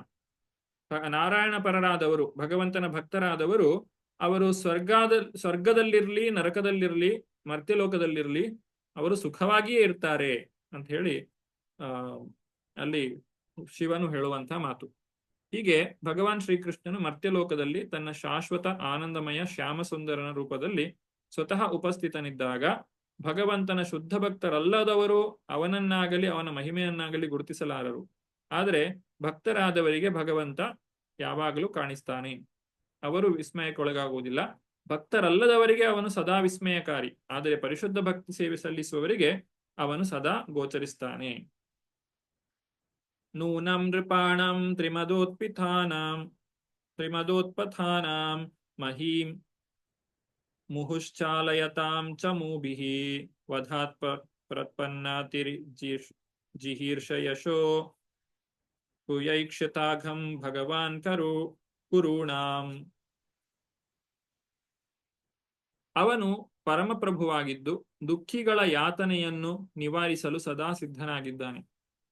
S1: ನಾರಾಯಣ ಪರರಾದವರು, ಭಗವಂತನ ಭಕ್ತರಾದವರು, ಅವರು ಸ್ವರ್ಗದಲ್ಲಿರ್ಲಿ, ನರಕದಲ್ಲಿರ್ಲಿ, ಮರ್ತ್ಯಲೋಕದಲ್ಲಿರ್ಲಿ ಅವರು ಸುಖವಾಗಿಯೇ ಇರ್ತಾರೆ ಅಂತ ಹೇಳಿ ಅಲ್ಲಿ ಶಿವನು ಹೇಳುವಂತಹ ಮಾತು. ಹೀಗೆ ಭಗವಾನ್ ಶ್ರೀಕೃಷ್ಣನು ಮರ್ತ್ಯಲೋಕದಲ್ಲಿ ತನ್ನ ಶಾಶ್ವತ ಆನಂದಮಯ ಶ್ಯಾಮ ಸುಂದರನ ರೂಪದಲ್ಲಿ ಸ್ವತಃ ಉಪಸ್ಥಿತನಿದ್ದಾಗ ಭಗವಂತನ ಶುದ್ಧ ಭಕ್ತರಲ್ಲದವರು ಅವನನ್ನಾಗಲಿ ಅವನ ಮಹಿಮೆಯನ್ನಾಗಲಿ ಗುರುತಿಸಲಾರರು. ಆದರೆ ಭಕ್ತರಾದವರಿಗೆ ಭಗವಂತ ಯಾವಾಗಲೂ ಕಾಣಿಸ್ತಾನೆ, ಅವರು ವಿಸ್ಮಯಕ್ಕೊಳಗಾಗುವುದಿಲ್ಲ. ಭಕ್ತರಲ್ಲದವರಿಗೆ ಅವನು ಸದಾ ವಿಸ್ಮಯಕಾರಿ, ಆದರೆ ಪರಿಶುದ್ಧ ಭಕ್ತಿ ಸೇವೆ ಸಲ್ಲಿಸುವವರಿಗೆ ಅವನು ಸದಾ ಗೋಚರಿಸ್ತಾನೆ. ನೂನಂ ನೃಪಾಣಂ ತ್ರಿಮದೋತ್ಪಥಾನಾಂ ಮಹೀಂ ಮುಹುಶ್ಚಾಲಯತಾಂ ಚ ಮೂಭಿಃ ವಧಾತ್ ಪ್ರತ್ಪನ್ನಾತಿರ್ಜಿಹೀರ್ಷಯಶೋ ಕುಯೈಕ್ಷತಾಘಂ ಭಗವಾನ್ ಕುರುಣಾಂ. ಅವನು ಪರಮಪ್ರಭುವಾಗಿದ್ದು ದುಃಖಿಗಳ ಯಾತನೆಯನ್ನು ನಿವಾರಿಸಲು ಸದಾ ಸಿದ್ಧನಾಗಿದ್ದಾನೆ.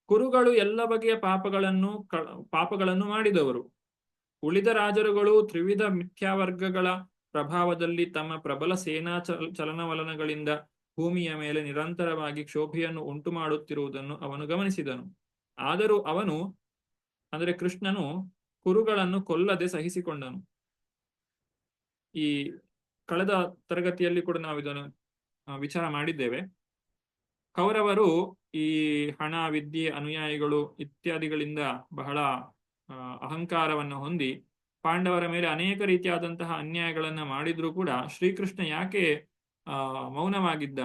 S1: ಕುರುಗಳು ಎಲ್ಲ ಬಗೆಯ ಪಾಪಗಳನ್ನು ಮಾಡಿದವರು. ಉಳಿದ ರಾಜರುಗಳು ತ್ರಿವಿಧ ಮಿಥ್ಯಾವರ್ಗಗಳ ಪ್ರಭಾವದಲ್ಲಿ ತಮ್ಮ ಪ್ರಬಲ ಸೇನಾ ಚಲನವಲನಗಳಿಂದ ಭೂಮಿಯ ಮೇಲೆ ನಿರಂತರವಾಗಿ ಕ್ಷೋಭೆಯನ್ನು ಉಂಟು ಮಾಡುತ್ತಿರುವುದನ್ನು ಅವನು ಗಮನಿಸಿದನು. ಆದರೂ ಅವನು, ಅಂದರೆ ಕೃಷ್ಣನು, ಕುರುಗಳನ್ನು ಕೊಲ್ಲದೆ ಸಹಿಸಿಕೊಂಡನು. ಈ ಕಳೆದ ತರಗತಿಯಲ್ಲಿ ಕೂಡ ನಾವು ಇದನ್ನು ವಿಚಾರ ಮಾಡಿದ್ದೇವೆ. ಕೌರವರು ಈ ಹಣ, ವಿದ್ಯೆ, ಅನುಯಾಯಿಗಳು ಇತ್ಯಾದಿಗಳಿಂದ ಬಹಳ ಅಹಂಕಾರವನ್ನು ಹೊಂದಿ ಪಾಂಡವರ ಮೇಲೆ ಅನೇಕ ರೀತಿಯಾದಂತಹ ಅನ್ಯಾಯಗಳನ್ನ ಮಾಡಿದ್ರೂ ಕೂಡ ಶ್ರೀಕೃಷ್ಣ ಯಾಕೆ ಮೌನವಾಗಿದ್ದ,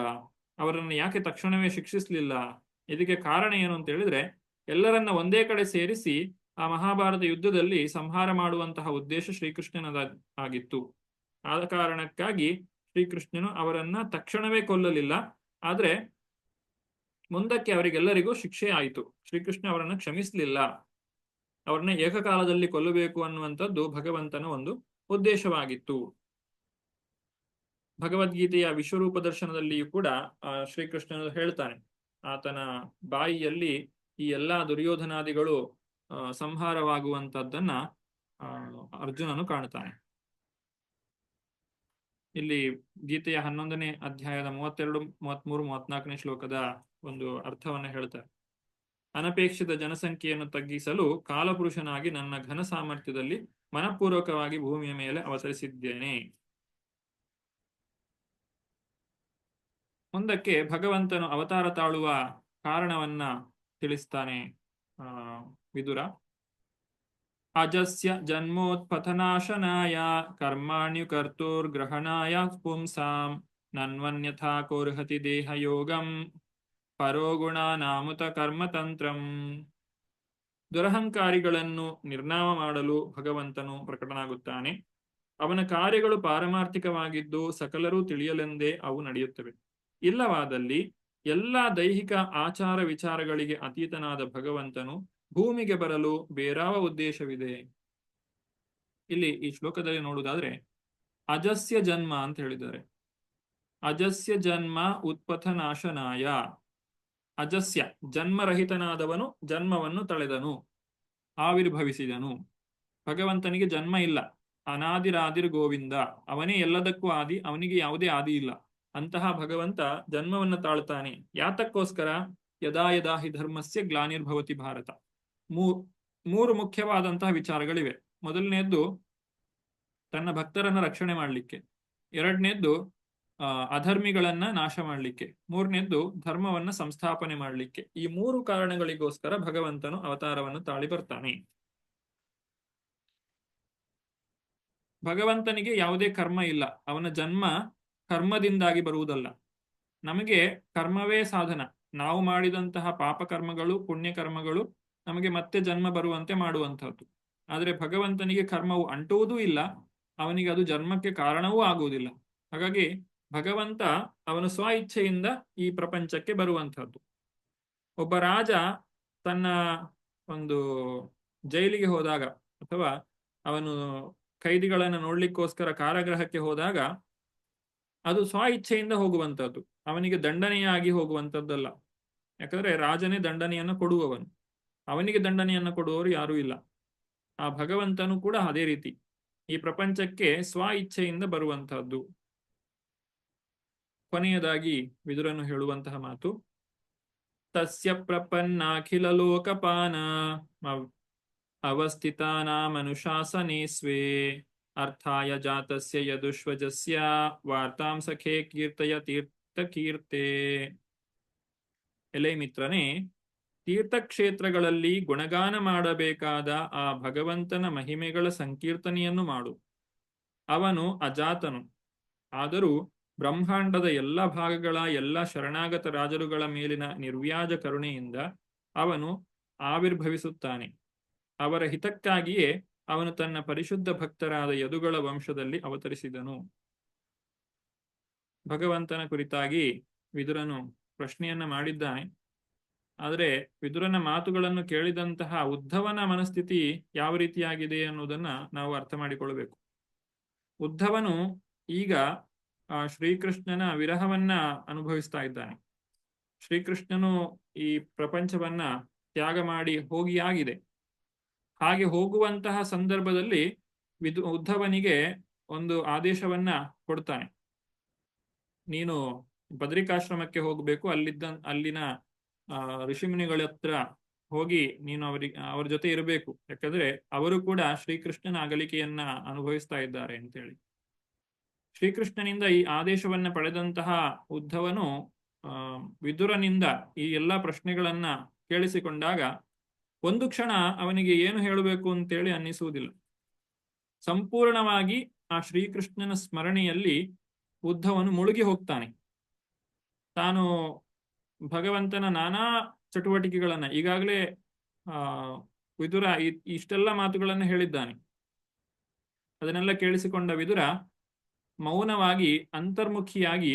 S1: ಅವರನ್ನು ಯಾಕೆ ತಕ್ಷಣವೇ ಶಿಕ್ಷಿಸಲಿಲ್ಲ? ಇದಕ್ಕೆ ಕಾರಣ ಏನು ಅಂತ ಹೇಳಿದ್ರೆ, ಎಲ್ಲರನ್ನ ಒಂದೇ ಕಡೆ ಸೇರಿಸಿ ಆ ಮಹಾಭಾರತ ಯುದ್ಧದಲ್ಲಿ ಸಂಹಾರ ಮಾಡುವಂತಹ ಉದ್ದೇಶ ಶ್ರೀಕೃಷ್ಣನದ ಆಗಿತ್ತು. ಆದ ಕಾರಣಕ್ಕಾಗಿ ಶ್ರೀಕೃಷ್ಣನು ಅವರನ್ನ ತಕ್ಷಣವೇ ಕೊಲ್ಲಲಿಲ್ಲ. ಆದ್ರೆ ಮುಂದಕ್ಕೆ ಅವರಿಗೆಲ್ಲರಿಗೂ ಶಿಕ್ಷೆ ಆಯಿತು. ಶ್ರೀಕೃಷ್ಣ ಅವರನ್ನು ಕ್ಷಮಿಸಲಿಲ್ಲ. ಅವರನ್ನ ಏಕಕಾಲದಲ್ಲಿ ಕೊಲ್ಲಬೇಕು ಅನ್ನುವಂಥದ್ದು ಭಗವಂತನ ಒಂದು ಉದ್ದೇಶವಾಗಿತ್ತು. ಭಗವದ್ಗೀತೆಯ ವಿಶ್ವರೂಪ ದರ್ಶನದಲ್ಲಿಯೂ ಕೂಡ ಶ್ರೀಕೃಷ್ಣನು ಹೇಳ್ತಾನೆ, ಆತನ ಬಾಯಿಯಲ್ಲಿ ಈ ಎಲ್ಲಾ ದುರ್ಯೋಧನಾದಿಗಳು ಸಂಹಾರವಾಗುವಂತದ್ದನ್ನ ಅರ್ಜುನನು ಕಾಣ್ತಾನೆ. ಇಲ್ಲಿ ಗೀತೆಯ 11ನೇ ಅಧ್ಯಾಯದ 32, 33, 34ನೇ ಶ್ಲೋಕದ ಒಂದು ಅರ್ಥವನ್ನು ಹೇಳ್ತಾರೆ. ಅನಪೇಕ್ಷಿತ ಜನಸಂಖ್ಯೆಯನ್ನು ತಗ್ಗಿಸಲು ಕಾಲಪುರುಷನಾಗಿ ನನ್ನ ಘನ ಸಾಮರ್ಥ್ಯದಲ್ಲಿ ಮನಪೂರ್ವಕವಾಗಿ ಭೂಮಿಯ ಮೇಲೆ ಅವತರಿಸಿದ್ದೇನೆ. ಮುಂದಕ್ಕೆ ಭಗವಂತನು ಅವತಾರ ತಾಳುವ ಕಾರಣವನ್ನ ತಿಳಿಸ್ತಾನೆ ವಿದುರ. ಅಜಸ್ಯ ಜನ್ಮೋತ್ಪಥನಾಶನಾಯ ಕರ್ಮಾಣ್ಯುಕರ್ತುರ್ಗ್ರಹಣಾಯ ಪುಂಸಾಂ ನನ್ವನ್ಯಥಾ ಕೋರ್ಹತಿ ದೇಹಯೋಗಂ ಪರೋಗುಣಾನಾಮುತ ಕರ್ಮತಂತ್ರಂ. ದುರಹಂಕಾರಿಗಳನ್ನು ನಿರ್ನಾಮ ಮಾಡಲು ಭಗವಂತನು ಪ್ರಕಟನಾಗುತ್ತಾನೆ. ಅವನ ಕಾರ್ಯಗಳು ಪಾರಮಾರ್ಥಿಕವಾಗಿದ್ದು ಸಕಲರೂ ತಿಳಿಯಲೆಂದೇ ಅವು ನಡೆಯುತ್ತವೆ. ಇಲ್ಲವಾದಲ್ಲಿ ಎಲ್ಲಾ ದೈಹಿಕ ಆಚಾರ ವಿಚಾರಗಳಿಗೆ ಅತೀತನಾದ ಭಗವಂತನು ಭೂಮಿಗೆ ಬರಲು ಬೇರಾವ ಉದ್ದೇಶವಿದೆ? ಇಲ್ಲಿ ಈ ಶ್ಲೋಕದಲ್ಲಿ ನೋಡುವುದಾದ್ರೆ ಅಜಸ್ಯ ಜನ್ಮ ಅಂತ ಹೇಳಿದ್ದಾರೆ. ಅಜಸ್ಯ ಜನ್ಮ ಉತ್ಪಥನಾಶನಾಯ. ಅಜಸ್ಯ ಜನ್ಮರಹಿತನಾದವನು ಜನ್ಮವನ್ನು ತಳೆದನು, ಆವಿರ್ಭವಿಸಿದನು. ಭಗವಂತನಿಗೆ ಜನ್ಮ ಇಲ್ಲ. ಅನಾದಿರಾದಿರ್ ಗೋವಿಂದ, ಅವನೇ ಎಲ್ಲದಕ್ಕೂ ಆದಿ, ಅವನಿಗೆ ಯಾವುದೇ ಆದಿ ಇಲ್ಲ. ಅಂತಹ ಭಗವಂತ ಜನ್ಮವನ್ನು ತಾಳ್ತಾನೆ. ಯಾತಕ್ಕೋಸ್ಕರ? ಯದಾ ಯದಾ ಹಿ ಧರ್ಮಸ್ಯ ಗ್ಲಾನಿರ್ಭವತಿ ಭಾರತ. ಮೂರು ಮುಖ್ಯವಾದಂತಹ ವಿಚಾರಗಳಿವೆ. ಮೊದಲನೇದ್ದು ತನ್ನ ಭಕ್ತರನ್ನ ರಕ್ಷಣೆ ಮಾಡಲಿಕ್ಕೆ, ಎರಡನೇದ್ದು ಅಧರ್ಮಿಗಳನ್ನ ನಾಶ ಮಾಡಲಿಕ್ಕೆ, ಮೂರನೇದ್ದು ಧರ್ಮವನ್ನ ಸಂಸ್ಥಾಪನೆ ಮಾಡಲಿಕ್ಕೆ. ಈ ಮೂರು ಕಾರಣಗಳಿಗೋಸ್ಕರ ಭಗವಂತನು ಅವತಾರವನ್ನು ತಾಳಿ ಬರ್ತಾನೆ. ಭಗವಂತನಿಗೆ ಯಾವುದೇ ಕರ್ಮ ಇಲ್ಲ. ಅವನ ಜನ್ಮ ಕರ್ಮದಿಂದಾಗಿ ಬರುವುದಲ್ಲ. ನಮಗೆ ಕರ್ಮವೇ ಸಾಧನ. ನಾವು ಮಾಡಿದಂತಹ ಪಾಪಕರ್ಮಗಳು, ಪುಣ್ಯಕರ್ಮಗಳು ನಮಗೆ ಮತ್ತೆ ಜನ್ಮ ಬರುವಂತೆ ಮಾಡುವಂತಹದ್ದು. ಆದರೆ ಭಗವಂತನಿಗೆ ಕರ್ಮವು ಅಂಟುವುದೂ ಇಲ್ಲ, ಅವನಿಗೆ ಅದು ಜನ್ಮಕ್ಕೆ ಕಾರಣವೂ ಆಗುವುದಿಲ್ಲ. ಹಾಗಾಗಿ ಭಗವಂತ ಅವನು ಸ್ವ ಇಚ್ಛೆಯಿಂದ ಈ ಪ್ರಪಂಚಕ್ಕೆ ಬರುವಂತಹದ್ದು. ಒಬ್ಬ ರಾಜ ತನ್ನ ಒಂದು ಜೈಲಿಗೆ ಹೋದಾಗ ಅಥವಾ ಅವನು ಕೈದಿಗಳನ್ನು ನೋಡ್ಲಿಕ್ಕೋಸ್ಕರ ಕಾರಾಗೃಹಕ್ಕೆ ಹೋದಾಗ ಅದು ಸ್ವ ಇಚ್ಛೆಯಿಂದ ಹೋಗುವಂತಹದ್ದು, ಅವನಿಗೆ ದಂಡನೆಯಾಗಿ ಹೋಗುವಂಥದ್ದಲ್ಲ. ಯಾಕಂದ್ರೆ ರಾಜನೇ ದಂಡನೆಯನ್ನು ಕೊಡುವವನು, ಅವನಿಗೆ ದಂಡನೆಯನ್ನು ಕೊಡುವವರು ಯಾರೂ ಇಲ್ಲ. ಆ ಭಗವಂತನು ಕೂಡ ಅದೇ ರೀತಿ ಈ ಪ್ರಪಂಚಕ್ಕೆ ಸ್ವ ಇಚ್ಛೆಯಿಂದ ಬರುವಂತಹದ್ದು. ಕೊನೆಯದಾಗಿ ವಿದುರನು ಹೇಳುವಂತಹ ಮಾತು, ತಸ್ಯ ಪ್ರಪನ್ನಾಖಿಲ ಲೋಕಪಾನ ಅವಸ್ಥಿತಾನಾಮನುಶಾಸನೆ ಸ್ವೇ ಅರ್ಥಾಯ ಜಾತಸ್ಯ ಯದುಶ್ವಜಸ್ಯ ವಾರ್ತಾಂ ಸಖೇ ಕೀರ್ತಯ ತೀರ್ಥಕೀರ್ತೆ. ಎಲೆ ಮಿತ್ರನೇ, ತೀರ್ಥಕ್ಷೇತ್ರಗಳಲ್ಲಿ ಗುಣಗಾನ ಮಾಡಬೇಕಾದ ಆ ಭಗವಂತನ ಮಹಿಮೆಗಳ ಸಂಕೀರ್ತನೆಯನ್ನು ಮಾಡು. ಅವನು ಅಜಾತನು, ಆದರೂ ಬ್ರಹ್ಮಾಂಡದ ಎಲ್ಲ ಭಾಗಗಳ ಎಲ್ಲ ಶರಣಾಗತ ರಾಜರುಗಳ ಮೇಲಿನ ನಿರ್ವ್ಯಾಜ ಕರುಣೆಯಿಂದ ಅವನು ಆವಿರ್ಭವಿಸುತ್ತಾನೆ. ಅವರ ಹಿತಕ್ಕಾಗಿಯೇ ಅವನು ತನ್ನ ಪರಿಶುದ್ಧ ಭಕ್ತರಾದ ಯದುಗಳ ವಂಶದಲ್ಲಿ ಅವತರಿಸಿದನು. ಭಗವಂತನ ಕುರಿತಾಗಿ ವಿದುರನು ಪ್ರಶ್ನೆಯನ್ನ ಮಾಡಿದ್ದಾನೆ. ಆದರೆ ವಿದುರನ ಮಾತುಗಳನ್ನು ಕೇಳಿದಂತಹ ಉದ್ಧವನ ಮನಸ್ಥಿತಿ ಯಾವ ರೀತಿಯಾಗಿದೆ ಅನ್ನೋದನ್ನ ನಾವು ಅರ್ಥ ಮಾಡಿಕೊಳ್ಳಬೇಕು. ಉದ್ಧವನು ಈಗ ಶ್ರೀಕೃಷ್ಣನ ವಿರಹವನ್ನ ಅನುಭವಿಸ್ತಾ ಇದ್ದಾನೆ. ಶ್ರೀಕೃಷ್ಣನು ಈ ಪ್ರಪಂಚವನ್ನ ತ್ಯಾಗ ಮಾಡಿ ಹೋಗಿಯಾಗಿದೆ. ಹಾಗೆ ಹೋಗುವಂತಹ ಸಂದರ್ಭದಲ್ಲಿ ಉದ್ಧವನಿಗೆ ಒಂದು ಆದೇಶವನ್ನ ಕೊಡ್ತಾನೆ. ನೀನು ಬದ್ರಿಕಾಶ್ರಮಕ್ಕೆ ಹೋಗಬೇಕು, ಅಲ್ಲಿನ ಋಷಿಮುನಿಗಳ ಹತ್ರ ಹೋಗಿ ನೀನು ಅವ್ರ ಜೊತೆ ಇರಬೇಕು, ಯಾಕಂದ್ರೆ ಅವರು ಕೂಡ ಶ್ರೀಕೃಷ್ಣನ ಅಗಲಿಕೆಯನ್ನ ಅನುಭವಿಸ್ತಾ ಇದ್ದಾರೆ ಅಂತೇಳಿ. ಶ್ರೀಕೃಷ್ಣನಿಂದ ಈ ಆದೇಶವನ್ನ ಪಡೆದಂತಹ ಉದ್ಧವನು ವಿದುರನಿಂದ ಈ ಎಲ್ಲಾ ಪ್ರಶ್ನೆಗಳನ್ನ ಕೇಳಿಸಿಕೊಂಡಾಗ ಒಂದು ಕ್ಷಣ ಅವನಿಗೆ ಏನು ಹೇಳಬೇಕು ಅಂತೇಳಿ ಅನ್ನಿಸುವುದಿಲ್ಲ. ಸಂಪೂರ್ಣವಾಗಿ ಆ ಶ್ರೀಕೃಷ್ಣನ ಸ್ಮರಣೆಯಲ್ಲಿ ಉದ್ಧವನು ಮುಳುಗಿ ಹೋಗ್ತಾನೆ. ತಾನು ಭಗವಂತನ ನಾನಾ ಚಟುವಟಿಕೆಗಳನ್ನ ಈಗಾಗಲೇ ವಿದುರ ಇಷ್ಟೆಲ್ಲ ಮಾತುಗಳನ್ನು ಹೇಳಿದ್ದಾನೆ. ಅದನ್ನೆಲ್ಲ ಕೇಳಿಸಿಕೊಂಡ ವಿದುರ ಮೌನವಾಗಿ ಅಂತರ್ಮುಖಿಯಾಗಿ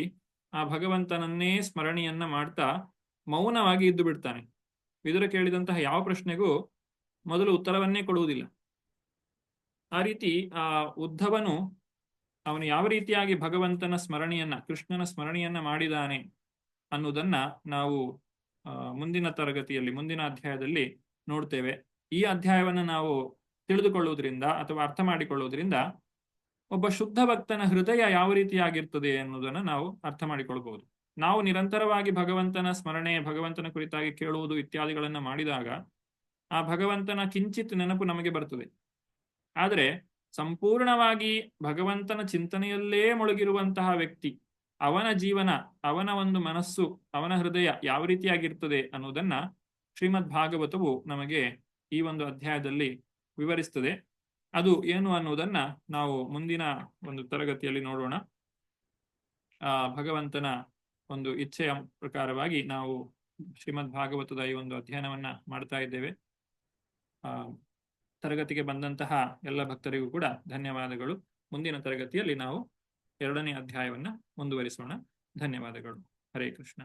S1: ಆ ಭಗವಂತನನ್ನೇ ಸ್ಮರಣೆಯನ್ನ ಮಾಡ್ತಾ ಮೌನವಾಗಿ ಇದ್ದು ಬಿಡ್ತಾನೆ. ವಿದುರ ಕೇಳಿದಂತಹ ಯಾವ ಪ್ರಶ್ನೆಗೂ ಮೊದಲು ಉತ್ತರವನ್ನೇ ಕೊಡುವುದಿಲ್ಲ. ಆ ರೀತಿ ಆ ಉದ್ಧವನು ಅವನು ಯಾವ ರೀತಿಯಾಗಿ ಭಗವಂತನ ಸ್ಮರಣೆಯನ್ನ, ಕೃಷ್ಣನ ಸ್ಮರಣೆಯನ್ನ ಮಾಡಿದಾನೆ ಅನ್ನುವುದನ್ನ ನಾವು ಮುಂದಿನ ತರಗತಿಯಲ್ಲಿ, ಮುಂದಿನ ಅಧ್ಯಾಯದಲ್ಲಿ ನೋಡ್ತೇವೆ. ಈ ಅಧ್ಯಾಯವನ್ನು ನಾವು ತಿಳಿದುಕೊಳ್ಳುವುದರಿಂದ ಅಥವಾ ಅರ್ಥ ಮಾಡಿಕೊಳ್ಳುವುದರಿಂದ ಒಬ್ಬ ಶುದ್ಧ ಭಕ್ತನ ಹೃದಯ ಯಾವ ರೀತಿಯಾಗಿರ್ತದೆ ಅನ್ನೋದನ್ನು ನಾವು ಅರ್ಥ ಮಾಡಿಕೊಳ್ಬಹುದು. ನಾವು ನಿರಂತರವಾಗಿ ಭಗವಂತನ ಸ್ಮರಣೆ, ಭಗವಂತನ ಕುರಿತಾಗಿ ಕೇಳುವುದು ಇತ್ಯಾದಿಗಳನ್ನ ಮಾಡಿದಾಗ ಆ ಭಗವಂತನ ಕಿಂಚಿತ್ ನೆನಪು ನಮಗೆ ಬರ್ತದೆ. ಆದರೆ ಸಂಪೂರ್ಣವಾಗಿ ಭಗವಂತನ ಚಿಂತನೆಯಲ್ಲೇ ಮುಳುಗಿರುವಂತಹ ವ್ಯಕ್ತಿ, ಅವನ ಜೀವನ, ಅವನ ಒಂದು ಮನಸ್ಸು, ಅವನ ಹೃದಯ ಯಾವ ರೀತಿಯಾಗಿರ್ತದೆ ಅನ್ನೋದನ್ನ ಶ್ರೀಮದ್ ಭಾಗವತವು ನಮಗೆ ಈ ಒಂದು ಅಧ್ಯಾಯದಲ್ಲಿ ವಿವರಿಸ್ತದೆ. ಅದು ಏನು ಅನ್ನುವುದನ್ನ ನಾವು ಮುಂದಿನ ಒಂದು ತರಗತಿಯಲ್ಲಿ ನೋಡೋಣ. ಭಗವಂತನ ಒಂದು ಇಚ್ಛೆಯ ಪ್ರಕಾರವಾಗಿ ನಾವು ಶ್ರೀಮದ್ ಭಾಗವತದ ಈ ಒಂದು ಅಧ್ಯಯನವನ್ನ ಮಾಡ್ತಾ ಇದ್ದೇವೆ. ತರಗತಿಗೆ ಬಂದಂತಹ ಎಲ್ಲ ಭಕ್ತರಿಗೂ ಕೂಡ ಧನ್ಯವಾದಗಳು. ಮುಂದಿನ ತರಗತಿಯಲ್ಲಿ ನಾವು 2ನೇ ಅಧ್ಯಾಯವನ್ನ ಮುಂದುವರಿಸೋಣ. ಧನ್ಯವಾದಗಳು. ಹರೇ ಕೃಷ್ಣ.